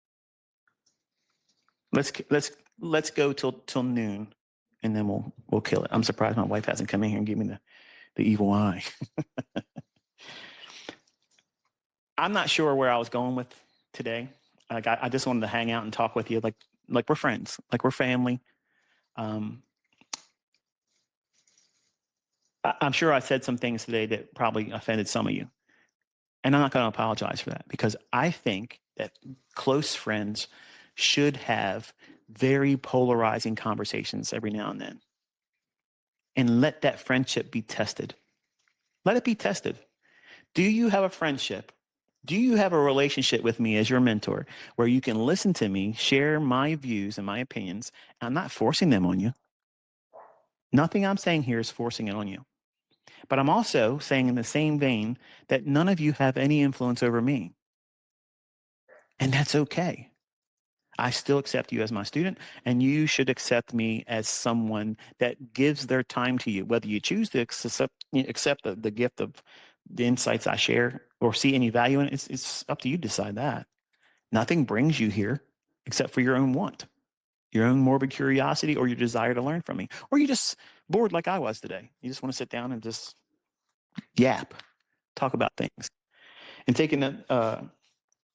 A: Let's go till noon, and then we'll kill it. I'm surprised my wife hasn't come in here and given me the evil eye. I'm not sure where I was going with today. Like I just wanted to hang out and talk with you, like we're friends, like we're family. I'm sure I said some things today that probably offended some of you. And I'm not going to apologize for that, because I think that close friends should have very polarizing conversations every now and then. And let that friendship be tested. Let it be tested. Do you have a friendship? Do you have a relationship with me as your mentor where you can listen to me, share my views and my opinions? I'm not forcing them on you. Nothing I'm saying here is forcing it on you. But I'm also saying in the same vein that none of you have any influence over me. And that's okay. I still accept you as my student, and you should accept me as someone that gives their time to you. Whether you choose to accept the gift of the insights I share or see any value in it, it's up to you to decide that. Nothing brings you here except for your own want, your own morbid curiosity, or your desire to learn from me. Or you're just bored like I was today. You just want to sit down and just yap, talk about things. And taking a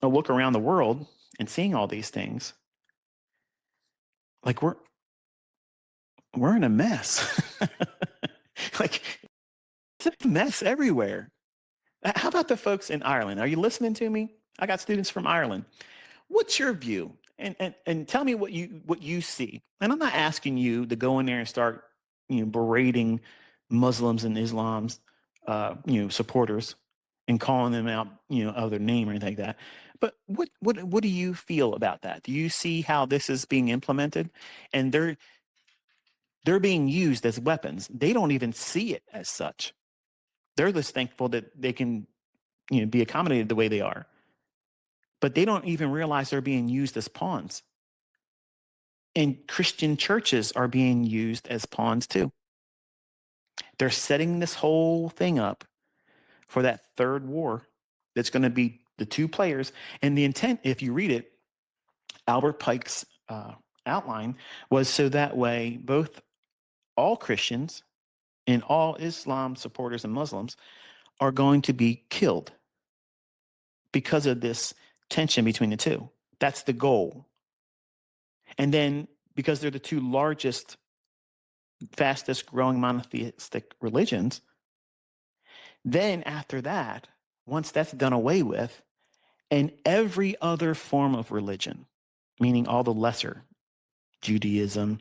A: look around the world and seeing all these things, like we're in a mess. Like, it's a mess everywhere. How about the folks in Ireland? Are you listening to me? I got students from Ireland. What's your view? And tell me what you see. And I'm not asking you to go in there and start berating Muslims and Islam's supporters and calling them out of their name or anything like that. But what do you feel about that? Do you see how this is being implemented? And they're being used as weapons. They don't even see it as such. They're just thankful that they can be accommodated the way they are. But they don't even realize they're being used as pawns. And Christian churches are being used as pawns too. They're setting this whole thing up for that third war that's going to be the two players. And the intent, if you read it, Albert Pike's outline was so that way both all Christians and all Islam supporters and Muslims are going to be killed because of this tension between the two. That's the goal. And then because they're the two largest, fastest growing monotheistic religions, then after that, once that's done away with, and every other form of religion, meaning all the lesser, Judaism,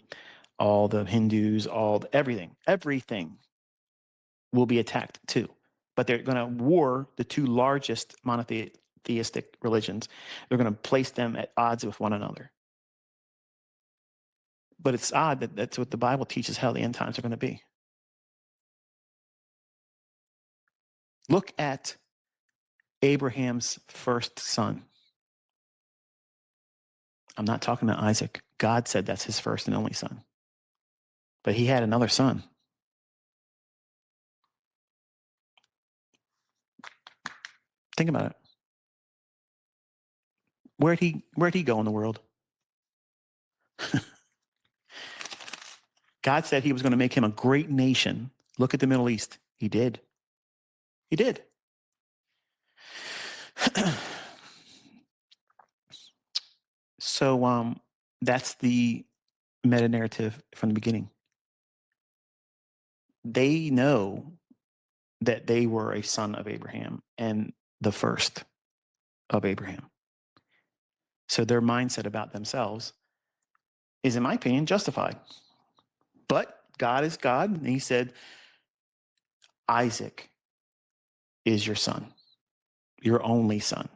A: all the Hindus, everything will be attacked too. But they're going to war the two largest monotheistic religions. They're going to place them at odds with one another. But it's odd that that's what the Bible teaches how the end times are going to be. Look at Abraham's first son. I'm not talking about Isaac. God said that's his first and only son. But he had another son. Think about it. Where'd he go in the world? God said he was going to make him a great nation. Look at the Middle East. He did. He did. So that's the meta narrative from the beginning. They know that they were a son of Abraham and the first of Abraham. So their mindset about themselves is, in my opinion, justified. But God is God, and he said, Isaac is your son, your only son,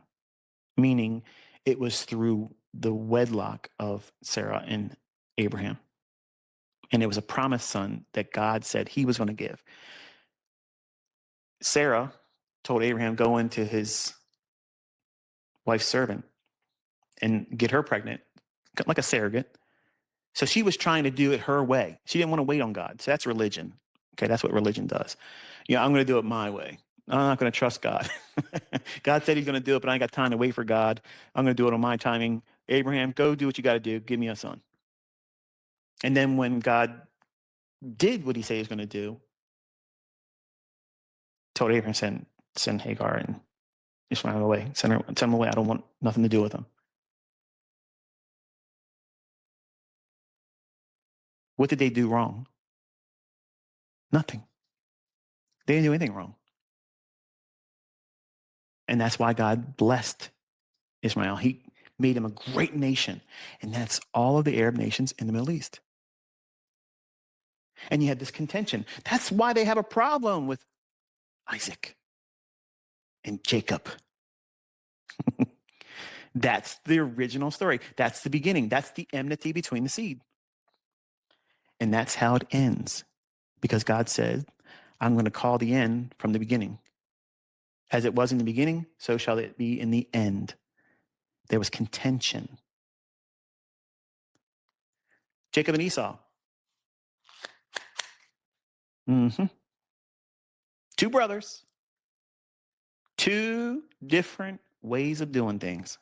A: meaning it was through the wedlock of Sarah and Abraham. And it was a promised son that God said he was going to give. Sarah told Abraham, go into his wife's servant and get her pregnant, like a surrogate. So she was trying to do it her way. She didn't want to wait on God. So that's religion. Okay, that's what religion does. I'm going to do it my way. I'm not going to trust God. God said he's going to do it, but I ain't got time to wait for God. I'm going to do it on my timing. Abraham, go do what you got to do. Give me a son. And then when God did what he said he was going to do, told Abraham, send Hagar and Ishmael away. Send them away. I don't want nothing to do with them. What did they do wrong? Nothing. They didn't do anything wrong. And that's why God blessed Ishmael. He made him a great nation. And that's all of the Arab nations in the Middle East. And you had this contention. That's why they have a problem with Isaac and Jacob. That's the original story. That's the beginning. That's the enmity between the seed. And that's how it ends. Because God said, I'm going to call the end from the beginning. As it was in the beginning, so shall it be in the end. There was contention. Jacob and Esau. Mm-hmm. Two brothers. Two different ways of doing things.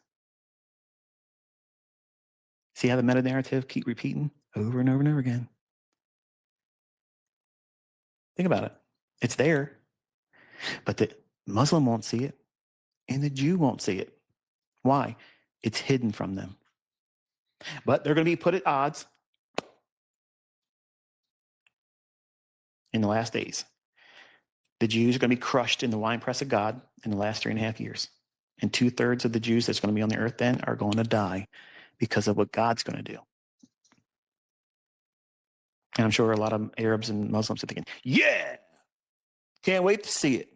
A: See how the meta-narrative keep repeating over and over and over again? Think about it. It's there, but the Muslim won't see it, and the Jew won't see it. Why? It's hidden from them. But they're going to be put at odds in the last days. The Jews are going to be crushed in the winepress of God in the last 3.5 years. And 2/3 of the Jews that's going to be on the earth then are going to die because of what God's going to do. And I'm sure a lot of Arabs and Muslims are thinking, yeah, can't wait to see it.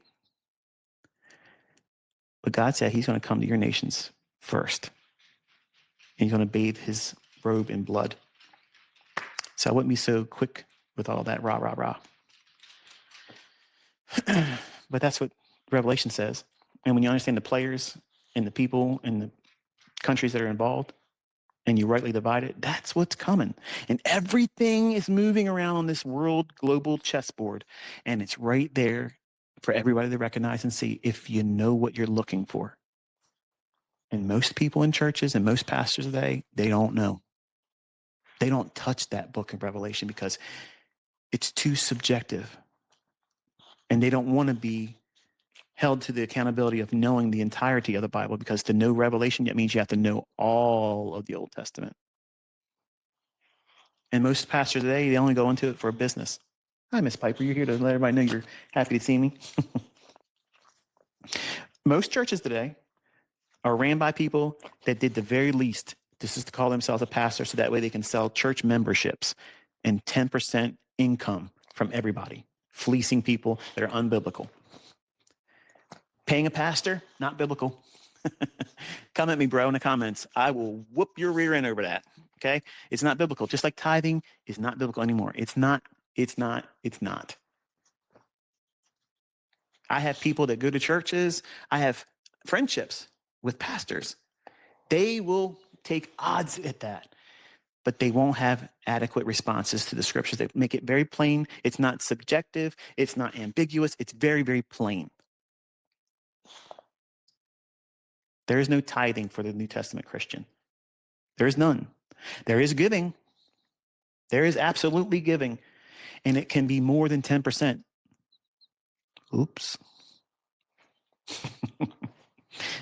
A: But God said he's going to come to your nations first. And he's going to bathe his robe in blood. So I wouldn't be so quick with all that rah, rah, rah. But that's what Revelation says. And when you understand the players and the people and the countries that are involved, and you rightly divide it, that's what's coming. And everything is moving around on this world global chessboard. And it's right there for everybody to recognize and see if you know what you're looking for. And most people in churches and most pastors today, they don't know. They don't touch that book of Revelation because it's too subjective. And they don't want to be held to the accountability of knowing the entirety of the Bible, because to know Revelation, that means you have to know all of the Old Testament. And most pastors today, they only go into it for a business. Hi, Miss Piper. You're here to let everybody know you're happy to see me. Most churches today are ran by people that did the very least just to call themselves a pastor so that way they can sell church memberships and 10% income from everybody, fleecing people that are unbiblical. Paying a pastor, not biblical. Come at me, bro, in the comments. I will whoop your rear end over that. Okay? It's not biblical. Just like tithing is not biblical anymore. It's not. I have people that go to churches. I have friendships with pastors. They will take odds at that, but they won't have adequate responses to the scriptures. They make it very plain. It's not subjective. It's not ambiguous. It's very, very plain. There is no tithing for the New Testament Christian. There is none. There is giving. There is absolutely giving, and it can be more than 10%. Oops.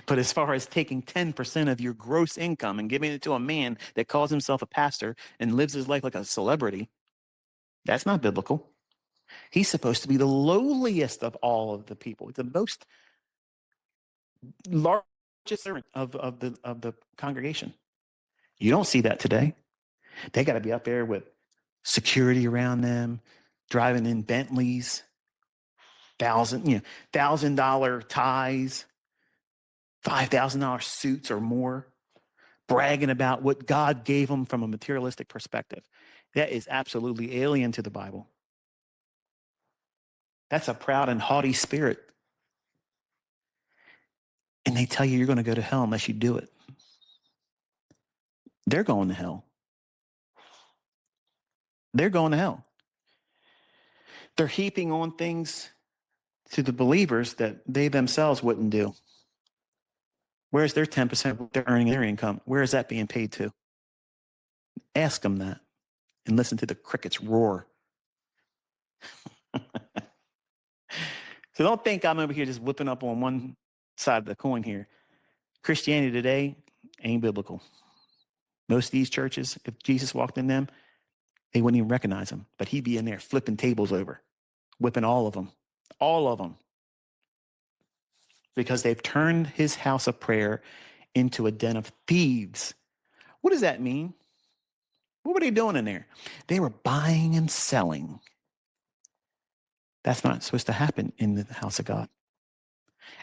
A: But as far as taking 10% of your gross income and giving it to a man that calls himself a pastor and lives his life like a celebrity, that's not biblical. He's supposed to be the lowliest of all of the people, the most largest servant of the congregation. You don't see that today. They got to be up there with security around them, driving in Bentleys, $1,000 ties, $5,000 suits or more, bragging about what God gave them from a materialistic perspective. That is absolutely alien to the Bible. That's a proud and haughty spirit. And they tell you you're going to go to hell unless you do it. They're going to hell. They're going to hell. They're heaping on things to the believers that they themselves wouldn't do. Where's their 10% of they're earning their income? Where is that being paid to? Ask them that and listen to the crickets roar. So don't think I'm over here just whipping up on one side of the coin here. Christianity today ain't biblical. Most of these churches, if Jesus walked in them, they wouldn't even recognize him, but he'd be in there flipping tables over, whipping all of them, because they've turned his house of prayer into a den of thieves. What does that mean? What were they doing in there? They were buying and selling. That's not supposed to happen in the house of God.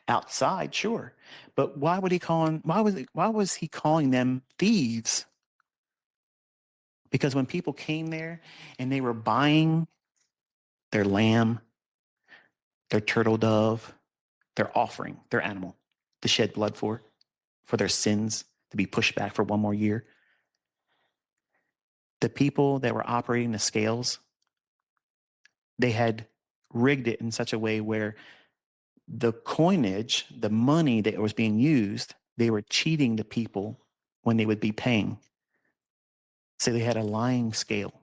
A: Outside, sure, but why was he calling them thieves? Because when people came there and they were buying their lamb, their turtle dove, their offering, their animal to shed blood for their sins to be pushed back for one more year, the people that were operating the scales, they had rigged it in such a way where the coinage, the money that was being used, they were cheating the people when they would be paying. So they had a lying scale.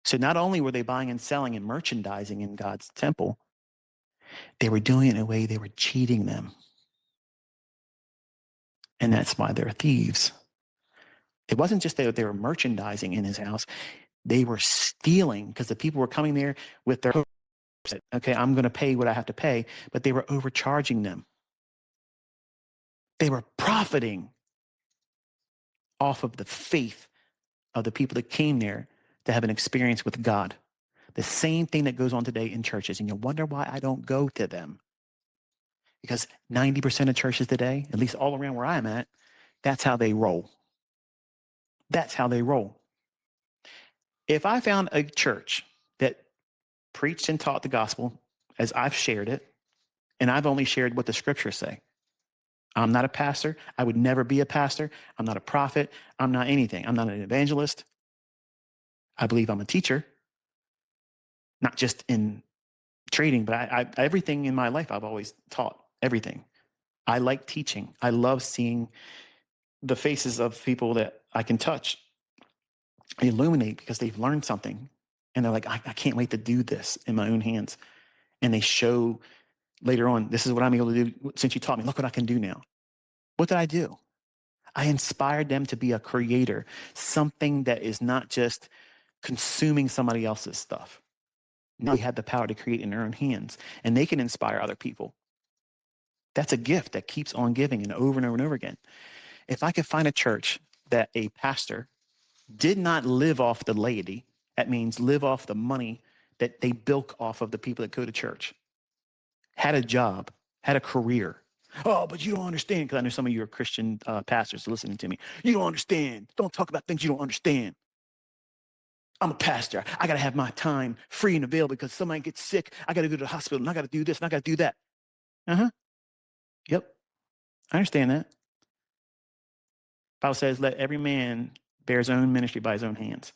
A: So not only were they buying and selling and merchandising in God's temple, they were doing it in a way they were cheating them. And that's why they're thieves. It wasn't just that they were merchandising in his house. They were stealing because the people were coming there with their hopes that, okay, I'm going to pay what I have to pay, but they were overcharging them. They were profiting off of the faith of the people that came there to have an experience with God. The same thing that goes on today in churches. And you wonder why I don't go to them. Because 90% of churches today, at least all around where I'm at, that's how they roll. That's how they roll. If I found a church that preached and taught the gospel as I've shared it, and I've only shared what the scriptures say, I'm not a pastor. I would never be a pastor. I'm not a prophet. I'm not anything. I'm not an evangelist. I believe I'm a teacher, not just in trading, but everything in my life I've always taught, everything. I like teaching. I love seeing the faces of people that I can touch, illuminate because they've learned something. And they're like, I can't wait to do this in my own hands. And they show later on, this is what I'm able to do since you taught me. Look what I can do now. What did I do? I inspired them to be a creator, something that is not just consuming somebody else's stuff. Now they have the power to create in their own hands, and they can inspire other people. That's a gift that keeps on giving and over and over and over again. If I could find a church that a pastor did not live off the laity, that means live off the money that they bilk off of the people that go to church, had a job, had a career. Oh, but you don't understand, because I know some of you are Christian pastors listening to me. You don't understand. Don't talk about things you don't understand. I'm a pastor. I got to have my time free and available because somebody gets sick. I got to go to the hospital and I got to do this and I got to do that. Yep. I understand that. Bible says, let every man bear his own ministry by his own hands.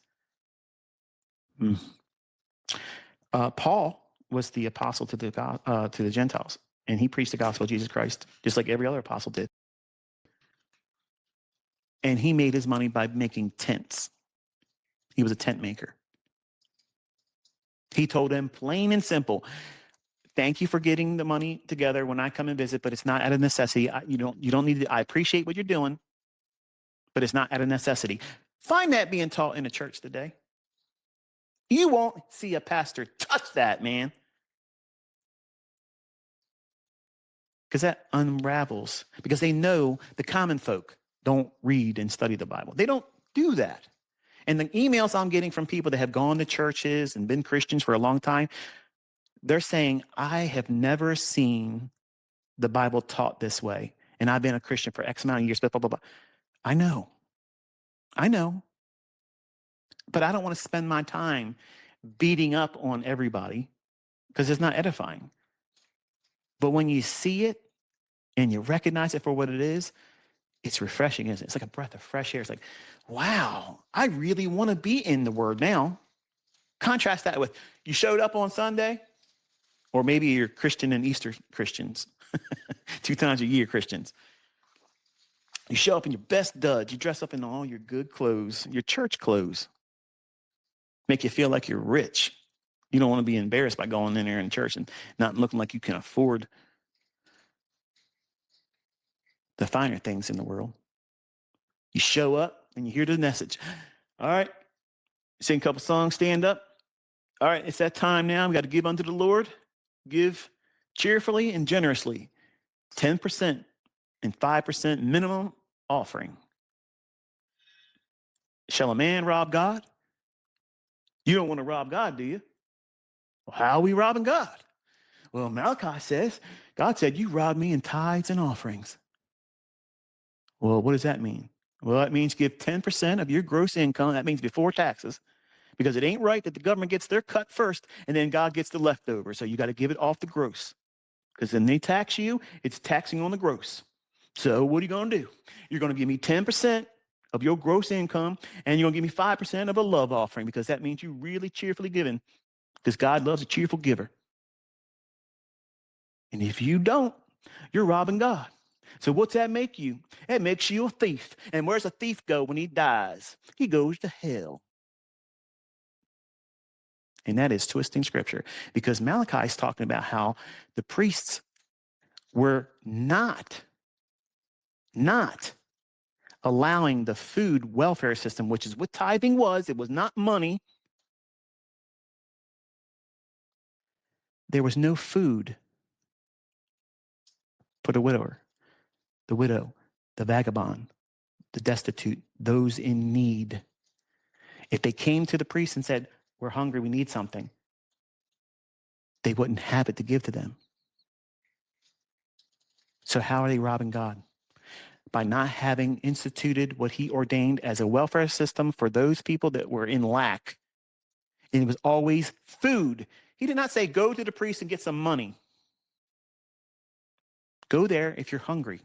A: Paul was the apostle to the Gentiles, and he preached the gospel of Jesus Christ, just like every other apostle did. And he made his money by making tents. He was a tent maker. He told them plain and simple, thank you for getting the money together when I come and visit, but it's not out of necessity. You don't need to. I appreciate what you're doing, but it's not out of necessity. Find that being taught in the church today. You won't see a pastor touch that, man. Because that unravels. Because they know the common folk don't read and study the Bible. They don't do that. And the emails I'm getting from people that have gone to churches and been Christians for a long time, they're saying, I have never seen the Bible taught this way. And I've been a Christian for X amount of years, blah, blah, blah, blah. I know. But I don't want to spend my time beating up on everybody because it's not edifying. But when you see it and you recognize it for what it is, it's refreshing, isn't it? It's like a breath of fresh air. It's like, wow, I really want to be in the Word now. Contrast that with, you showed up on Sunday, Or maybe you're Christian and Easter Christians, 2 times a year Christians. You show up in your best duds. You dress up in all your good clothes, your church clothes. Make you feel like you're rich. You don't want to be embarrassed by going in there in church and not looking like you can afford the finer things in the world. You show up and you hear the message. All right, sing a couple songs, stand up. All right, it's that time now. We got to give unto the Lord. Give cheerfully and generously. 10% and 5% minimum offering. Shall a man rob God? You don't want to rob God, do you? Well, how are we robbing God? Well, Malachi says, God said, you robbed me in tithes and offerings. Well, what does that mean? Well, that means give 10% of your gross income. That means before taxes, because it ain't right that the government gets their cut first and then God gets the leftover. So you got to give it off the gross, because then they tax you. It's taxing on the gross. So what are you going to do? You're going to give me 10% of your gross income, and you're going to give me 5% of a love offering, because that means you really cheerfully giving, because God loves a cheerful giver. And if you don't, you're robbing God. So what's that make you? It makes you a thief. And where's a thief go when he dies? He goes to hell. And that is twisting scripture, because Malachi is talking about how the priests were not allowing the food welfare system, which is what tithing was. It was not money. There was no food for the widower, the widow, the vagabond, the destitute, those in need. If they came to the priest and said, we're hungry, we need something, they wouldn't have it to give to them. So how are they robbing God? By not having instituted what he ordained as a welfare system for those people that were in lack. And it was always food. He did not say, go to the priest and get some money. Go there if you're hungry.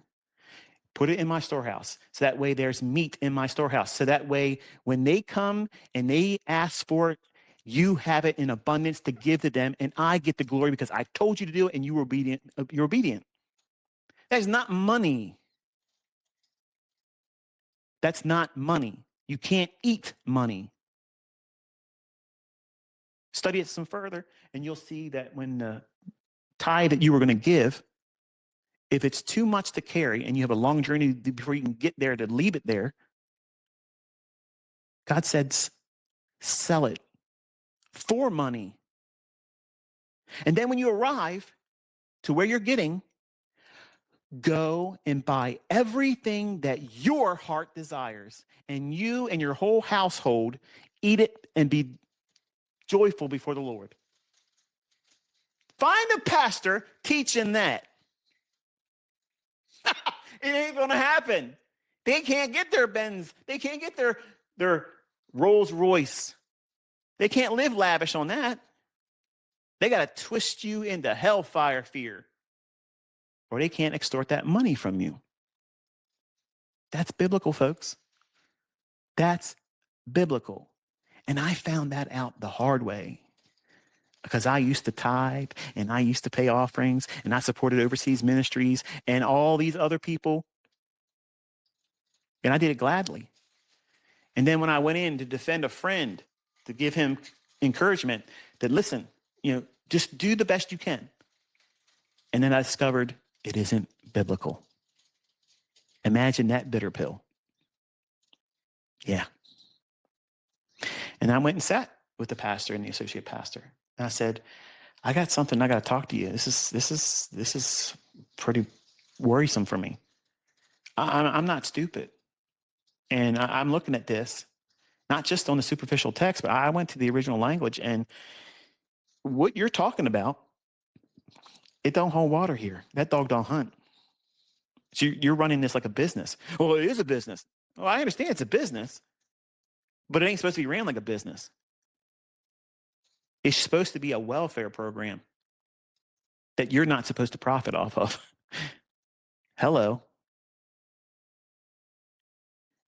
A: Put it in my storehouse. So that way there's meat in my storehouse. So that way when they come and they ask for it, you have it in abundance to give to them, and I get the glory because I told you to do it and you were obedient. You're obedient. That is not money. That's not money. You can't eat money. Study it some further, and you'll see that when the tithe that you were going to give, if it's too much to carry and you have a long journey before you can get there to leave it there, God said, sell it for money. And then when you arrive to where you're getting, go and buy everything that your heart desires, and you and your whole household eat it and be joyful before the Lord. Find a pastor teaching that. It ain't going to happen. They can't get their Benz. They can't get their Rolls Royce. They can't live lavish on that. They got to twist you into hellfire fear, or they can't extort that money from you. That's biblical, folks. That's biblical. And I found that out the hard way, because I used to tithe and I used to pay offerings and I supported overseas ministries and all these other people. And I did it gladly. And then when I went in to defend a friend, to give him encouragement that, listen, just do the best you can. And then I discovered it isn't biblical. Imagine that bitter pill. Yeah. And I went and sat with the pastor and the associate pastor. And I said, I got something I got to talk to you. This is pretty worrisome for me. I'm not stupid. And I'm looking at this, not just on the superficial text, but I went to the original language, and what you're talking about, it don't hold water here. That dog don't hunt. So you're running this like a business. Well, it is a business. Well, I understand it's a business, but it ain't supposed to be ran like a business. It's supposed to be a welfare program that you're not supposed to profit off of. Hello.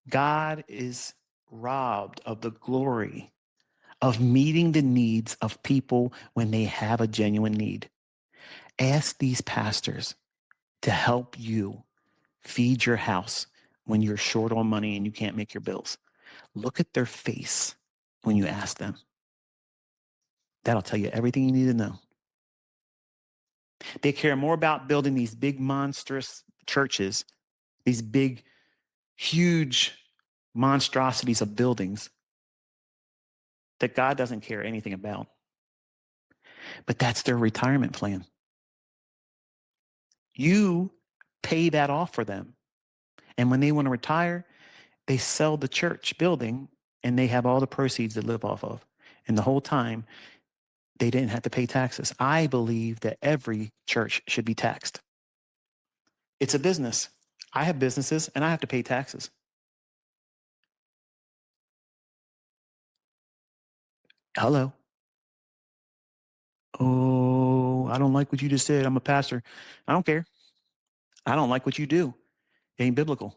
A: God is robbed of the glory of meeting the needs of people when they have a genuine need. Ask these pastors to help you feed your house when you're short on money and you can't make your bills. Look at their face when you ask them. That'll tell you everything you need to know. They care more about building these big, monstrous churches, these big, huge monstrosities of buildings that God doesn't care anything about. But that's their retirement plan. You pay that off for them. And when they want to retire, they sell the church building and they have all the proceeds to live off of. And the whole time, they didn't have to pay taxes. I believe that every church should be taxed. It's a business. I have businesses and I have to pay taxes. Hello. Oh, I don't like what you just said. I'm a pastor. I don't care. I don't like what you do. It ain't biblical.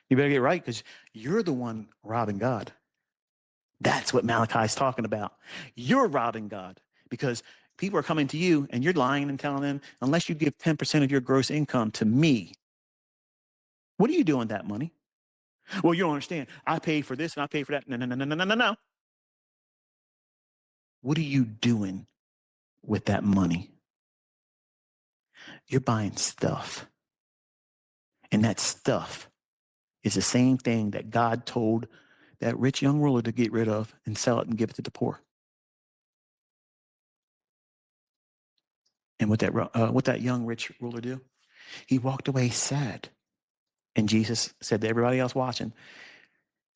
A: You better get right because you're the one robbing God. That's what Malachi's talking about. You're robbing God because people are coming to you and you're lying and telling them, unless you give 10% of your gross income to me, what are you doing with that money? Well, you don't understand. I pay for this and I pay for that. No, no, no, no, no, no, no. What are you doing with that money? You're buying stuff. And that stuff is the same thing that God told that rich young ruler to get rid of and sell it and give it to the poor. And what that young rich ruler do? He walked away sad. And Jesus said to everybody else watching,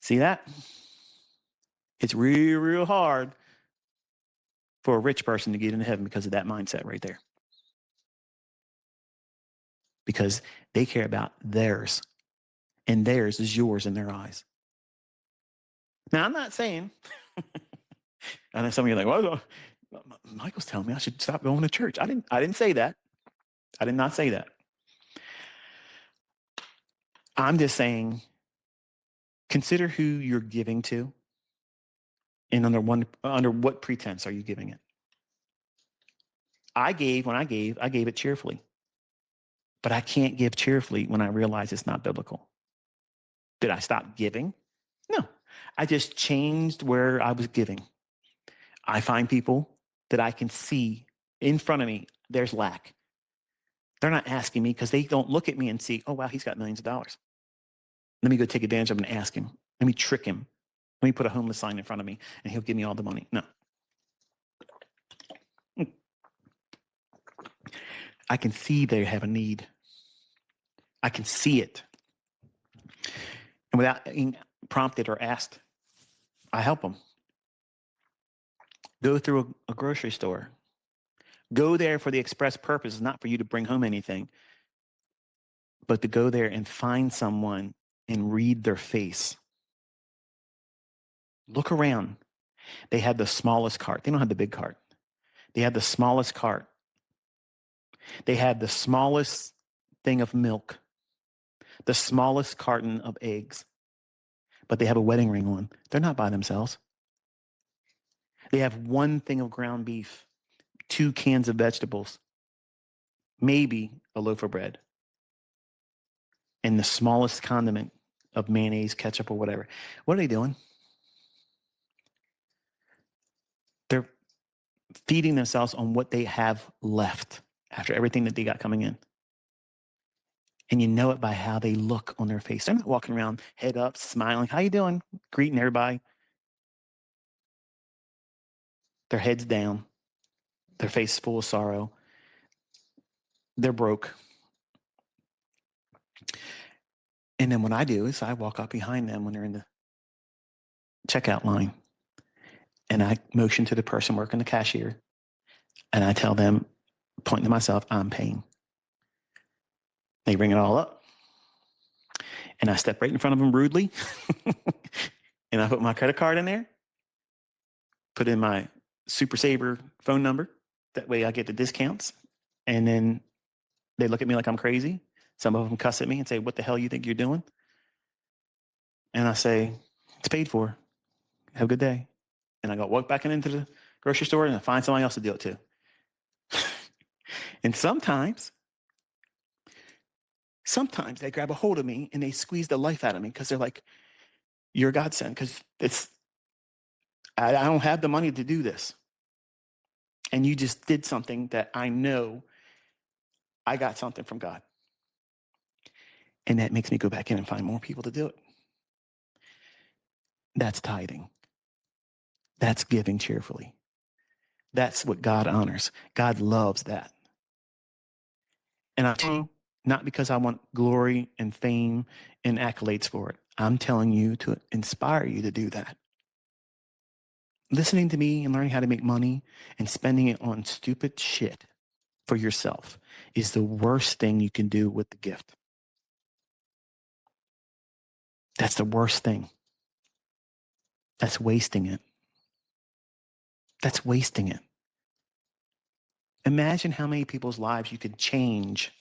A: see that? It's real, real hard for a rich person to get into heaven because of that mindset right there. Because they care about theirs, and theirs is yours in their eyes. Now, I'm not saying, I know some of you are like, well, Michael's telling me I should stop going to church. I didn't say that. I did not say that. I'm just saying, consider who you're giving to, and under what pretense are you giving it? When I gave it cheerfully. But I can't give cheerfully when I realize it's not biblical. Did I stop giving? No. I just changed where I was giving. I find people that I can see in front of me, there's lack. They're not asking me because they don't look at me and see, oh, wow, he's got millions of dollars. Let me go take advantage of him and ask him. Let me trick him. Let me put a homeless sign in front of me and he'll give me all the money. No. I can see they have a need. I can see it. And without being prompted or asked, I help them. Go through a grocery store. Go there for the express purpose, not for you to bring home anything, but to go there and find someone and read their face. Look around. They have the smallest cart. They don't have the big cart. They have the smallest cart. They have the smallest thing of milk, the smallest carton of eggs, but they have a wedding ring on. They're not by themselves. They have one thing of ground beef, 2 cans of vegetables, maybe a loaf of bread, and the smallest condiment of mayonnaise, ketchup, or whatever. What are they doing? They're feeding themselves on what they have left after everything that they got coming in. And you know it by how they look on their face. They're not walking around head up, smiling. How you doing? Greeting everybody. Their heads down. Their face full of sorrow. They're broke. And then what I do is I walk up behind them when they're in the checkout line. And I motion to the person working the cashier. And I tell them, pointing to myself, I'm paying. They bring it all up. And I step right in front of them rudely. And I put my credit card in there. Put in my Super Saver phone number. That way I get the discounts. And then they look at me like I'm crazy. Some of them cuss at me and say, what the hell you think you're doing? And I say, it's paid for. Have a good day. And I go walk back into the grocery store and I find somebody else to do it too. And sometimes they grab a hold of me and they squeeze the life out of me because they're like, you're a godsend, because I don't have the money to do this. And you just did something that I know I got something from God. And that makes me go back in and find more people to do it. That's tithing. That's giving cheerfully. That's what God honors. God loves that. And I'm telling you, not because I want glory and fame and accolades for it. I'm telling you to inspire you to do that. Listening to me and learning how to make money and spending it on stupid shit for yourself is the worst thing you can do with the gift. That's the worst thing. That's wasting it. That's wasting it. Imagine how many people's lives you could change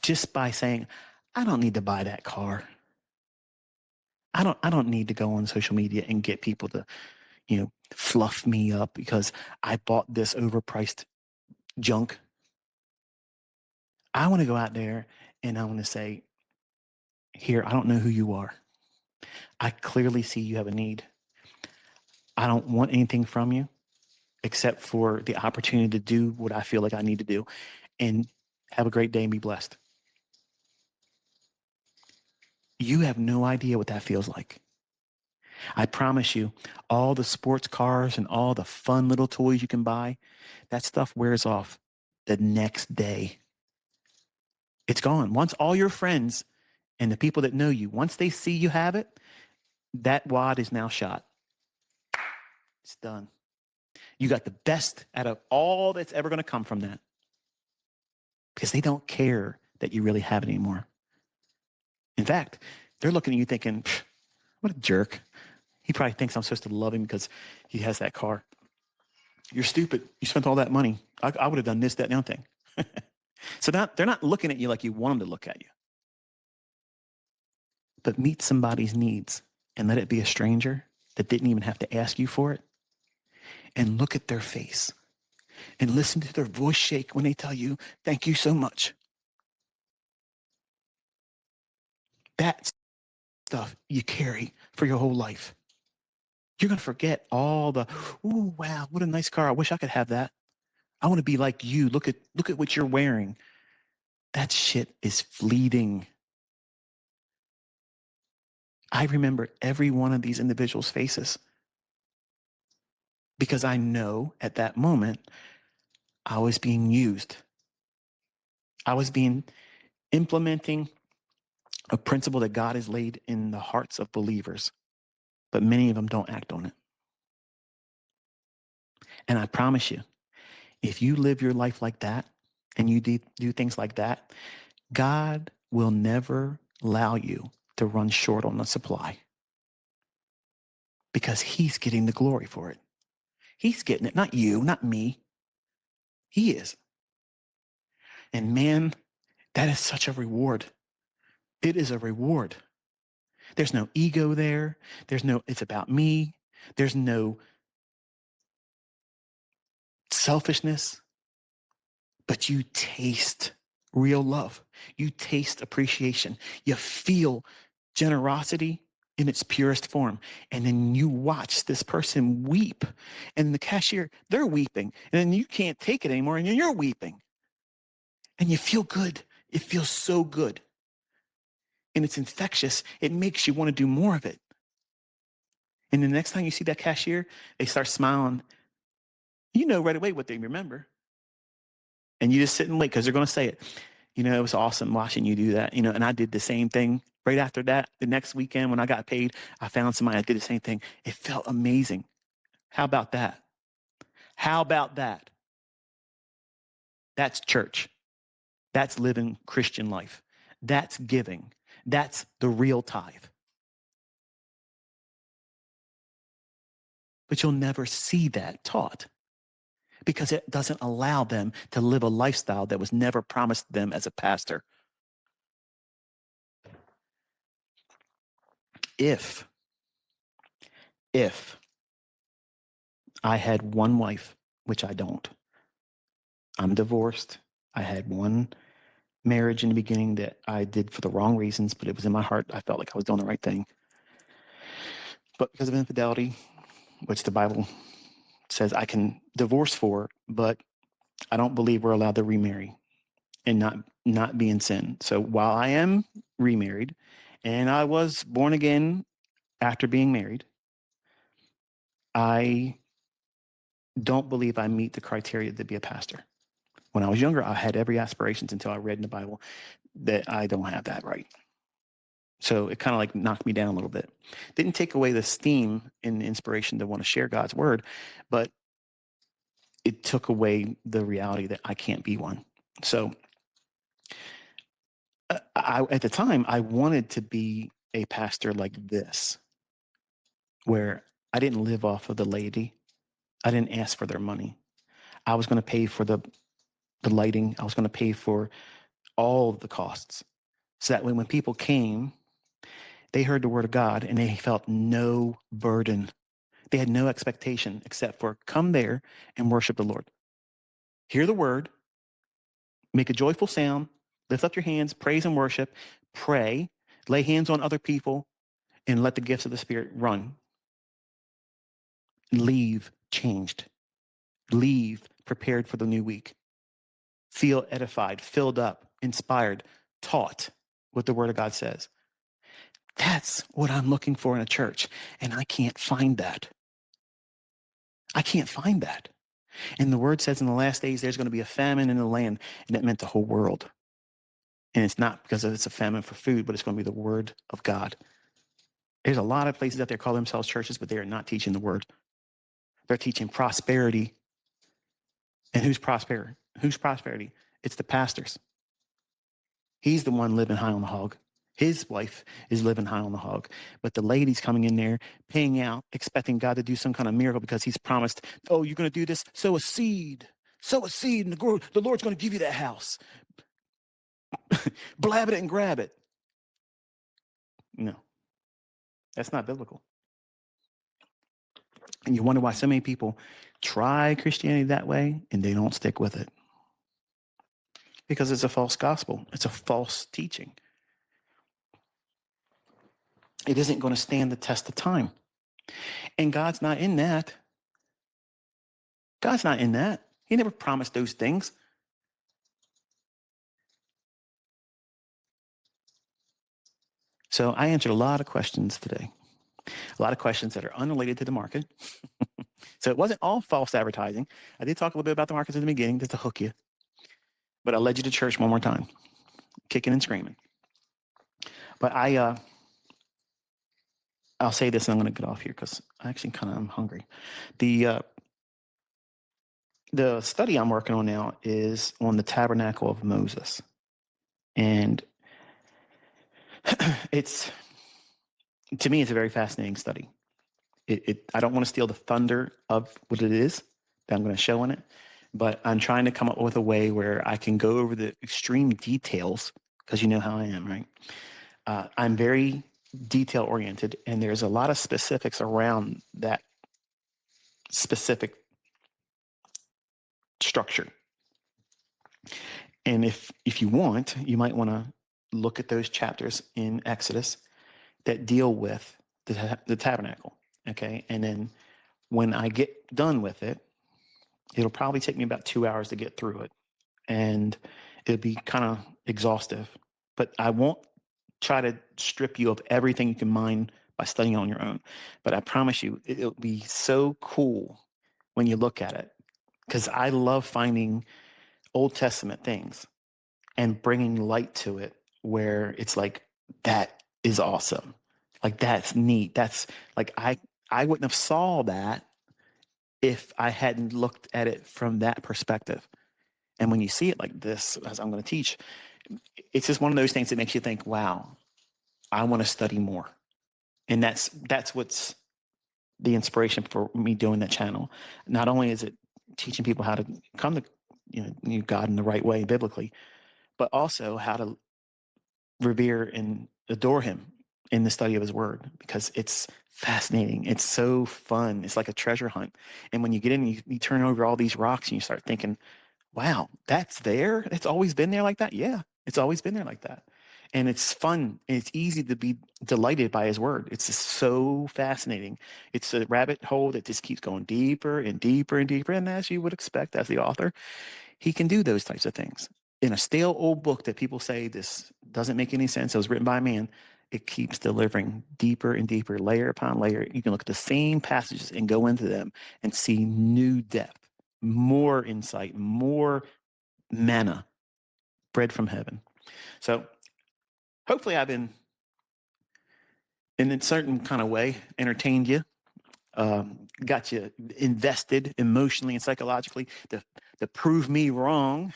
A: just by saying, I don't need to buy that car. I don't need to go on social media and get people to, fluff me up because I bought this overpriced junk. I want to go out there and I want to say, here, I don't know who you are. I clearly see you have a need. I don't want anything from you except for the opportunity to do what I feel like I need to do. And have a great day and be blessed. You have no idea what that feels like. I promise you, all the sports cars and all the fun little toys you can buy, that stuff wears off the next day. It's gone. Once all your friends and the people that know you, once they see you have it, that wad is now shot. It's done. You got the best out of all that's ever going to come from that because they don't care that you really have it anymore. In fact, they're looking at you thinking, what a jerk. He probably thinks I'm supposed to love him because he has that car. You're stupid. You spent all that money. I would have done this, that, and the other thing. So they're not looking at you like you want them to look at you. But meet somebody's needs and let it be a stranger that didn't even have to ask you for it. And look at their face and listen to their voice shake when they tell you, thank you so much. That's stuff you carry for your whole life. You're going to forget all the, ooh, wow, what a nice car. I wish I could have that. I want to be like you. Look at what you're wearing. That shit is fleeting. I remember every one of these individuals' faces because I know at that moment I was being used. I was implementing a principle that God has laid in the hearts of believers, but many of them don't act on it. And I promise you, if you live your life like that and you do things like that, God will never allow you to run short on the supply because he's getting the glory for it. He's getting it, not you, not me. He is. And man, that is such a reward. It is a reward. There's no ego there. It's about me. There's no selfishness, but you taste real love. You taste appreciation. You feel generosity in its purest form. And then you watch this person weep. And the cashier, they're weeping. And then you can't take it anymore. And you're weeping. And you feel good. It feels so good. And it's infectious. It makes you want to do more of it. And the next time you see that cashier, they start smiling. You know right away what they remember. And you just sit and wait because they're going to say it. It was awesome watching you do that. And I did the same thing right after that. The next weekend when I got paid, I found somebody that did the same thing. It felt amazing. How about that? How about that? That's church. That's living Christian life. That's giving. That's the real tithe. But you'll never see that taught because it doesn't allow them to live a lifestyle that was never promised them as a pastor. If I had one wife, which I don't, I'm divorced. I had one marriage in the beginning that I did for the wrong reasons, but it was in my heart. I felt like I was doing the right thing. But because of infidelity, which the Bible says I can divorce for, but I don't believe we're allowed to remarry and not be in sin. So while I am remarried and I was born again after being married, I don't believe I meet the criteria to be a pastor. When I was younger, I had every aspirations until I read in the Bible that I don't have that right. So it kind of like knocked me down a little bit. Didn't take away the steam and the inspiration to want to share God's word, but it took away the reality that I can't be one. So at the time, I wanted to be a pastor like this, where I didn't live off of the laity. I didn't ask for their money. I was going to pay for the lighting. I was going to pay for all of the costs. So that when people came, they heard the word of God and they felt no burden. They had no expectation except for come there and worship the Lord. Hear the word, make a joyful sound, lift up your hands, praise and worship, pray, lay hands on other people, and let the gifts of the Spirit run. Leave changed. Leave prepared for the new week. Feel edified, filled up, inspired, taught what the word of God says. That's what I'm looking for in a church, and I can't find that. I can't find that. And the word says in the last days, there's going to be a famine in the land, and that meant the whole world. And it's not because it's a famine for food, but it's going to be the word of God. There's a lot of places out there call themselves churches, but they are not teaching the word. They're teaching prosperity. And who's prosperity? Who's prosperity? It's the pastors. He's the one living high on the hog. His wife is living high on the hog. But the lady's coming in there, paying out, expecting God to do some kind of miracle because he's promised, oh, you're going to do this? Sow a seed. Sow a seed, and the Lord's going to give you that house. Blab it and grab it. No, that's not biblical. And you wonder why so many people try Christianity that way and they don't stick with it. Because it's a false gospel. It's a false teaching. It isn't going to stand the test of time. And God's not in that. God's not in that. He never promised those things. So I answered a lot of questions today. A lot of questions that are unrelated to the market. So it wasn't all false advertising. I did talk a little bit about the markets in the beginning just to hook you. But I led you to church one more time, kicking and screaming. But I'll say this and I'm going to get off here because I actually kind of am hungry. The study I'm working on now is on the tabernacle of Moses. And to me, it's a very fascinating study. I don't want to steal the thunder of what it is that I'm going to show in it, but I'm trying to come up with a way where I can go over the extreme details because you know how I am, right? I'm very detail oriented, and there's a lot of specifics around that specific structure. And if you want, you might want to look at those chapters in Exodus that deal with the tabernacle, okay? And then when I get done with it, it'll probably take me about 2 hours to get through it. And it'll be kind of exhaustive. But I won't try to strip you of everything you can mine by studying on your own. But I promise you, it'll be so cool when you look at it. Because I love finding Old Testament things and bringing light to it where it's like, that is awesome. Like, that's neat. That's like, I wouldn't have saw that if I hadn't looked at it from that perspective. And when you see it like this, as I'm going to teach, it's just one of those things that makes you think, wow, I want to study more. And that's what's the inspiration for me doing that channel. Not only is it teaching people how to come to God in the right way biblically, but also how to revere and adore him in the study of his word, because it's fascinating. It's so fun. It's like a treasure hunt. And when you get in, you turn over all these rocks and you start thinking, wow, that's there. It's always been there like that. Yeah, it's always been there like that. And it's fun. And it's easy to be delighted by his word. It's just so fascinating. It's a rabbit hole that just keeps going deeper and deeper and deeper. And as you would expect, as the author, he can do those types of things. In a stale old book that people say this doesn't make any sense, it was written by a man, it keeps delivering deeper and deeper, layer upon layer. You can look at the same passages and go into them and see new depth, more insight, more manna, bread from heaven. So hopefully I've been, in a certain kind of way, entertained you, got you invested emotionally and psychologically to prove me wrong,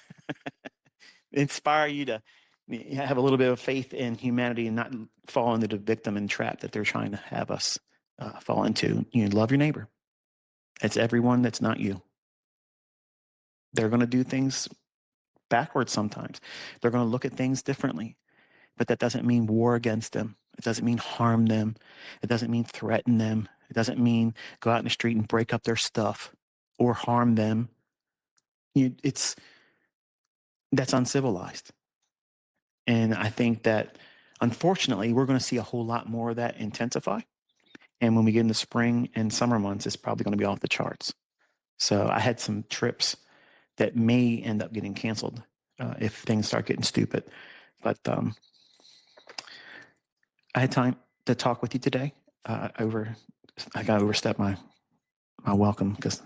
A: inspire you to have a little bit of faith in humanity and not fall into the victim and trap that they're trying to have us fall into. You love your neighbor. It's everyone that's not you. They're going to do things backwards sometimes. They're going to look at things differently, but that doesn't mean war against them. It doesn't mean harm them. It doesn't mean threaten them. It doesn't mean go out in the street and break up their stuff or harm them. That's uncivilized. And I think that, unfortunately, we're going to see a whole lot more of that intensify. And when we get into spring and summer months, it's probably going to be off the charts. So I had some trips that may end up getting canceled if things start getting stupid. But I had time to talk with you today. I got to overstep my welcome because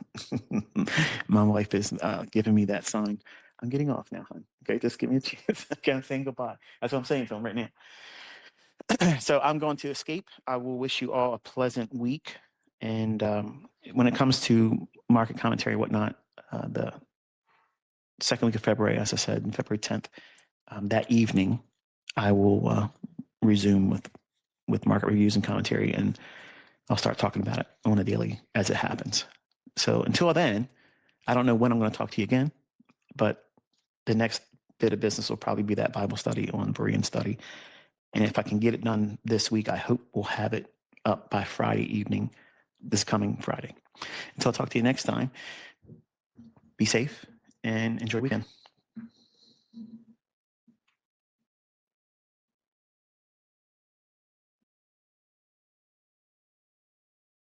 A: my wife is giving me that sign. I'm getting off now, hon. Okay, just give me a chance. Okay, I'm saying goodbye. That's what I'm saying to him right now. So I'm going to escape. I will wish you all a pleasant week. And when it comes to market commentary and whatnot, the second week of February, as I said, on February 10th, that evening, I will resume with market reviews and commentary, and I'll start talking about it on a daily as it happens. So until then, I don't know when I'm going to talk to you again, but the next bit of business will probably be that Bible study on Berean study. And if I can get it done this week, I hope we'll have it up by Friday evening, this coming Friday. Until I talk to you next time, be safe and enjoy the weekend.